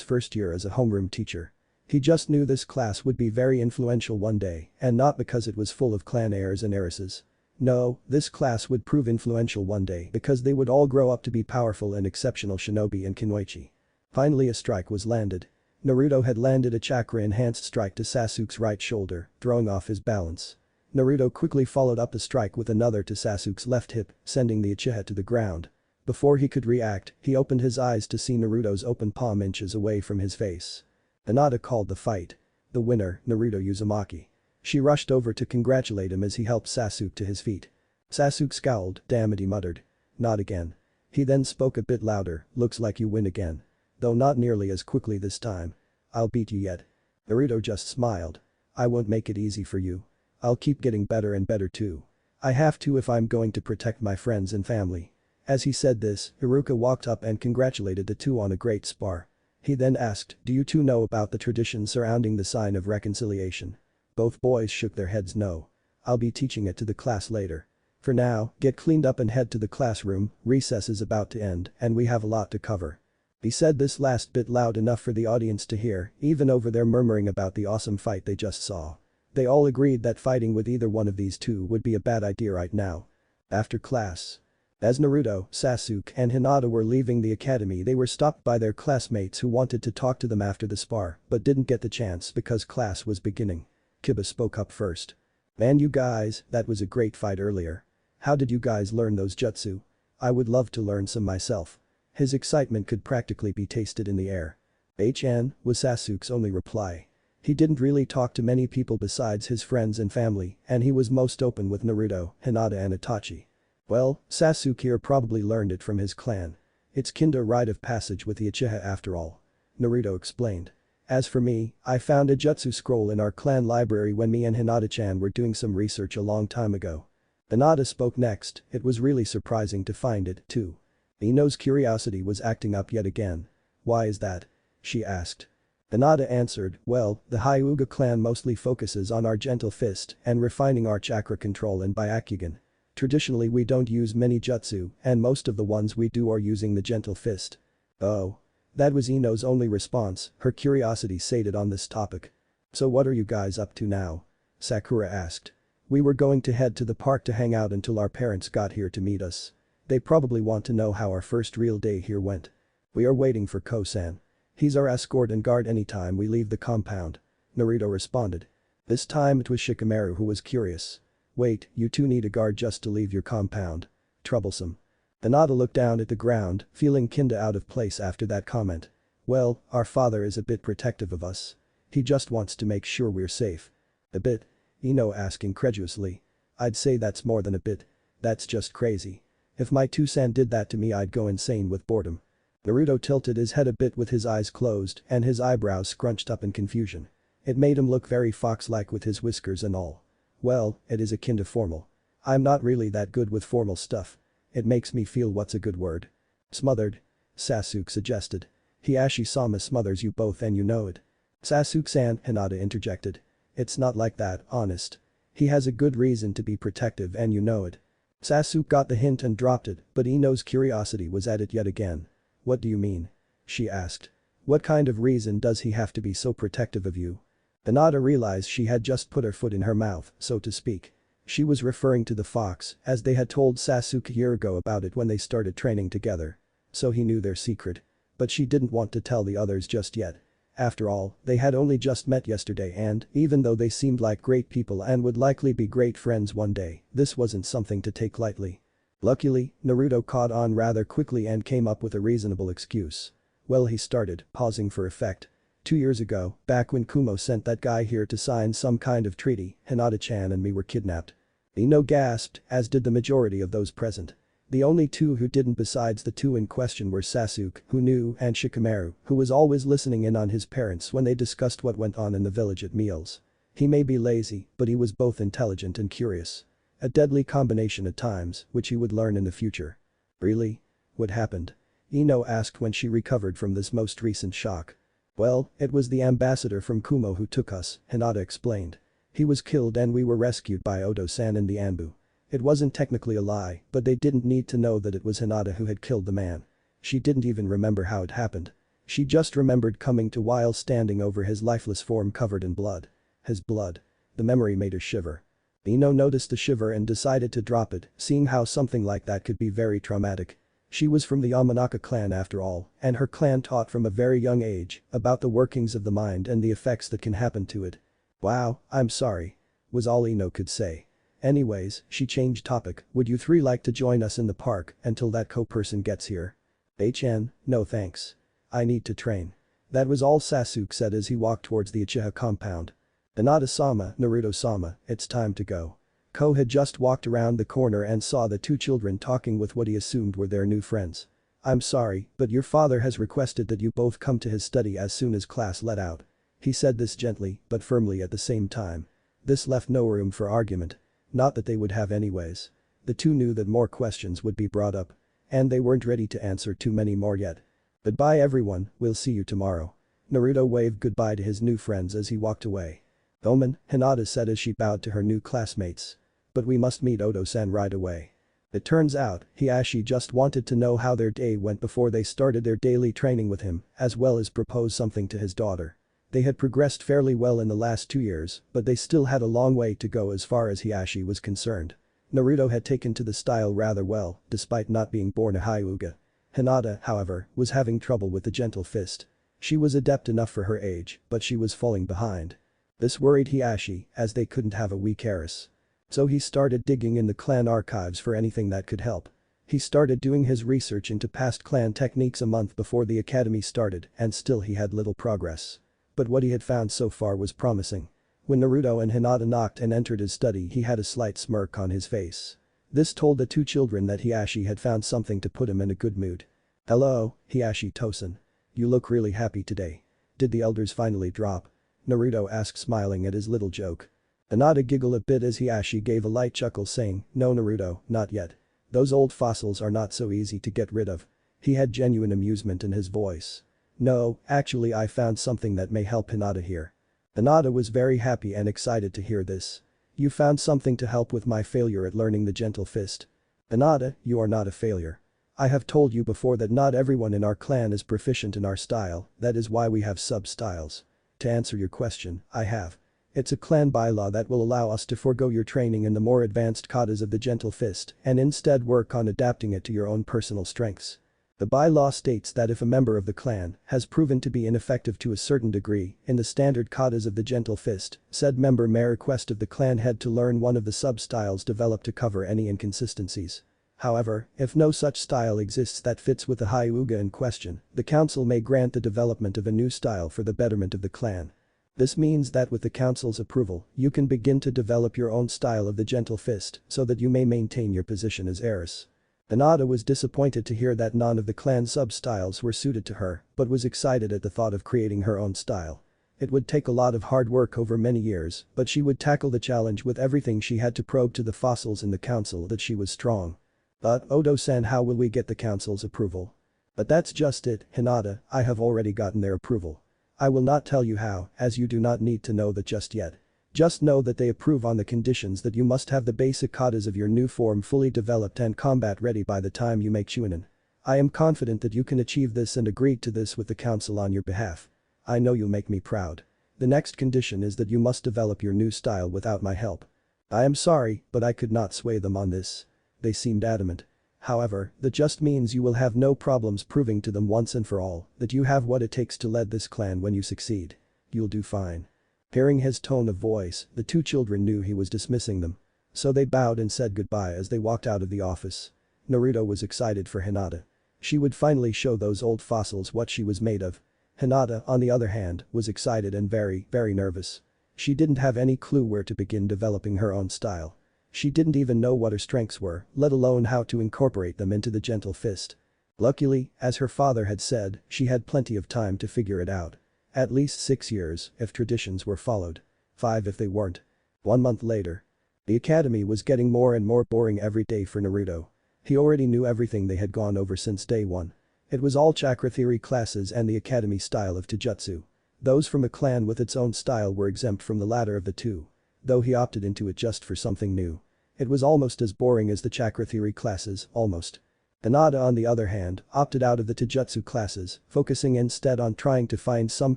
first year as a homeroom teacher. He just knew this class would be very influential one day, and not because it was full of clan heirs and heiresses. No, this class would prove influential one day because they would all grow up to be powerful and exceptional shinobi and kunoichi. Finally a strike was landed. Naruto had landed a chakra-enhanced strike to Sasuke's right shoulder, throwing off his balance. Naruto quickly followed up the strike with another to Sasuke's left hip, sending the Uchiha to the ground. Before he could react, he opened his eyes to see Naruto's open palm inches away from his face. Hinata called the fight. The winner, Naruto Uzumaki. She rushed over to congratulate him as he helped Sasuke to his feet. Sasuke scowled, damn it, he muttered. Not again. He then spoke a bit louder, looks like you win again. Though not nearly as quickly this time. I'll beat you yet. Naruto just smiled. I won't make it easy for you. I'll keep getting better and better too. I have to if I'm going to protect my friends and family. As he said this, Iruka walked up and congratulated the two on a great spar. He then asked, do you two know about the tradition surrounding the sign of reconciliation? Both boys shook their heads no. I'll be teaching it to the class later. For now, get cleaned up and head to the classroom, recess is about to end and we have a lot to cover. He said this last bit loud enough for the audience to hear, even over their murmuring about the awesome fight they just saw. They all agreed that fighting with either one of these two would be a bad idea right now. After class. As Naruto, Sasuke, and Hinata were leaving the academy, they were stopped by their classmates who wanted to talk to them after the spar, but didn't get the chance because class was beginning. Kiba spoke up first. Man, you guys, that was a great fight earlier. How did you guys learn those jutsu? I would love to learn some myself. His excitement could practically be tasted in the air. HN, was Sasuke's only reply. He didn't really talk to many people besides his friends and family, and he was most open with Naruto, Hinata and Itachi. Well, Sasuke here probably learned it from his clan. It's kinda rite of passage with the Uchiha after all. Naruto explained. As for me, I found a jutsu scroll in our clan library when me and Hinata-chan were doing some research a long time ago. Hinata spoke next, it was really surprising to find it, too. Ino's curiosity was acting up yet again. Why is that? She asked. Hinata answered, well, the Hyuga clan mostly focuses on our gentle fist and refining our chakra control in Byakugan. Traditionally we don't use many jutsu and most of the ones we do are using the gentle fist. Oh. That was Ino's only response, her curiosity sated on this topic. So what are you guys up to now? Sakura asked. We were going to head to the park to hang out until our parents got here to meet us. They probably want to know how our first real day here went. We are waiting for Ko-san. He's our escort and guard anytime we leave the compound. Naruto responded. This time it was Shikamaru who was curious. Wait, you two need a guard just to leave your compound? Troublesome. Hinata looked down at the ground, feeling kinda out of place after that comment. Well, our father is a bit protective of us. He just wants to make sure we're safe. A bit? Ino asked incredulously. I'd say that's more than a bit. That's just crazy. If my two-san did that to me I'd go insane with boredom. Naruto tilted his head a bit with his eyes closed and his eyebrows scrunched up in confusion. It made him look very fox-like with his whiskers and all. Well, it is akin to formal. I'm not really that good with formal stuff. It makes me feel what's a good word? Smothered? Sasuke suggested. Hiashi-sama smothers you both and you know it. Sasuke-san, Hinata interjected. It's not like that, honest. He has a good reason to be protective and you know it. Sasuke got the hint and dropped it, but Ino's curiosity was at it yet again. What do you mean? She asked. What kind of reason does he have to be so protective of you? Hinata realized she had just put her foot in her mouth, so to speak. She was referring to the fox, as they had told Sasuke a year ago about it when they started training together. So he knew their secret. But she didn't want to tell the others just yet. After all, they had only just met yesterday and, even though they seemed like great people and would likely be great friends one day, this wasn't something to take lightly. Luckily, Naruto caught on rather quickly and came up with a reasonable excuse. Well, he started, pausing for effect. 2 years ago, back when Kumo sent that guy here to sign some kind of treaty, Hinata-chan and me were kidnapped. Ino gasped, as did the majority of those present. The only two who didn't besides the two in question were Sasuke, who knew, and Shikamaru, who was always listening in on his parents when they discussed what went on in the village at meals. He may be lazy, but he was both intelligent and curious. A deadly combination at times, which he would learn in the future. Really? What happened? Ino asked when she recovered from this most recent shock. Well, it was the ambassador from Kumo who took us, Hinata explained. He was killed and we were rescued by Odo-san and the ANBU. It wasn't technically a lie, but they didn't need to know that it was Hinata who had killed the man. She didn't even remember how it happened. She just remembered coming to while standing over his lifeless form covered in blood. His blood. The memory made her shiver. Ino noticed the shiver and decided to drop it, seeing how something like that could be very traumatic. She was from the Yamanaka clan after all, and her clan taught from a very young age about the workings of the mind and the effects that can happen to it. Wow, I'm sorry. Was all Ino could say. Anyways, she changed topic, would you three like to join us in the park until that person gets here? HN, no thanks. I need to train. That was all Sasuke said as he walked towards the Uchiha compound. Hinata-sama, Naruto-sama, it's time to go. Ko had just walked around the corner and saw the two children talking with what he assumed were their new friends. I'm sorry, but your father has requested that you both come to his study as soon as class let out. He said this gently, but firmly at the same time. This left no room for argument. Not that they would have anyways. The two knew that more questions would be brought up. And they weren't ready to answer too many more yet. Goodbye everyone, we'll see you tomorrow. Naruto waved goodbye to his new friends as he walked away. Omen, Hinata said as she bowed to her new classmates. But we must meet Odo-san right away. It turns out, Hiashi just wanted to know how their day went before they started their daily training with him, as well as propose something to his daughter. They had progressed fairly well in the last 2 years, but they still had a long way to go as far as Hiashi was concerned. Naruto had taken to the style rather well, despite not being born a Hyuga. Hinata, however, was having trouble with the gentle fist. She was adept enough for her age, but she was falling behind. This worried Hiashi, as they couldn't have a weak heiress. So he started digging in the clan archives for anything that could help. He started doing his research into past clan techniques a month before the academy started and still he had little progress. But what he had found so far was promising. When Naruto and Hinata knocked and entered his study he had a slight smirk on his face. This told the two children that Hiashi had found something to put him in a good mood. Hello, Hiashi-tosen. You look really happy today. Did the elders finally drop? Naruto asked smiling at his little joke. Hinata giggled a bit as Hiashi gave a light chuckle saying, no Naruto, not yet. Those old fossils are not so easy to get rid of. He had genuine amusement in his voice. No, actually I found something that may help Hinata here. Hinata was very happy and excited to hear this. You found something to help with my failure at learning the gentle fist. Hinata, you are not a failure. I have told you before that not everyone in our clan is proficient in our style, that is why we have sub-styles. To answer your question, I have. It's a clan bylaw that will allow us to forego your training in the more advanced katas of the gentle fist and instead work on adapting it to your own personal strengths. The bylaw states that if a member of the clan has proven to be ineffective to a certain degree in the standard katas of the gentle fist, said member may request of the clan head to learn one of the sub-styles developed to cover any inconsistencies. However, if no such style exists that fits with the Hyuga in question, the council may grant the development of a new style for the betterment of the clan. This means that with the council's approval, you can begin to develop your own style of the gentle fist so that you may maintain your position as heiress. Hinata was disappointed to hear that none of the clan's sub-styles were suited to her, but was excited at the thought of creating her own style. It would take a lot of hard work over many years, but she would tackle the challenge with everything she had to prove to the fossils in the council that she was strong. But, Odo-san, how will we get the council's approval? But that's just it, Hinata, I have already gotten their approval. I will not tell you how, as you do not need to know that just yet. Just know that they approve on the conditions that you must have the basic katas of your new form fully developed and combat ready by the time you make Chunin. I am confident that you can achieve this and agreed to this with the council on your behalf. I know you'll make me proud. The next condition is that you must develop your new style without my help. I am sorry, but I could not sway them on this. They seemed adamant. However, that just means you will have no problems proving to them once and for all that you have what it takes to lead this clan when you succeed. You'll do fine. Hearing his tone of voice, the two children knew he was dismissing them. So they bowed and said goodbye as they walked out of the office. Naruto was excited for Hinata. She would finally show those old fossils what she was made of. Hinata, on the other hand, was excited and very nervous. She didn't have any clue where to begin developing her own style. She didn't even know what her strengths were, let alone how to incorporate them into the gentle fist. Luckily, as her father had said, she had plenty of time to figure it out. At least 6 years, if traditions were followed. 5 if they weren't. 1 month later. The academy was getting more and more boring every day for Naruto. He already knew everything they had gone over since day 1. It was all chakra theory classes and the academy style of Taijutsu. Those from a clan with its own style were exempt from the latter of the two. Though he opted into it just for something new. It was almost as boring as the chakra theory classes, almost. Hinata, on the other hand, opted out of the Taijutsu classes, focusing instead on trying to find some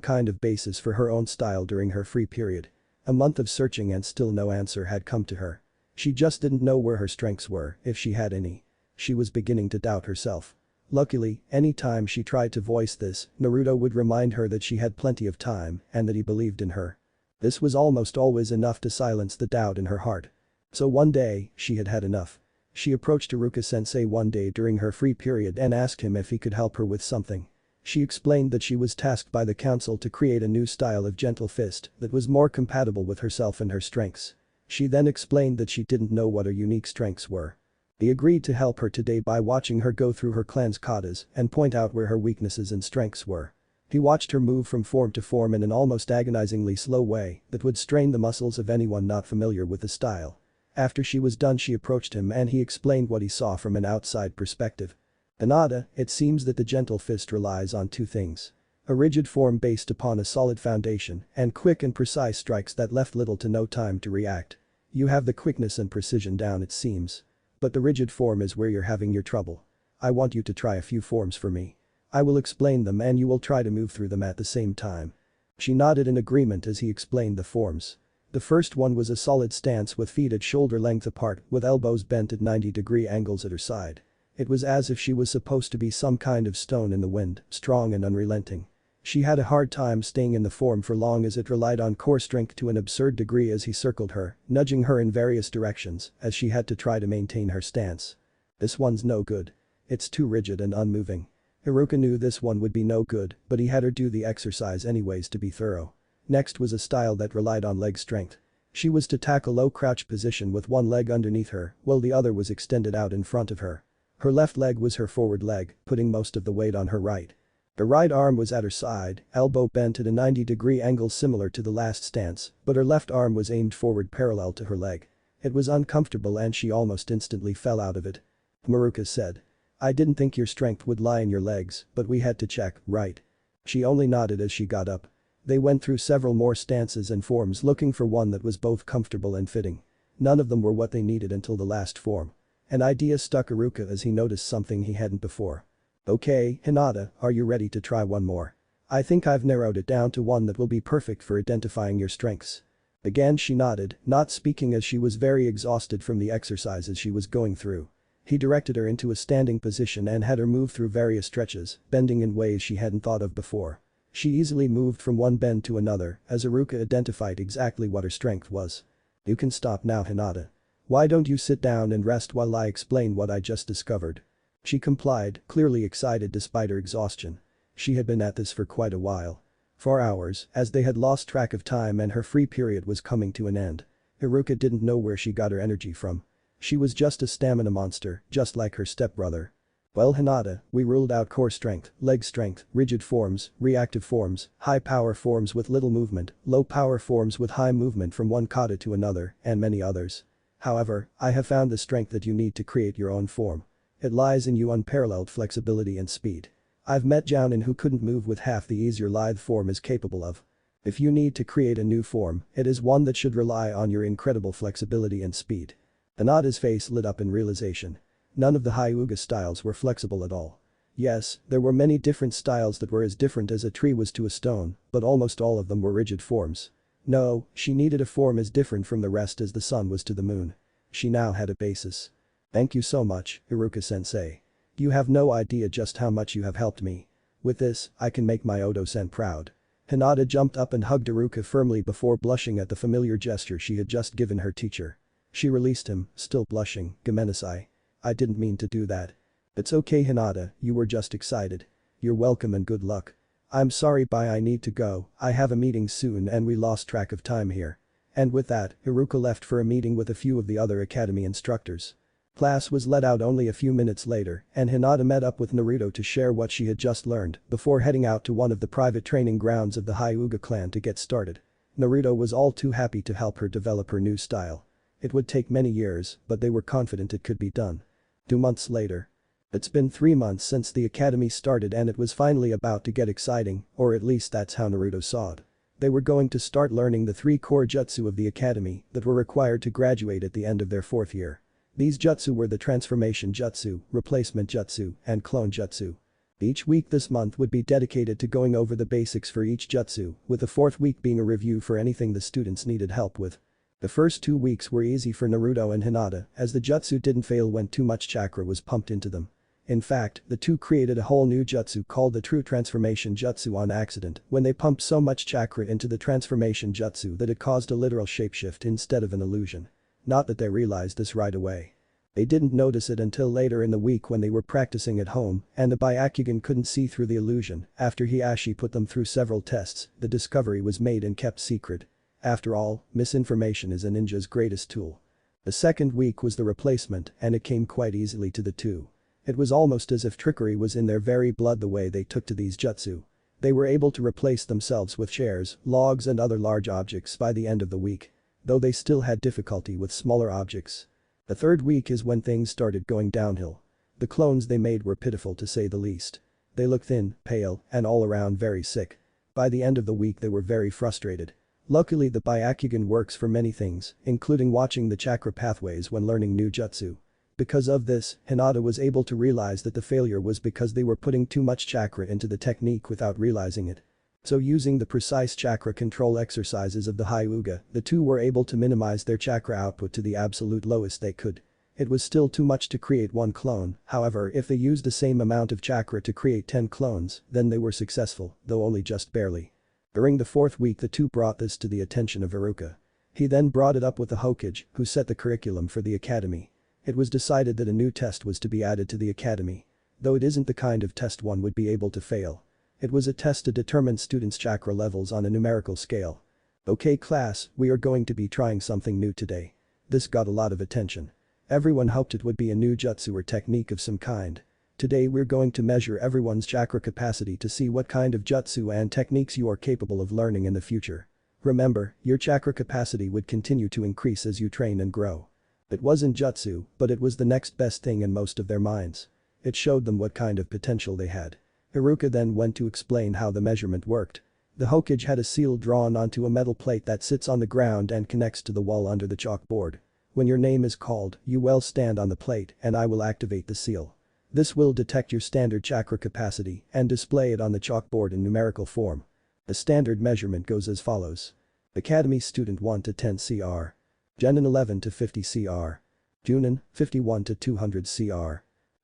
kind of basis for her own style during her free period. A month of searching and still no answer had come to her. She just didn't know where her strengths were, if she had any. She was beginning to doubt herself. Luckily, any time she tried to voice this, Naruto would remind her that she had plenty of time and that he believed in her. This was almost always enough to silence the doubt in her heart. So one day, she had had enough. She approached Iruka-sensei one day during her free period and asked him if he could help her with something. She explained that she was tasked by the council to create a new style of gentle fist that was more compatible with herself and her strengths. She then explained that she didn't know what her unique strengths were. He agreed to help her today by watching her go through her clan's katas and point out where her weaknesses and strengths were. He watched her move from form to form in an almost agonizingly slow way that would strain the muscles of anyone not familiar with the style. After she was done, she approached him and he explained what he saw from an outside perspective. Hinata, it seems that the gentle fist relies on 2 things. A rigid form based upon a solid foundation and quick and precise strikes that left little to no time to react. You have the quickness and precision down, it seems. But the rigid form is where you're having your trouble. I want you to try a few forms for me. I will explain them and you will try to move through them at the same time. She nodded in agreement as he explained the forms. The first one was a solid stance with feet at shoulder length apart with elbows bent at 90-degree angles at her side. It was as if she was supposed to be some kind of stone in the wind, strong and unrelenting. She had a hard time staying in the form for long as it relied on core strength to an absurd degree as he circled her, nudging her in various directions as she had to try to maintain her stance. This one's no good. It's too rigid and unmoving. Iruka knew this one would be no good, but he had her do the exercise anyways to be thorough. Next was a style that relied on leg strength. She was to tackle low crouch position with one leg underneath her while the other was extended out in front of her. Her left leg was her forward leg, putting most of the weight on her right. The right arm was at her side, elbow bent at a 90-degree angle similar to the last stance, but her left arm was aimed forward parallel to her leg. It was uncomfortable and she almost instantly fell out of it. Maruka said. I didn't think your strength would lie in your legs, but we had to check, right? She only nodded as she got up. They went through several more stances and forms looking for one that was both comfortable and fitting. None of them were what they needed until the last form. An idea struck Iruka as he noticed something he hadn't before. "Okay, Hinata, are you ready to try one more? I think I've narrowed it down to one that will be perfect for identifying your strengths." Again she nodded, not speaking as she was very exhausted from the exercises she was going through. He directed her into a standing position and had her move through various stretches, bending in ways she hadn't thought of before. She easily moved from one bend to another as Iruka identified exactly what her strength was. "You can stop now, Hinata. Why don't you sit down and rest while I explain what I just discovered?" She complied, clearly excited despite her exhaustion. She had been at this for quite a while. For hours, as they had lost track of time and her free period was coming to an end. Iruka didn't know where she got her energy from. She was just a stamina monster, just like her stepbrother. "Well, Hinata, we ruled out core strength, leg strength, rigid forms, reactive forms, high power forms with little movement, low power forms with high movement from one kata to another, and many others. However, I have found the strength that you need to create your own form. It lies in your unparalleled flexibility and speed. I've met Jounin who couldn't move with half the ease your lithe form is capable of. If you need to create a new form, it is one that should rely on your incredible flexibility and speed." Hinata's face lit up in realization. None of the Hyuga styles were flexible at all. Yes, there were many different styles that were as different as a tree was to a stone, but almost all of them were rigid forms. No, she needed a form as different from the rest as the sun was to the moon. She now had a basis. "Thank you so much, Iruka-sensei. You have no idea just how much you have helped me. With this, I can make my Odo-sen proud." Hinata jumped up and hugged Iruka firmly before blushing at the familiar gesture she had just given her teacher. She released him, still blushing. "Gomenasai. I didn't mean to do that." "It's okay, Hinata, you were just excited. You're welcome and good luck." "I'm sorry, bye, I need to go, I have a meeting soon and we lost track of time here." And with that, Iruka left for a meeting with a few of the other academy instructors. Class was let out only a few minutes later and Hinata met up with Naruto to share what she had just learned before heading out to one of the private training grounds of the Hyuga clan to get started. Naruto was all too happy to help her develop her new style. It would take many years, but they were confident it could be done. 2 months later. It's been 3 months since the academy started and it was finally about to get exciting, or at least that's how Naruto saw it. They were going to start learning the 3 core jutsu of the academy that were required to graduate at the end of their 4th year. These jutsu were the transformation jutsu, replacement jutsu, and clone jutsu. Each week this month would be dedicated to going over the basics for each jutsu, with the 4th week being a review for anything the students needed help with. The first 2 weeks were easy for Naruto and Hinata as the jutsu didn't fail when too much chakra was pumped into them. In fact, the two created a whole new jutsu called the True Transformation Jutsu on accident when they pumped so much chakra into the transformation jutsu that it caused a literal shapeshift instead of an illusion. Not that they realized this right away. They didn't notice it until later in the week when they were practicing at home and the Byakugan couldn't see through the illusion. After Hiashi put them through several tests, the discovery was made and kept secret. After all, misinformation is a ninja's greatest tool. The second week was the replacement and it came quite easily to the two. It was almost as if trickery was in their very blood the way they took to these jutsu. They were able to replace themselves with chairs, logs and other large objects by the end of the week. Though they still had difficulty with smaller objects. The third week is when things started going downhill. The clones they made were pitiful to say the least. They looked thin, pale, and all around very sick. By the end of the week they were very frustrated. Luckily the Byakugan works for many things, including watching the chakra pathways when learning new jutsu. Because of this, Hinata was able to realize that the failure was because they were putting too much chakra into the technique without realizing it. So using the precise chakra control exercises of the Hyuga, the two were able to minimize their chakra output to the absolute lowest they could. It was still too much to create one clone, however if they used the same amount of chakra to create 10 clones, then they were successful, though only just barely. During the 4th week the two brought this to the attention of Iruka. He then brought it up with the Hokage, who set the curriculum for the academy. It was decided that a new test was to be added to the academy. Though it isn't the kind of test one would be able to fail. It was a test to determine students' chakra levels on a numerical scale. Okay class, we are going to be trying something new today. This got a lot of attention. Everyone hoped it would be a new jutsu or technique of some kind. Today we're going to measure everyone's chakra capacity to see what kind of jutsu and techniques you are capable of learning in the future. Remember, your chakra capacity would continue to increase as you train and grow. It wasn't jutsu, but it was the next best thing in most of their minds. It showed them what kind of potential they had. Haruka then went to explain how the measurement worked. The Hokage had a seal drawn onto a metal plate that sits on the ground and connects to the wall under the chalkboard. When your name is called, you will stand on the plate and I will activate the seal. This will detect your standard chakra capacity and display it on the chalkboard in numerical form. The standard measurement goes as follows. Academy student 1 to 10 cr. Genin 11 to 50 cr. Junin 51 to 200 cr.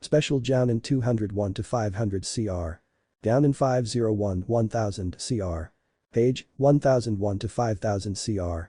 Special Jounin 201 to 500 cr. Downin 501 1000 cr. Page 1001 to 5000 cr.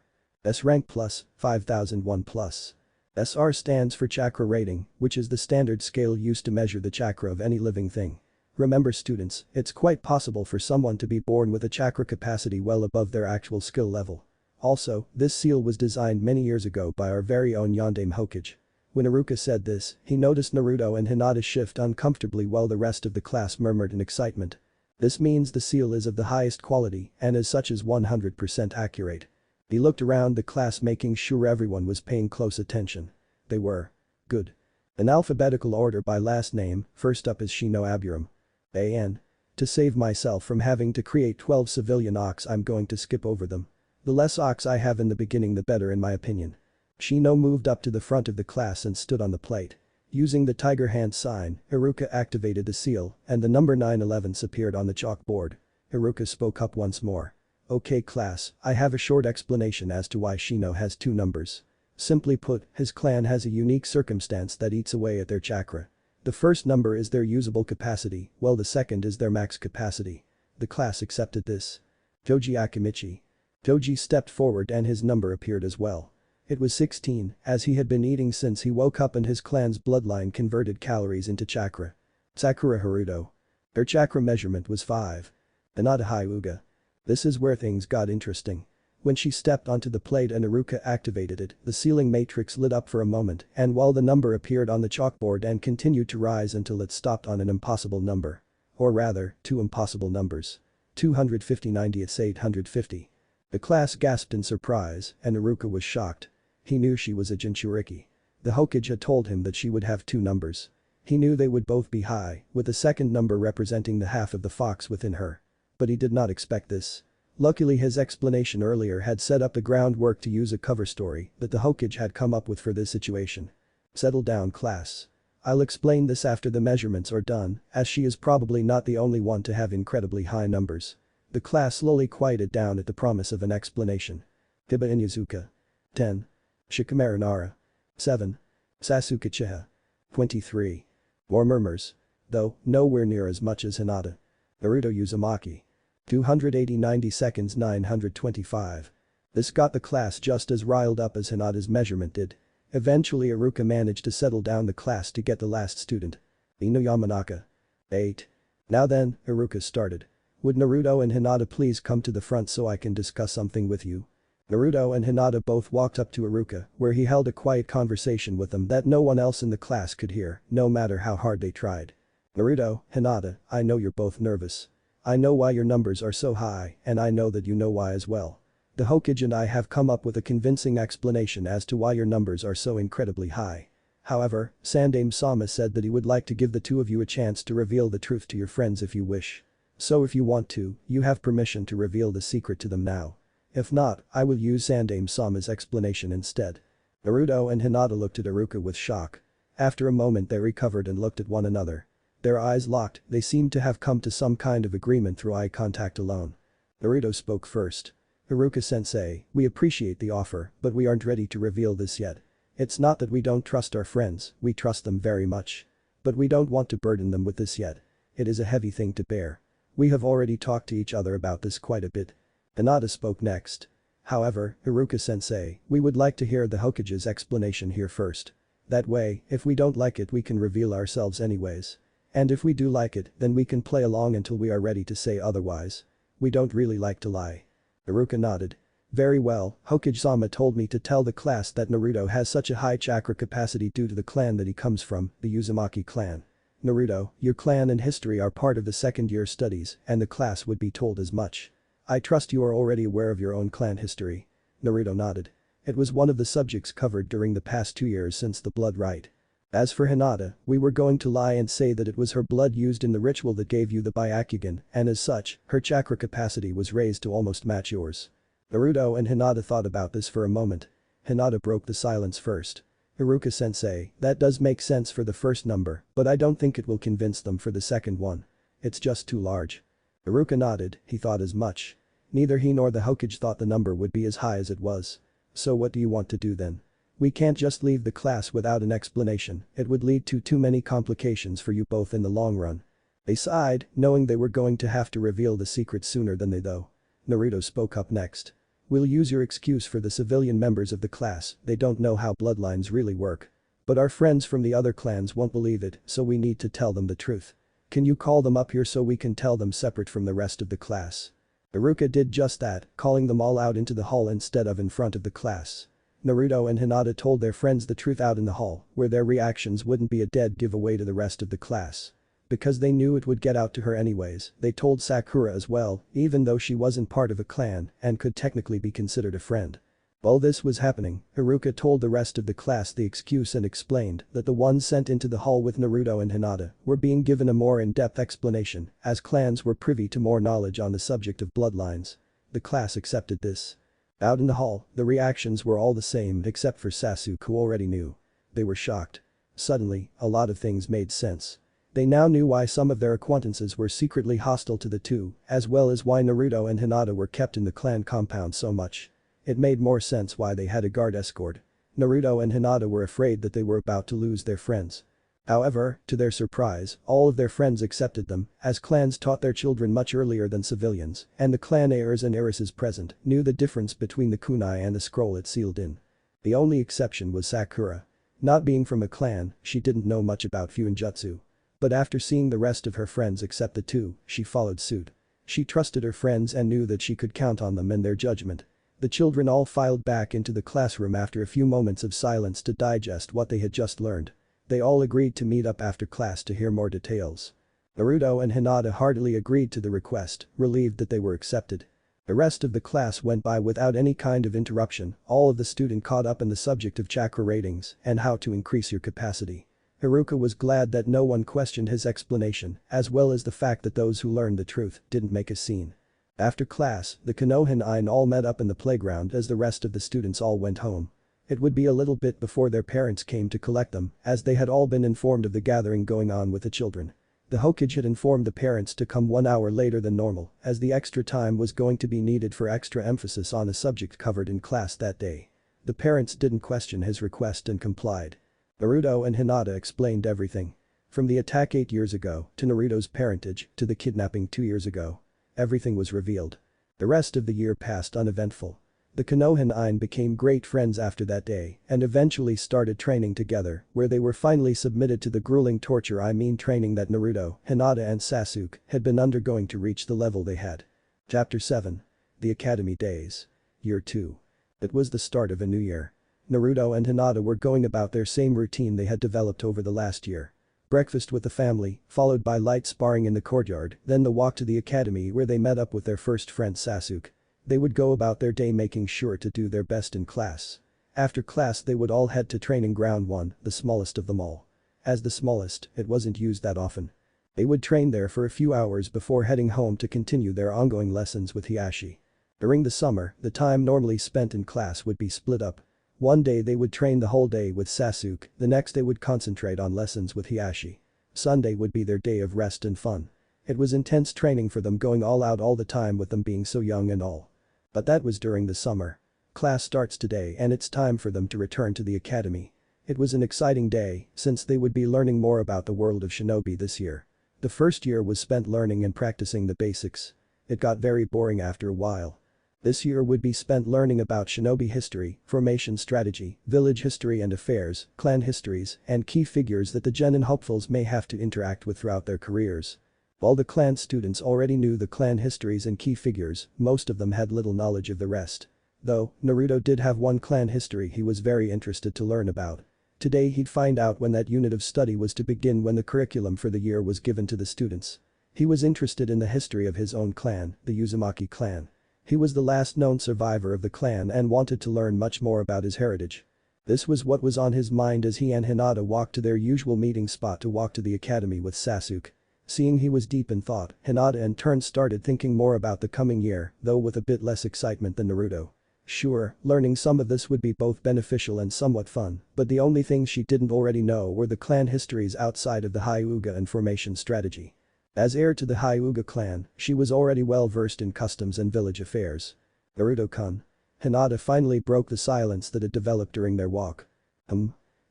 S rank plus 5001 plus. SR stands for chakra rating, which is the standard scale used to measure the chakra of any living thing. Remember students, it's quite possible for someone to be born with a chakra capacity well above their actual skill level. Also, this seal was designed many years ago by our very own Yondaime Hokage. When Haruka said this, he noticed Naruto and Hinata shift uncomfortably while the rest of the class murmured in excitement. This means the seal is of the highest quality and as such is 100% accurate. He looked around the class making sure everyone was paying close attention. They were. Good. In alphabetical order by last name, first up is Shino Aburam. A.N. To save myself from having to create 12 civilian ox I'm going to skip over them. The less ox I have in the beginning the better in my opinion. Shino moved up to the front of the class and stood on the plate. Using the tiger hand sign, Haruka activated the seal and the number 911 appeared on the chalkboard. Haruka spoke up once more. Okay class, I have a short explanation as to why Shino has two numbers. Simply put, his clan has a unique circumstance that eats away at their chakra. The first number is their usable capacity, while the second is their max capacity. The class accepted this. Toji Akimichi. Toji stepped forward and his number appeared as well. It was 16, as he had been eating since he woke up and his clan's bloodline converted calories into chakra. Sakura Haruto. Their chakra measurement was 5. Hinata Hyuga. This is where things got interesting. When she stepped onto the plate and Haruka activated it, the ceiling matrix lit up for a moment and while the number appeared on the chalkboard and continued to rise until it stopped on an impossible number. Or rather, two impossible numbers. 250 90 850. The class gasped in surprise and Haruka was shocked. He knew she was a Jinchuriki. The Hokage had told him that she would have two numbers. He knew they would both be high, with the second number representing the half of the fox within her. But he did not expect this. Luckily his explanation earlier had set up the groundwork to use a cover story that the Hokage had come up with for this situation. Settle down class. I'll explain this after the measurements are done, as she is probably not the only one to have incredibly high numbers. The class slowly quieted down at the promise of an explanation. Hiba Inuzuka. 10. Shikamaru Nara. 7. Sasuke Chiha. 23. More murmurs. Though, nowhere near as much as Hinata. Naruto Uzumaki. 280 90 seconds 925. This got the class just as riled up as Hinata's measurement did. Eventually Haruka managed to settle down the class to get the last student. Ino Yamanaka. 8. Now then, Haruka started. Would Naruto and Hinata please come to the front so I can discuss something with you? Naruto and Hinata both walked up to Haruka, where he held a quiet conversation with them that no one else in the class could hear, no matter how hard they tried. Naruto, Hinata, I know you're both nervous. I know why your numbers are so high, and I know that you know why as well. The Hokage and I have come up with a convincing explanation as to why your numbers are so incredibly high. However, Sandaime Sama said that he would like to give the two of you a chance to reveal the truth to your friends if you wish. So if you want to, you have permission to reveal the secret to them now. If not, I will use Sandaime Sama's explanation instead. Naruto and Hinata looked at Haruka with shock. After a moment they recovered and looked at one another. Their eyes locked, they seemed to have come to some kind of agreement through eye contact alone. Naruto spoke first. Haruka-sensei, we appreciate the offer, but we aren't ready to reveal this yet. It's not that we don't trust our friends, we trust them very much. But we don't want to burden them with this yet. It is a heavy thing to bear. We have already talked to each other about this quite a bit. Hinata spoke next. However, Haruka-sensei, we would like to hear the Hokage's explanation here first. That way, if we don't like it we can reveal ourselves anyways. And if we do like it, then we can play along until we are ready to say otherwise. We don't really like to lie. Haruka nodded. Very well, Hokage-sama told me to tell the class that Naruto has such a high chakra capacity due to the clan that he comes from, the Uzumaki clan. Naruto, your clan and history are part of the second-year studies, and the class would be told as much. I trust you are already aware of your own clan history. Naruto nodded. It was one of the subjects covered during the past 2 years since the blood rite. As for Hinata, we were going to lie and say that it was her blood used in the ritual that gave you the Byakugan, and as such, her chakra capacity was raised to almost match yours. Naruto and Hinata thought about this for a moment. Hinata broke the silence first. Iruka-sensei, that does make sense for the first number, but I don't think it will convince them for the second one. It's just too large. Iruka nodded, he thought as much. Neither he nor the Hokage thought the number would be as high as it was. So what do you want to do then? We can't just leave the class without an explanation, it would lead to too many complications for you both in the long run. They sighed, knowing they were going to have to reveal the secret sooner than they though. Naruto spoke up next. We'll use your excuse for the civilian members of the class, they don't know how bloodlines really work. But our friends from the other clans won't believe it, so we need to tell them the truth. Can you call them up here so we can tell them separate from the rest of the class? Iruka did just that, calling them all out into the hall instead of in front of the class. Naruto and Hinata told their friends the truth out in the hall, where their reactions wouldn't be a dead giveaway to the rest of the class. Because they knew it would get out to her anyways, they told Sakura as well, even though she wasn't part of a clan and could technically be considered a friend. While this was happening, Iruka told the rest of the class the excuse and explained that the ones sent into the hall with Naruto and Hinata were being given a more in-depth explanation, as clans were privy to more knowledge on the subject of bloodlines. The class accepted this. Out in the hall, the reactions were all the same except for Sasuke who already knew. They were shocked. Suddenly, a lot of things made sense. They now knew why some of their acquaintances were secretly hostile to the two, as well as why Naruto and Hinata were kept in the clan compound so much. It made more sense why they had a guard escort. Naruto and Hinata were afraid that they were about to lose their friends. However, to their surprise, all of their friends accepted them, as clans taught their children much earlier than civilians, and the clan heirs and heiresses present knew the difference between the kunai and the scroll it sealed in. The only exception was Sakura. Not being from a clan, she didn't know much about Fuinjutsu. But after seeing the rest of her friends accept the two, she followed suit. She trusted her friends and knew that she could count on them and their judgment. The children all filed back into the classroom after a few moments of silence to digest what they had just learned. They all agreed to meet up after class to hear more details. Naruto and Hinata heartily agreed to the request, relieved that they were accepted. The rest of the class went by without any kind of interruption, all of the students caught up in the subject of chakra ratings and how to increase your capacity. Iruka was glad that no one questioned his explanation, as well as the fact that those who learned the truth didn't make a scene. After class, the Konohanain all met up in the playground as the rest of the students all went home. It would be a little bit before their parents came to collect them, as they had all been informed of the gathering going on with the children. The Hokage had informed the parents to come 1 hour later than normal, as the extra time was going to be needed for extra emphasis on a subject covered in class that day. The parents didn't question his request and complied. Naruto and Hinata explained everything. From the attack 8 years ago, to Naruto's parentage, to the kidnapping 2 years ago. Everything was revealed. The rest of the year passed uneventful. The Konohanain became great friends after that day and eventually started training together, where they were finally submitted to the grueling training that Naruto, Hinata and Sasuke had been undergoing to reach the level they had. Chapter 7. The Academy Days. Year 2. It was the start of a new year. Naruto and Hinata were going about their same routine they had developed over the last year. Breakfast with the family, followed by light sparring in the courtyard, then the walk to the academy where they met up with their first friend Sasuke. They would go about their day making sure to do their best in class. After class they would all head to training ground 1, the smallest of them all. As the smallest, it wasn't used that often. They would train there for a few hours before heading home to continue their ongoing lessons with Hiashi. During the summer, the time normally spent in class would be split up. One day they would train the whole day with Sasuke, the next they would concentrate on lessons with Hiashi. Sunday would be their day of rest and fun. It was intense training for them, going all out all the time with them being so young and all. But that was during the summer. Class starts today and it's time for them to return to the academy. It was an exciting day since they would be learning more about the world of shinobi this year. The first year was spent learning and practicing the basics. It got very boring after a while. This year would be spent learning about shinobi history, formation strategy, village history and affairs, clan histories, and key figures that the genin hopefuls may have to interact with throughout their careers. While the clan students already knew the clan histories and key figures, most of them had little knowledge of the rest. Though, Naruto did have one clan history he was very interested to learn about. Today he'd find out when that unit of study was to begin when the curriculum for the year was given to the students. He was interested in the history of his own clan, the Uzumaki clan. He was the last known survivor of the clan and wanted to learn much more about his heritage. This was what was on his mind as he and Hinata walked to their usual meeting spot to walk to the academy with Sasuke. Seeing he was deep in thought, Hinata in turn started thinking more about the coming year, though with a bit less excitement than Naruto. Sure, learning some of this would be both beneficial and somewhat fun, but the only things she didn't already know were the clan histories outside of the Hyuga and formation strategy. As heir to the Hyuga clan, she was already well versed in customs and village affairs. Naruto-kun. Hinata finally broke the silence that had developed during their walk.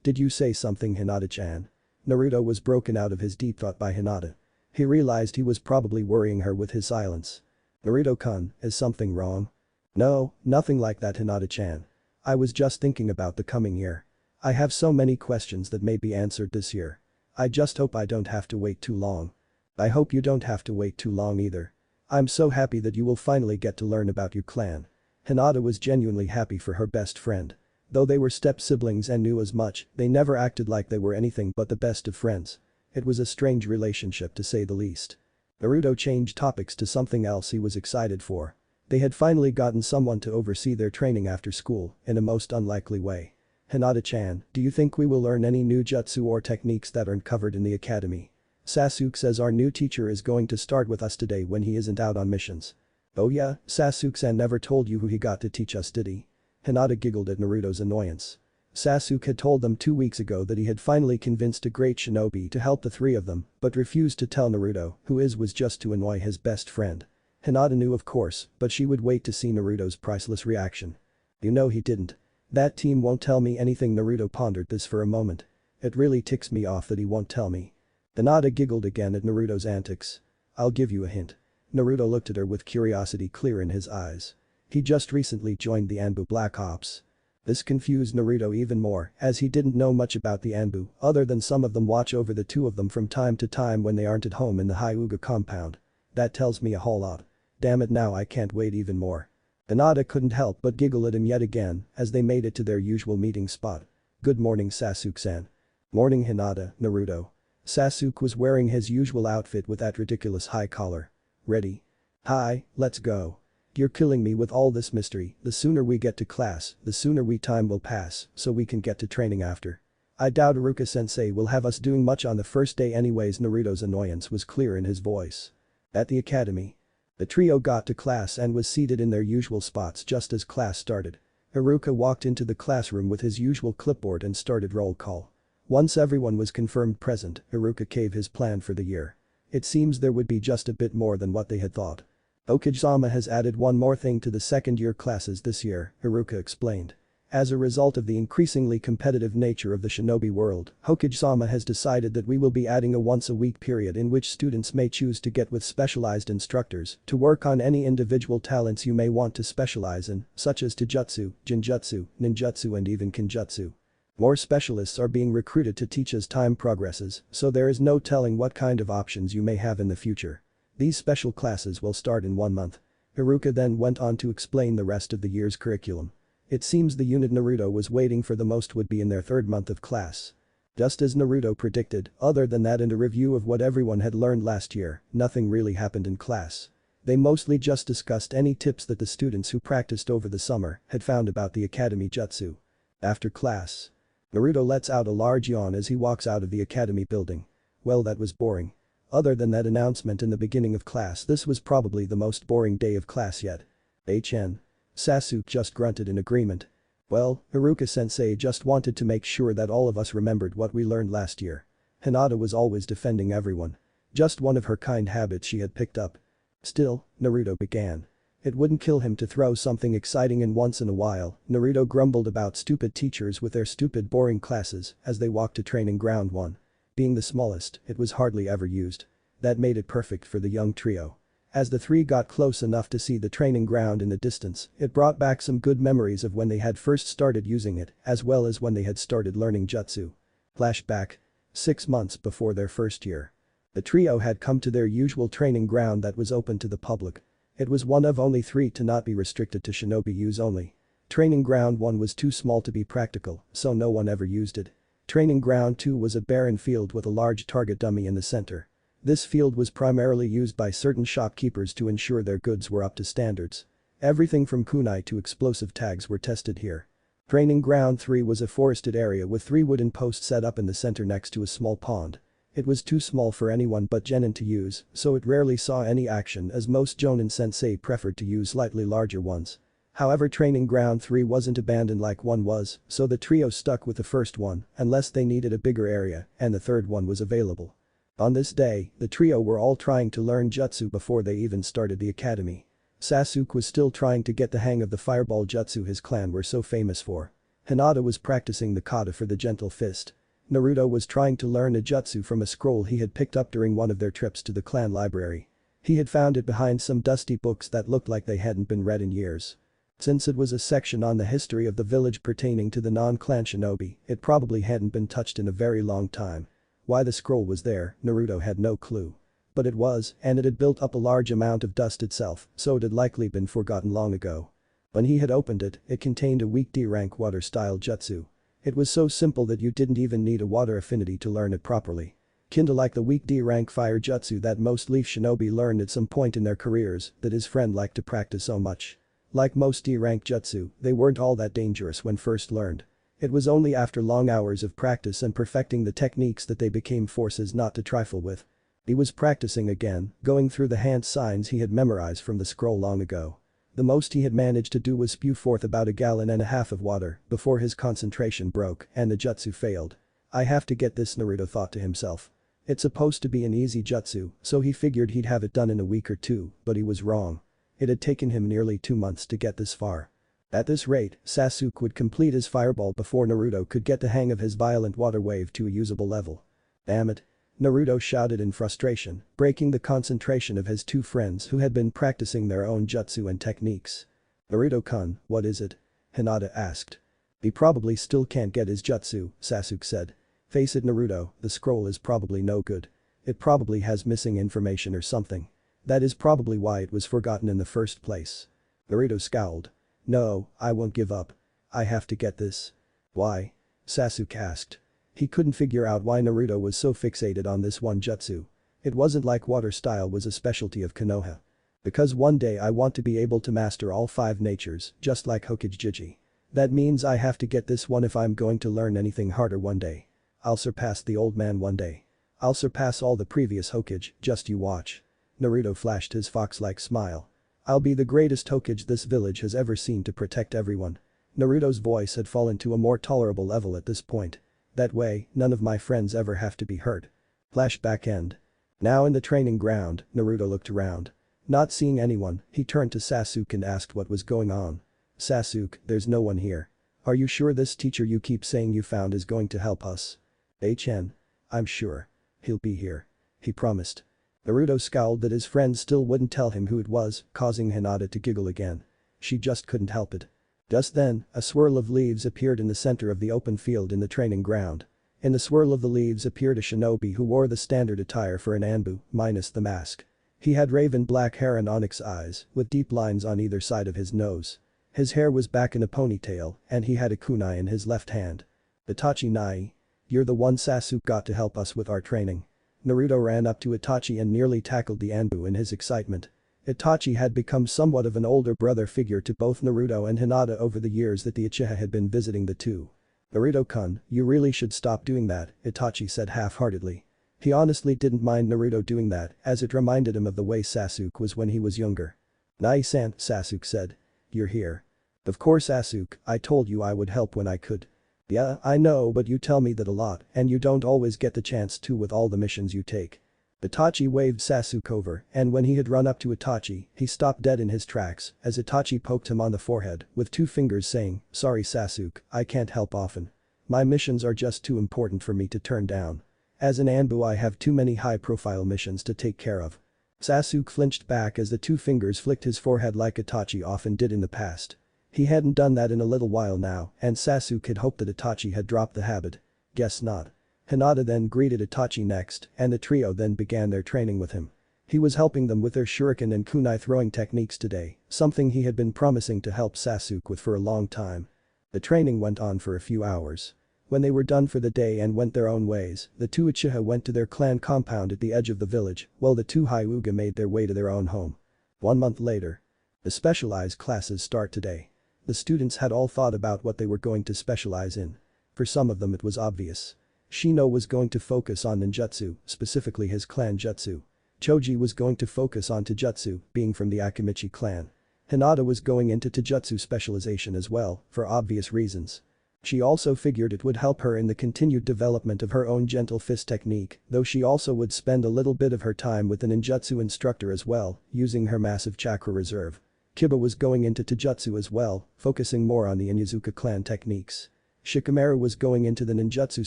Did you say something, Hinata-chan? Naruto was broken out of his deep thought by Hinata. He realized he was probably worrying her with his silence. Naruto-kun, is something wrong? No, nothing like that, Hinata-chan. I was just thinking about the coming year. I have so many questions that may be answered this year. I just hope I don't have to wait too long. I hope you don't have to wait too long either. I'm so happy that you will finally get to learn about your clan. Hinata was genuinely happy for her best friend. Though they were step-siblings and knew as much, they never acted like they were anything but the best of friends. It was a strange relationship to say the least. Naruto changed topics to something else he was excited for. They had finally gotten someone to oversee their training after school, in a most unlikely way. Hinata-chan, do you think we will learn any new jutsu or techniques that aren't covered in the academy? Sasuke says our new teacher is going to start with us today when he isn't out on missions. Oh yeah, Sasuke-san never told you who he got to teach us, did he? Hinata giggled at Naruto's annoyance. Sasuke had told them 2 weeks ago that he had finally convinced a great shinobi to help the three of them, but refused to tell Naruto who his was just to annoy his best friend. Hinata knew of course, but she would wait to see Naruto's priceless reaction. You know he didn't. That team won't tell me anything. Naruto pondered this for a moment. It really ticks me off that he won't tell me. Hinata giggled again at Naruto's antics. I'll give you a hint. Naruto looked at her with curiosity clear in his eyes. He just recently joined the ANBU Black Ops. This confused Naruto even more, as he didn't know much about the ANBU, other than some of them watch over the two of them from time to time when they aren't at home in the Hyuga compound. That tells me a whole lot. Damn it, now I can't wait even more. Hinata couldn't help but giggle at him yet again as they made it to their usual meeting spot. Good morning, Sasuke-san. Morning, Hinata, Naruto. Sasuke was wearing his usual outfit with that ridiculous high collar. Ready? Hi, let's go. You're killing me with all this mystery. The sooner we get to class, the sooner time will pass, so we can get to training after. I doubt Iruka-sensei will have us doing much on the first day anyways. Naruto's annoyance was clear in his voice. At the academy. The trio got to class and was seated in their usual spots just as class started. Iruka walked into the classroom with his usual clipboard and started roll call. Once everyone was confirmed present, Iruka gave his plan for the year. It seems there would be just a bit more than what they had thought. Okage-sama has added one more thing to the second-year classes this year, Iruka explained. As a result of the increasingly competitive nature of the shinobi world, Okage-sama has decided that we will be adding a once-a-week period in which students may choose to get with specialized instructors to work on any individual talents you may want to specialize in, such as taijutsu, jinjutsu, ninjutsu and even kinjutsu. More specialists are being recruited to teach as time progresses, so there is no telling what kind of options you may have in the future. These special classes will start in 1 month. Iruka then went on to explain the rest of the year's curriculum. It seems the unit Naruto was waiting for the most would be in their 3rd month of class. Just as Naruto predicted, other than that and a review of what everyone had learned last year, nothing really happened in class. They mostly just discussed any tips that the students who practiced over the summer had found about the academy jutsu. After class. Naruto lets out a large yawn as he walks out of the academy building. Well, that was boring. Other than that announcement in the beginning of class, this was probably the most boring day of class yet. HN. Sasuke just grunted in agreement. Well, Iruka-sensei just wanted to make sure that all of us remembered what we learned last year. Hinata was always defending everyone. Just one of her kind habits she had picked up. Still, Naruto began. It wouldn't kill him to throw something exciting in once in a while. Naruto grumbled about stupid teachers with their stupid boring classes as they walked to training ground 1. Being the smallest, it was hardly ever used. That made it perfect for the young trio. As the three got close enough to see the training ground in the distance, it brought back some good memories of when they had first started using it, as well as when they had started learning jutsu. Flashback. 6 months before their first year. The trio had come to their usual training ground that was open to the public. It was one of only 3 to not be restricted to shinobi use only. Training ground 1 was too small to be practical, so no one ever used it. Training ground 2 was a barren field with a large target dummy in the center. This field was primarily used by certain shopkeepers to ensure their goods were up to standards. Everything from kunai to explosive tags were tested here. Training Ground 3 was a forested area with 3 wooden posts set up in the center next to a small pond. It was too small for anyone but Genin to use, so it rarely saw any action as most Jonin sensei preferred to use slightly larger ones. However, Training Ground 3 wasn't abandoned like 1 was, so the trio stuck with the first one unless they needed a bigger area and the third one was available. On this day, the trio were all trying to learn jutsu before they even started the academy. Sasuke was still trying to get the hang of the fireball jutsu his clan were so famous for. Hinata was practicing the kata for the gentle fist. Naruto was trying to learn a jutsu from a scroll he had picked up during one of their trips to the clan library. He had found it behind some dusty books that looked like they hadn't been read in years. Since it was a section on the history of the village pertaining to the non-clan shinobi, it probably hadn't been touched in a very long time. Why the scroll was there, Naruto had no clue. But it was, and it had built up a large amount of dust itself, so it had likely been forgotten long ago. When he had opened it, it contained a weak D-rank water-style jutsu. It was so simple that you didn't even need a water affinity to learn it properly. Kinda like the weak D-rank fire jutsu that most Leaf Shinobi learned at some point in their careers that his friend liked to practice so much. Like most D-rank jutsu, they weren't all that dangerous when first learned. It was only after long hours of practice and perfecting the techniques that they became forces not to trifle with. He was practicing again, going through the hand signs he had memorized from the scroll long ago. The most he had managed to do was spew forth about 1.5 gallons of water before his concentration broke and the jutsu failed. I have to get this, Naruto thought to himself. It's supposed to be an easy jutsu, so he figured he'd have it done in a week or two, but he was wrong. It had taken him nearly 2 months to get this far. At this rate, Sasuke would complete his fireball before Naruto could get the hang of his violent water wave to a usable level. Damn it. Naruto shouted in frustration, breaking the concentration of his 2 friends who had been practicing their own jutsu and techniques. Naruto-kun, what is it? Hinata asked. He probably still can't get his jutsu, Sasuke said. Face it, Naruto, the scroll is probably no good. It probably has missing information or something. That is probably why it was forgotten in the first place. Naruto scowled. No, I won't give up. I have to get this. Why? Sasuke asked. He couldn't figure out why Naruto was so fixated on this one jutsu. It wasn't like water style was a specialty of Konoha. Because one day I want to be able to master all 5 natures, just like Hokage. That means I have to get this one if I'm going to learn anything harder one day. I'll surpass the old man one day. I'll surpass all the previous Hokage, just you watch. Naruto flashed his fox-like smile. I'll be the greatest Hokage this village has ever seen to protect everyone. Naruto's voice had fallen to a more tolerable level at this point. That way, none of my friends ever have to be hurt. Flashback end. Now in the training ground, Naruto looked around. Not seeing anyone, he turned to Sasuke and asked what was going on. Sasuke, there's no one here. Are you sure this teacher you keep saying you found is going to help us? I'm sure. He'll be here. He promised. Naruto scowled that his friends still wouldn't tell him who it was, causing Hinata to giggle again. She just couldn't help it. Just then, a swirl of leaves appeared in the center of the open field in the training ground. In the swirl of the leaves appeared a shinobi who wore the standard attire for an ANBU, minus the mask. He had raven black hair and onyx eyes, with deep lines on either side of his nose. His hair was back in a ponytail, and he had a kunai in his left hand. Itachi Nai. You're the one Sasuke got to help us with our training. Naruto ran up to Itachi and nearly tackled the ANBU in his excitement. Itachi had become somewhat of an older brother figure to both Naruto and Hinata over the years that the Uchiha had been visiting the two. Naruto-kun, you really should stop doing that, Itachi said half-heartedly. He honestly didn't mind Naruto doing that, as it reminded him of the way Sasuke was when he was younger. Nai-san, Sasuke said. You're here. Of course Sasuke, I told you I would help when I could. Yeah, I know, but you tell me that a lot and you don't always get the chance to with all the missions you take. Itachi waved Sasuke over, and when he had run up to Itachi, he stopped dead in his tracks as Itachi poked him on the forehead with 2 fingers saying, sorry Sasuke, I can't help often. My missions are just too important for me to turn down. As an ANBU I have too many high-profile missions to take care of. Sasuke flinched back as the 2 fingers flicked his forehead like Itachi often did in the past. He hadn't done that in a little while now, and Sasuke had hoped that Itachi had dropped the habit. Guess not. Hinata then greeted Itachi next, and the trio then began their training with him. He was helping them with their shuriken and kunai throwing techniques today, something he had been promising to help Sasuke with for a long time. The training went on for a few hours. When they were done for the day and went their own ways, the 2 Uchiha went to their clan compound at the edge of the village, while the 2 Hyuga made their way to their own home. 1 month later. The specialized classes start today. The students had all thought about what they were going to specialize in. For some of them it was obvious. Shino was going to focus on ninjutsu, specifically his clan jutsu. Choji was going to focus on taijutsu, being from the Akimichi clan. Hinata was going into taijutsu specialization as well, for obvious reasons. She also figured it would help her in the continued development of her own gentle fist technique, though she also would spend a little bit of her time with an ninjutsu instructor as well, using her massive chakra reserve. Kiba was going into taijutsu as well, focusing more on the Inyazuka clan techniques. Shikamaru was going into the ninjutsu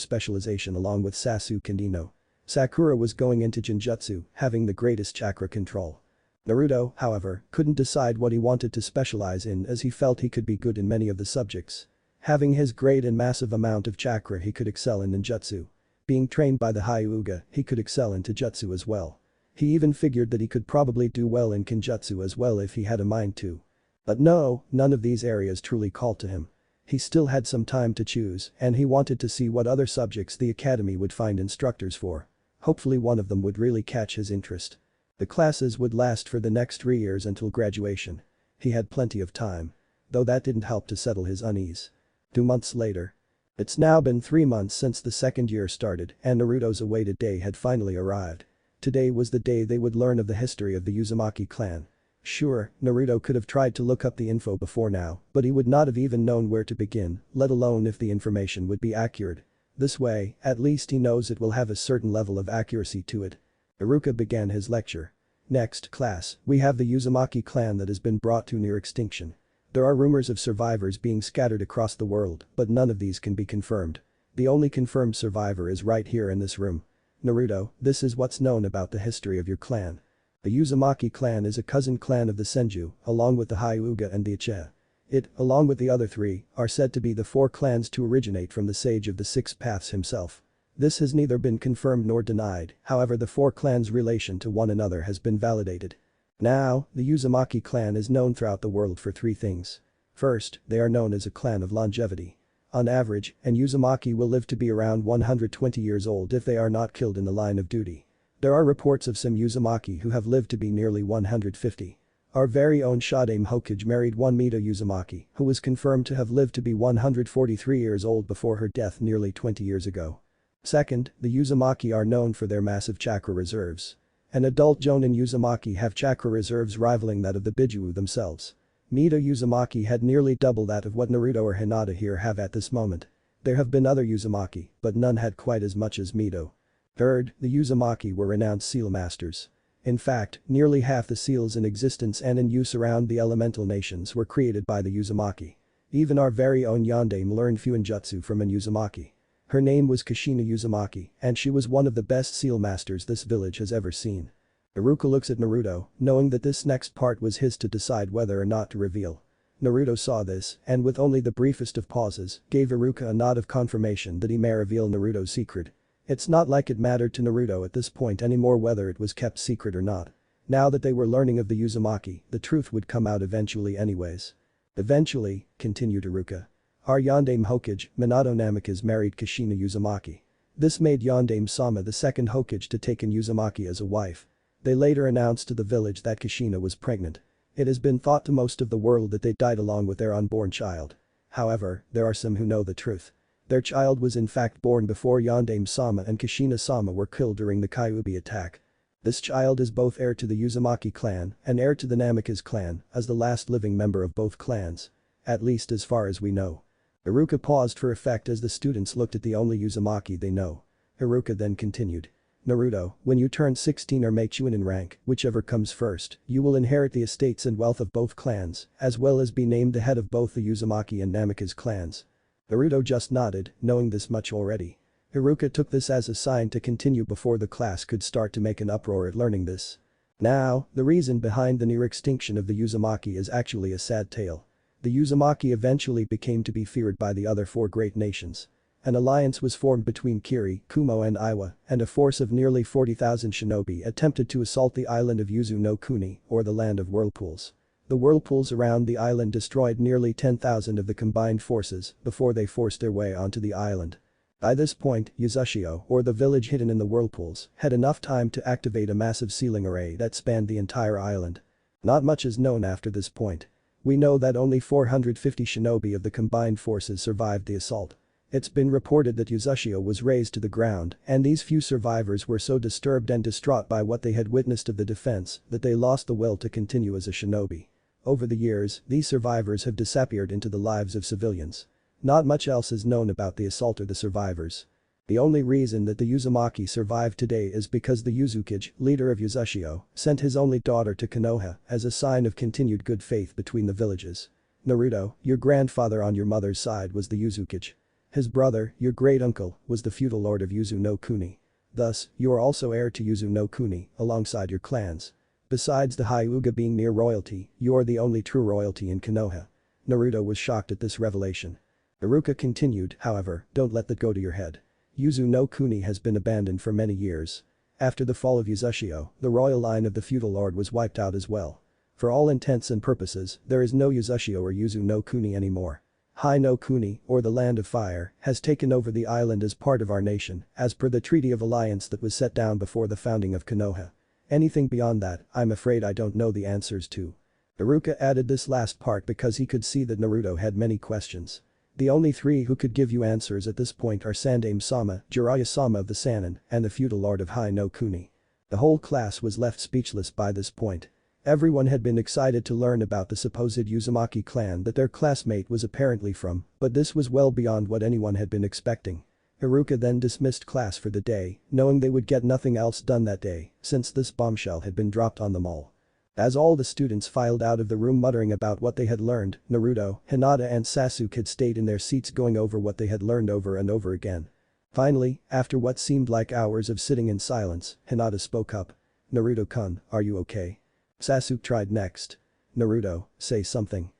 specialization along with Sasuke and Ino. Sakura was going into genjutsu, having the greatest chakra control. Naruto, however, couldn't decide what he wanted to specialize in as he felt he could be good in many of the subjects. Having his great and massive amount of chakra, he could excel in ninjutsu. Being trained by the Hyuga, he could excel in taijutsu as well. He even figured that he could probably do well in kenjutsu as well if he had a mind to. But no, none of these areas truly called to him. He still had some time to choose, and he wanted to see what other subjects the academy would find instructors for. Hopefully one of them would really catch his interest. The classes would last for the next 3 years until graduation. He had plenty of time. Though that didn't help to settle his unease. 2 months later. It's now been 3 months since the second year started and Naruto's awaited day had finally arrived. Today was the day they would learn of the history of the Uzumaki clan. Sure, Naruto could have tried to look up the info before now, but he would not have even known where to begin, let alone if the information would be accurate. This way, at least he knows it will have a certain level of accuracy to it. Iruka began his lecture. Next, class, we have the Uzumaki clan that has been brought to near extinction. There are rumors of survivors being scattered across the world, but none of these can be confirmed. The only confirmed survivor is right here in this room. Naruto, this is what's known about the history of your clan. The Uzumaki clan is a cousin clan of the Senju, along with the Hyuga and the Uchiha. It, along with the other 3, are said to be the 4 clans to originate from the Sage of the 6 Paths himself. This has neither been confirmed nor denied, however the 4 clans' relation to one another has been validated. Now, the Uzumaki clan is known throughout the world for 3 things. First, they are known as a clan of longevity. On average, an Uzumaki will live to be around 120 years old if they are not killed in the line of duty. There are reports of some Uzumaki who have lived to be nearly 150. Our very own Shadame Hokage married one Mito Uzumaki, who was confirmed to have lived to be 143 years old before her death nearly 20 years ago. Second, the Uzumaki are known for their massive chakra reserves. An adult Jonin Uzumaki have chakra reserves rivaling that of the Bijuu themselves. Mito Uzumaki had nearly double that of what Naruto or Hinata here have at this moment. There have been other Uzumaki, but none had quite as much as Mito. Third, the Uzumaki were renowned seal masters. In fact, nearly half the seals in existence and in use around the elemental nations were created by the Uzumaki. Even our very own Yandame learned Fuinjutsu from an Uzumaki. Her name was Kushina Uzumaki, and she was one of the best seal masters this village has ever seen. Iruka looks at Naruto, knowing that this next part was his to decide whether or not to reveal. Naruto saw this, and with only the briefest of pauses, gave Iruka a nod of confirmation that he may reveal Naruto's secret. It's not like it mattered to Naruto at this point anymore whether it was kept secret or not. Now that they were learning of the Uzumaki, the truth would come out eventually anyways. Eventually, continued Iruka. Our Yandame Hokage, Minato Namikaze married Kushina Uzumaki. This made Yandame Sama the second Hokage to take an Uzumaki as a wife. They later announced to the village that Kushina was pregnant. It has been thought to most of the world that they died along with their unborn child. However, there are some who know the truth. Their child was in fact born before Yandame Sama and Kushina Sama were killed during the Kyuubi attack. This child is both heir to the Uzumaki clan and heir to the Namikaze clan as the last living member of both clans. At least as far as we know. Iruka paused for effect as the students looked at the only Uzumaki they know. Iruka then continued. Naruto, when you turn 16 or make Chunin rank, whichever comes first, you will inherit the estates and wealth of both clans, as well as be named the head of both the Uzumaki and Namikaze clans. Naruto just nodded, knowing this much already. Iruka took this as a sign to continue before the class could start to make an uproar at learning this. Now, the reason behind the near extinction of the Uzumaki is actually a sad tale. The Uzumaki eventually became to be feared by the other 4 great nations. An alliance was formed between Kiri, Kumo and Iwa, and a force of nearly 40,000 shinobi attempted to assault the island of Yuzu no Kuni, or the land of whirlpools. The whirlpools around the island destroyed nearly 10,000 of the combined forces before they forced their way onto the island. By this point, Yuzushio, or the village hidden in the whirlpools, had enough time to activate a massive sealing array that spanned the entire island. Not much is known after this point. We know that only 450 shinobi of the combined forces survived the assault. It's been reported that Yuzashio was razed to the ground, and these few survivors were so disturbed and distraught by what they had witnessed of the defense that they lost the will to continue as a shinobi. Over the years, these survivors have disappeared into the lives of civilians. Not much else is known about the assault or the survivors. The only reason that the Uzumaki survived today is because the Yuzukage, leader of Yuzashio, sent his only daughter to Konoha as a sign of continued good faith between the villages. Naruto, your grandfather on your mother's side was the Yuzukage. His brother, your great-uncle, was the feudal lord of Yuzu no Kuni. Thus, you are also heir to Yuzu no Kuni, alongside your clans. Besides the Hyuga being near royalty, you are the only true royalty in Konoha. Naruto was shocked at this revelation. Iruka continued, however, don't let that go to your head. Yuzu no Kuni has been abandoned for many years. After the fall of Yuzashio, the royal line of the feudal lord was wiped out as well. For all intents and purposes, there is no Yuzashio or Yuzu no Kuni anymore. Hai no Kuni, or the Land of Fire, has taken over the island as part of our nation, as per the Treaty of Alliance that was set down before the founding of Konoha. Anything beyond that, I'm afraid I don't know the answers to. Iruka added this last part because he could see that Naruto had many questions. The only three who could give you answers at this point are Sandaime-sama, Jiraiya-sama of the Sannin, and the feudal lord of Hai no Kuni. The whole class was left speechless by this point. Everyone had been excited to learn about the supposed Uzumaki clan that their classmate was apparently from, but this was well beyond what anyone had been expecting. Iruka then dismissed class for the day, knowing they would get nothing else done that day, since this bombshell had been dropped on them all. As all the students filed out of the room muttering about what they had learned, Naruto, Hinata and Sasuke had stayed in their seats going over what they had learned over and over again. Finally, after what seemed like hours of sitting in silence, Hinata spoke up. Naruto-kun, are you okay? Sasuke tried next. Naruto, say something.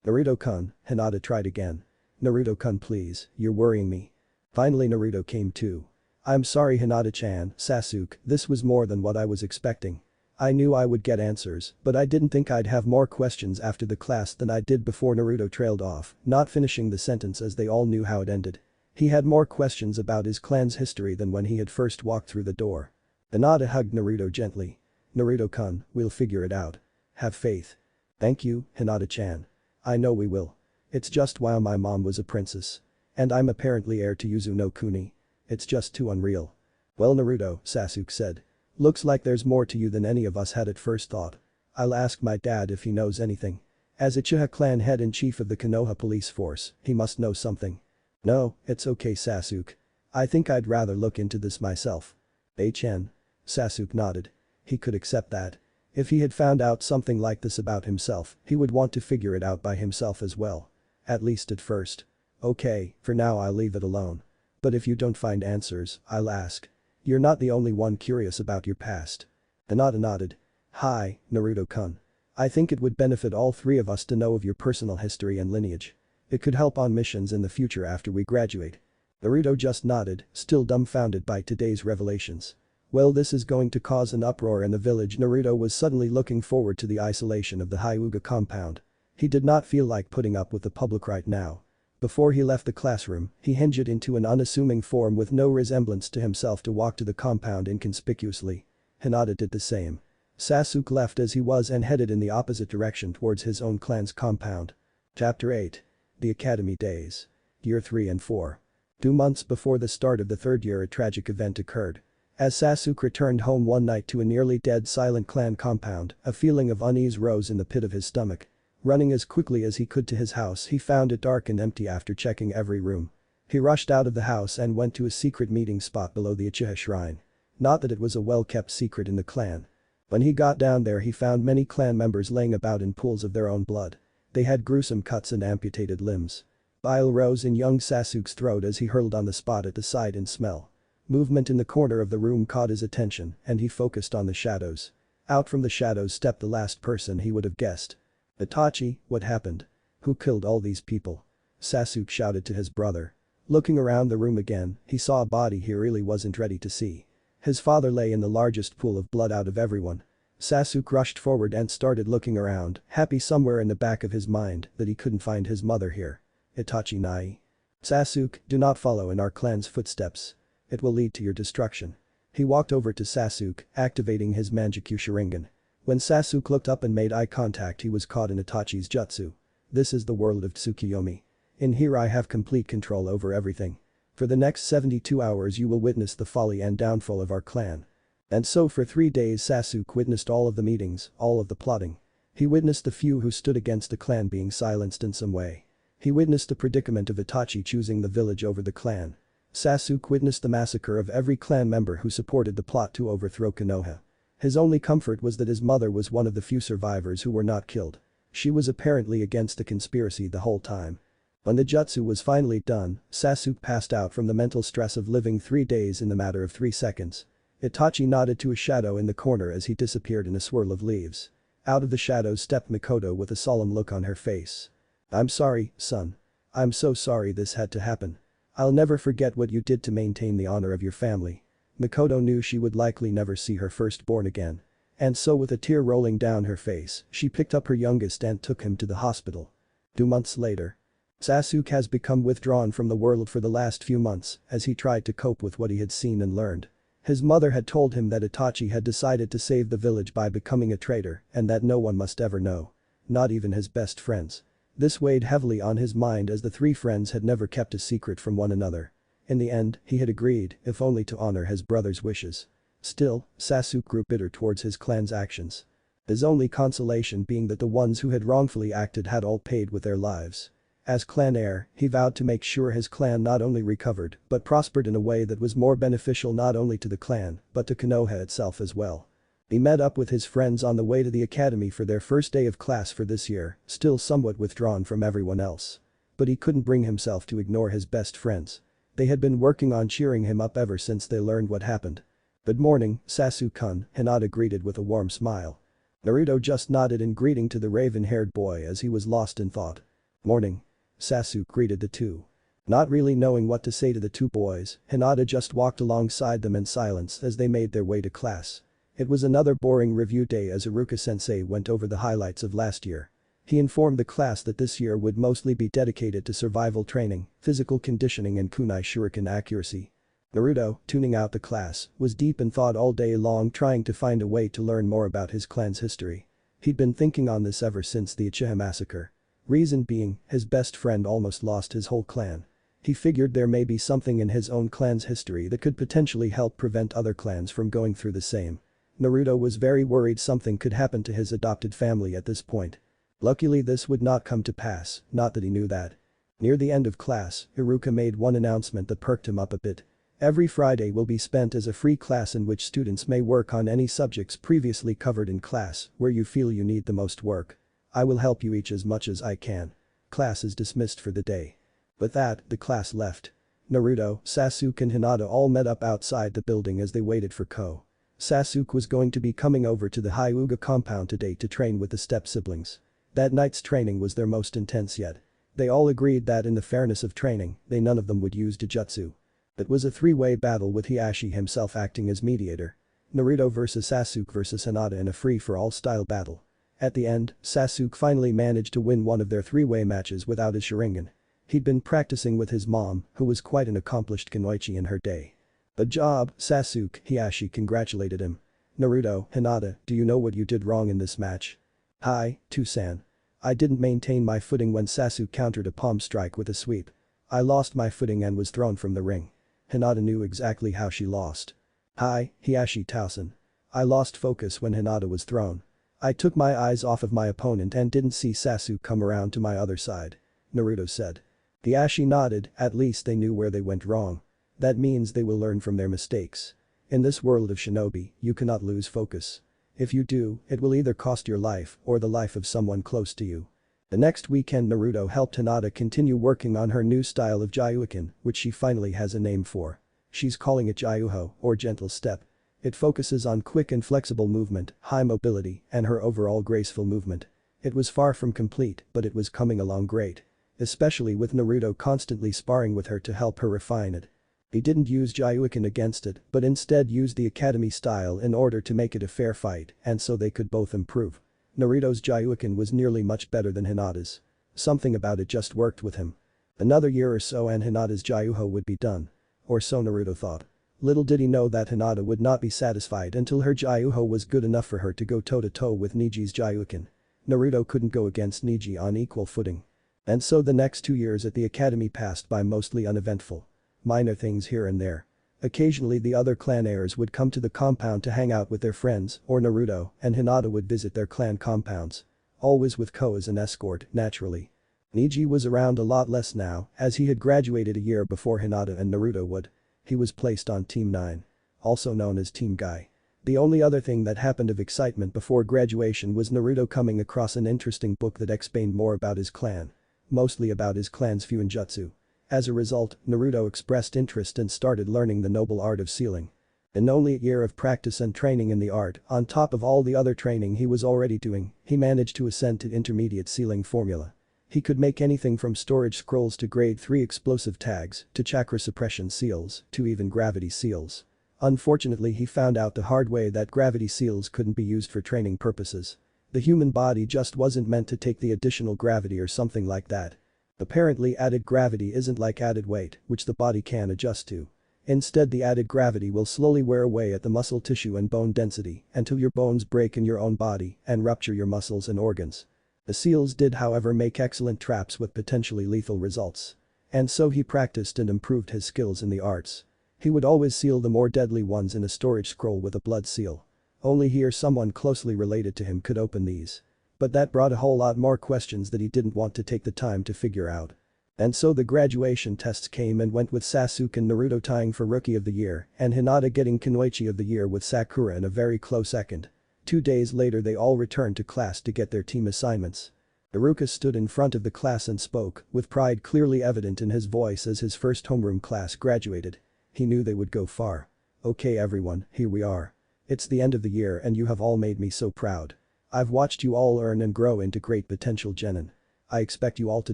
Naruto-kun, Hinata tried again. Naruto-kun please, you're worrying me. Finally Naruto came to. I'm sorry Hinata-chan, Sasuke, this was more than what I was expecting. I knew I would get answers, but I didn't think I'd have more questions after the class than I did before. Naruto trailed off, not finishing the sentence as they all knew how it ended. He had more questions about his clan's history than when he had first walked through the door. Hinata hugged Naruto gently. Naruto-kun, we'll figure it out. Have faith. Thank you, Hinata-chan. I know we will. It's just while my mom was a princess. And I'm apparently heir to Yuzu no Kuni. It's just too unreal. Well Naruto, Sasuke said. Looks like there's more to you than any of us had at first thought. I'll ask my dad if he knows anything. As Uchiha clan head and chief of the Konoha police force, he must know something. No, it's okay Sasuke. I think I'd rather look into this myself. HN. Sasuke nodded. He could accept that. If he had found out something like this about himself, he would want to figure it out by himself as well. At least at first. Okay, for now I'll leave it alone. But if you don't find answers, I'll ask. You're not the only one curious about your past. Hinata nodded. Hi, Naruto-kun. I think it would benefit all three of us to know of your personal history and lineage. It could help on missions in the future after we graduate. Naruto just nodded, still dumbfounded by today's revelations. Well, this is going to cause an uproar in the village. Naruto was suddenly looking forward to the isolation of the Hyuga compound. He did not feel like putting up with the public right now. Before he left the classroom, he changed into an unassuming form with no resemblance to himself to walk to the compound inconspicuously. Hinata did the same. Sasuke left as he was and headed in the opposite direction towards his own clan's compound. Chapter 8. The Academy Days. Year 3 and 4. 2 months before the start of the third year, a tragic event occurred. As Sasuke returned home one night to a nearly dead silent clan compound, a feeling of unease rose in the pit of his stomach. Running as quickly as he could to his house, he found it dark and empty after checking every room. He rushed out of the house and went to a secret meeting spot below the Uchiha shrine. Not that it was a well-kept secret in the clan. When he got down there he found many clan members laying about in pools of their own blood. They had gruesome cuts and amputated limbs. Bile rose in young Sasuke's throat as he hurled on the spot at the sight and smell. Movement in the corner of the room caught his attention, and he focused on the shadows. Out from the shadows stepped the last person he would have guessed. Itachi, what happened? Who killed all these people? Sasuke shouted to his brother. Looking around the room again, he saw a body he really wasn't ready to see. His father lay in the largest pool of blood out of everyone. Sasuke rushed forward and started looking around, happy somewhere in the back of his mind that he couldn't find his mother here. Itachi Nai. Sasuke, do not follow in our clan's footsteps. It will lead to your destruction. He walked over to Sasuke, activating his Mangekyou Sharingan. When Sasuke looked up and made eye contact, he was caught in Itachi's jutsu. This is the world of Tsukuyomi. In here I have complete control over everything. For the next 72 hours you will witness the folly and downfall of our clan. And so for 3 days Sasuke witnessed all of the meetings, all of the plotting. He witnessed the few who stood against the clan being silenced in some way. He witnessed the predicament of Itachi choosing the village over the clan. Sasuke witnessed the massacre of every clan member who supported the plot to overthrow Konoha. His only comfort was that his mother was one of the few survivors who were not killed. She was apparently against the conspiracy the whole time. When the jutsu was finally done, Sasuke passed out from the mental stress of living 3 days in the matter of 3 seconds. Itachi nodded to a shadow in the corner as he disappeared in a swirl of leaves. Out of the shadows stepped Mikoto with a solemn look on her face. "I'm sorry, son. I'm so sorry this had to happen. I'll never forget what you did to maintain the honor of your family." Mikoto knew she would likely never see her firstborn again. And so with a tear rolling down her face, she picked up her youngest and took him to the hospital. 2 months later. Sasuke has become withdrawn from the world for the last few months as he tried to cope with what he had seen and learned. His mother had told him that Itachi had decided to save the village by becoming a traitor and that no one must ever know. Not even his best friends. This weighed heavily on his mind as the 3 friends had never kept a secret from one another. In the end, he had agreed, if only to honor his brother's wishes. Still, Sasuke grew bitter towards his clan's actions. His only consolation being that the ones who had wrongfully acted had all paid with their lives. As clan heir, he vowed to make sure his clan not only recovered but prospered in a way that was more beneficial not only to the clan but to Konoha itself as well. He met up with his friends on the way to the academy for their first day of class for this year, still somewhat withdrawn from everyone else. But he couldn't bring himself to ignore his best friends. They had been working on cheering him up ever since they learned what happened. "Good morning, Sasuke-kun," Hinata greeted with a warm smile. Naruto just nodded in greeting to the raven-haired boy as he was lost in thought. "Morning." Sasuke greeted the two. Not really knowing what to say to the 2 boys, Hinata just walked alongside them in silence as they made their way to class. It was another boring review day as Iruka-sensei went over the highlights of last year. He informed the class that this year would mostly be dedicated to survival training, physical conditioning and kunai shuriken accuracy. Naruto, tuning out the class, was deep in thought all day long trying to find a way to learn more about his clan's history. He'd been thinking on this ever since the Uchiha massacre. Reason being, his best friend almost lost his whole clan. He figured there may be something in his own clan's history that could potentially help prevent other clans from going through the same. Naruto was very worried something could happen to his adopted family at this point. Luckily this would not come to pass, not that he knew that. Near the end of class, Iruka made one announcement that perked him up a bit. Every Friday will be spent as a free class in which students may work on any subjects previously covered in class where you feel you need the most work. I will help you each as much as I can. Class is dismissed for the day. With that, the class left. Naruto, Sasuke and Hinata all met up outside the building as they waited for Ko. Sasuke was going to be coming over to the Hyuga compound today to train with the step-siblings. That night's training was their most intense yet. They all agreed that in the fairness of training, none of them would use Jujutsu. It was a 3-way battle with Hiashi himself acting as mediator. Naruto vs Sasuke vs Hinata in a free-for-all style battle. At the end, Sasuke finally managed to win one of their 3-way matches without his Sharingan. He'd been practicing with his mom, who was quite an accomplished kunoichi in her day. "Good job, Sasuke," Hiashi congratulated him. "Naruto, Hinata, do you know what you did wrong in this match?" "Hi, Tusan. I didn't maintain my footing when Sasuke countered a palm strike with a sweep. I lost my footing and was thrown from the ring." Hinata knew exactly how she lost. "Hi, Hiashi Tausen. I lost focus when Hinata was thrown. I took my eyes off of my opponent and didn't see Sasuke come around to my other side," Naruto said. Hiashi nodded, at least they knew where they went wrong. That means they will learn from their mistakes. In this world of shinobi, you cannot lose focus. If you do, it will either cost your life or the life of someone close to you. The next weekend Naruto helped Hinata continue working on her new style of Jyuuken, which she finally has a name for. She's calling it Jyuho, or gentle step. It focuses on quick and flexible movement, high mobility, and her overall graceful movement. It was far from complete, but it was coming along great. Especially with Naruto constantly sparring with her to help her refine it. He didn't use Jyuuken against it, but instead used the academy style in order to make it a fair fight, and so they could both improve. Naruto's Jyuuken was nearly much better than Hinata's. Something about it just worked with him. Another year or so and Hinata's Jyuho would be done. Or so Naruto thought. Little did he know that Hinata would not be satisfied until her Jyuho was good enough for her to go toe-to-toe with Niji's Jyuuken. Naruto couldn't go against Neji on equal footing. And so the next 2 years at the academy passed by mostly uneventful. Minor things here and there. Occasionally the other clan heirs would come to the compound to hang out with their friends, or Naruto and Hinata would visit their clan compounds. Always with Ko as an escort, naturally. Neji was around a lot less now, as he had graduated a year before Hinata and Naruto would. He was placed on Team 9. Also known as Team Guy. The only other thing that happened of excitement before graduation was Naruto coming across an interesting book that explained more about his clan. Mostly about his clan's fuinjutsu. As a result, Naruto expressed interest and started learning the noble art of sealing. In only a year of practice and training in the art, on top of all the other training he was already doing, he managed to ascend to intermediate sealing formula. He could make anything from storage scrolls to grade 3 explosive tags, to chakra suppression seals, to even gravity seals. Unfortunately he found out the hard way that gravity seals couldn't be used for training purposes. The human body just wasn't meant to take the additional gravity or something like that. Apparently added gravity isn't like added weight, which the body can adjust to. Instead the added gravity will slowly wear away at the muscle tissue and bone density until your bones break in your own body and rupture your muscles and organs. The seals did however make excellent traps with potentially lethal results. And so he practiced and improved his skills in the arts. He would always seal the more deadly ones in a storage scroll with a blood seal. Only here someone closely related to him could open these. But that brought a whole lot more questions that he didn't want to take the time to figure out. And so the graduation tests came and went with Sasuke and Naruto tying for Rookie of the Year and Hinata getting Kunoichi of the Year with Sakura in a very close second. 2 days later they all returned to class to get their team assignments. Iruka stood in front of the class and spoke, with pride clearly evident in his voice as his first homeroom class graduated. He knew they would go far. Okay everyone, here we are. It's the end of the year and you have all made me so proud. I've watched you all earn and grow into great potential genin. I expect you all to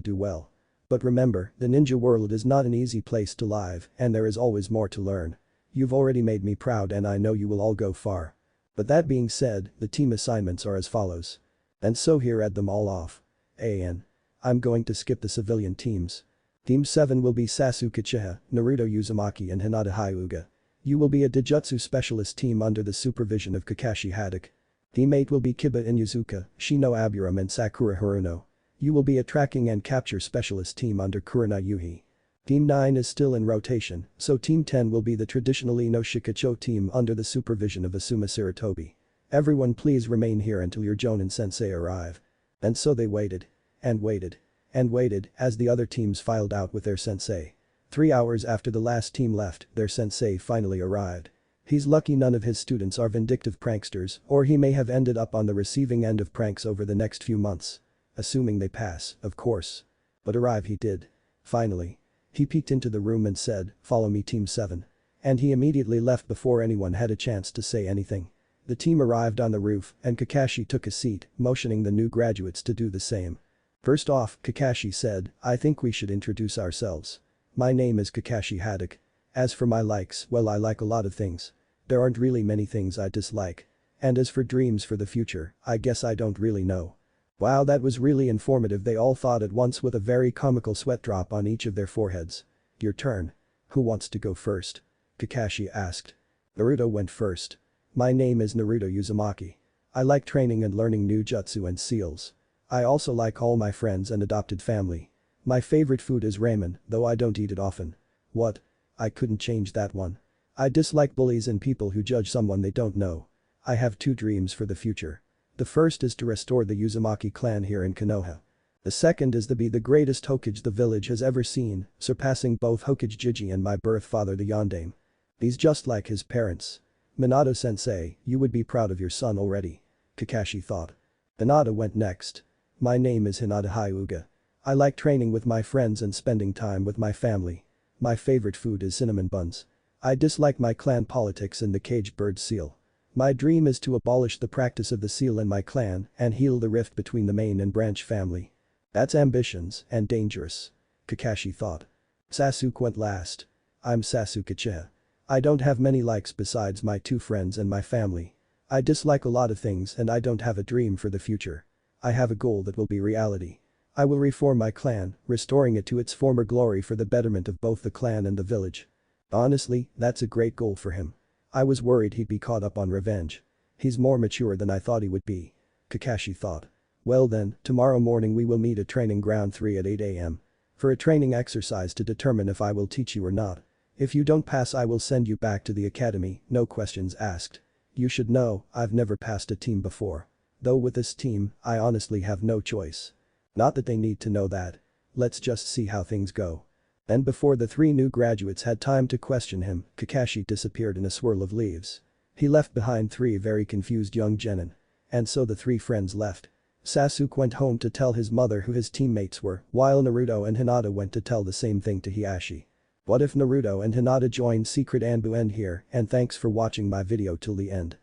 do well. But remember, the ninja world is not an easy place to live and there is always more to learn. You've already made me proud and I know you will all go far. But that being said, the team assignments are as follows. And so here read them all off. I'm going to skip the civilian teams. Team 7 will be Sasuke Uchiha, Naruto Uzumaki and Hinata Hyuga. You will be a Dijutsu specialist team under the supervision of Kakashi Haddock. Team 8 will be Kiba Inuzuka, Shino Aburam and Sakura Haruno. You will be a tracking and capture specialist team under Kurina Yuhi. Team 9 is still in rotation, so Team 10 will be the traditional Ino Shikacho team under the supervision of Asuma Sarutobi. Everyone please remain here until your Jonin sensei arrive. And so they waited. And waited. And waited as the other teams filed out with their sensei. 3 hours after the last team left, their sensei finally arrived. He's lucky none of his students are vindictive pranksters or he may have ended up on the receiving end of pranks over the next few months. Assuming they pass, of course. But arrive he did. Finally. He peeked into the room and said, "Follow me Team 7." And he immediately left before anyone had a chance to say anything. The team arrived on the roof and Kakashi took a seat, motioning the new graduates to do the same. First off, Kakashi said, "I think we should introduce ourselves. My name is Kakashi Haddock. As for my likes, well I like a lot of things. There aren't really many things I dislike. And as for dreams for the future, I guess I don't really know." Wow, that was really informative, they all thought at once with a very comical sweat drop on each of their foreheads. Your turn. Who wants to go first? Kakashi asked. Naruto went first. My name is Naruto Uzumaki. I like training and learning new jutsu and seals. I also like all my friends and adopted family. My favorite food is ramen, though I don't eat it often. What? I couldn't change that one. I dislike bullies and people who judge someone they don't know. I have 2 dreams for the future. The first is to restore the Uzumaki clan here in Konoha. The second is to be the greatest Hokage the village has ever seen, surpassing both Hokage Jiji and my birth father the Yondaime. He's just like his parents. Minato-sensei, you would be proud of your son already. Kakashi thought. Hinata went next. My name is Hinata Hyuga. I like training with my friends and spending time with my family. My favorite food is cinnamon buns. I dislike my clan politics and the caged bird seal. My dream is to abolish the practice of the seal in my clan and heal the rift between the main and branch family. That's ambitions and dangerous. Kakashi thought. Sasuke went last. I'm Sasuke Uchiha. I don't have many likes besides my 2 friends and my family. I dislike a lot of things and I don't have a dream for the future. I have a goal that will be reality. I will reform my clan, restoring it to its former glory for the betterment of both the clan and the village. Honestly, that's a great goal for him. I was worried he'd be caught up on revenge. He's more mature than I thought he would be. Kakashi thought. Well then, tomorrow morning we will meet at training ground 3 at 8 am. For a training exercise to determine if I will teach you or not. If you don't pass I will send you back to the academy, no questions asked. You should know, I've never passed a team before. Though with this team, I honestly have no choice. Not that they need to know that. Let's just see how things go. And before the 3 new graduates had time to question him, Kakashi disappeared in a swirl of leaves. He left behind 3 very confused young genin. And so the 3 friends left. Sasuke went home to tell his mother who his teammates were, while Naruto and Hinata went to tell the same thing to Hiashi. What if Naruto and Hinata joined Secret ANBU? End here, and thanks for watching my video till the end.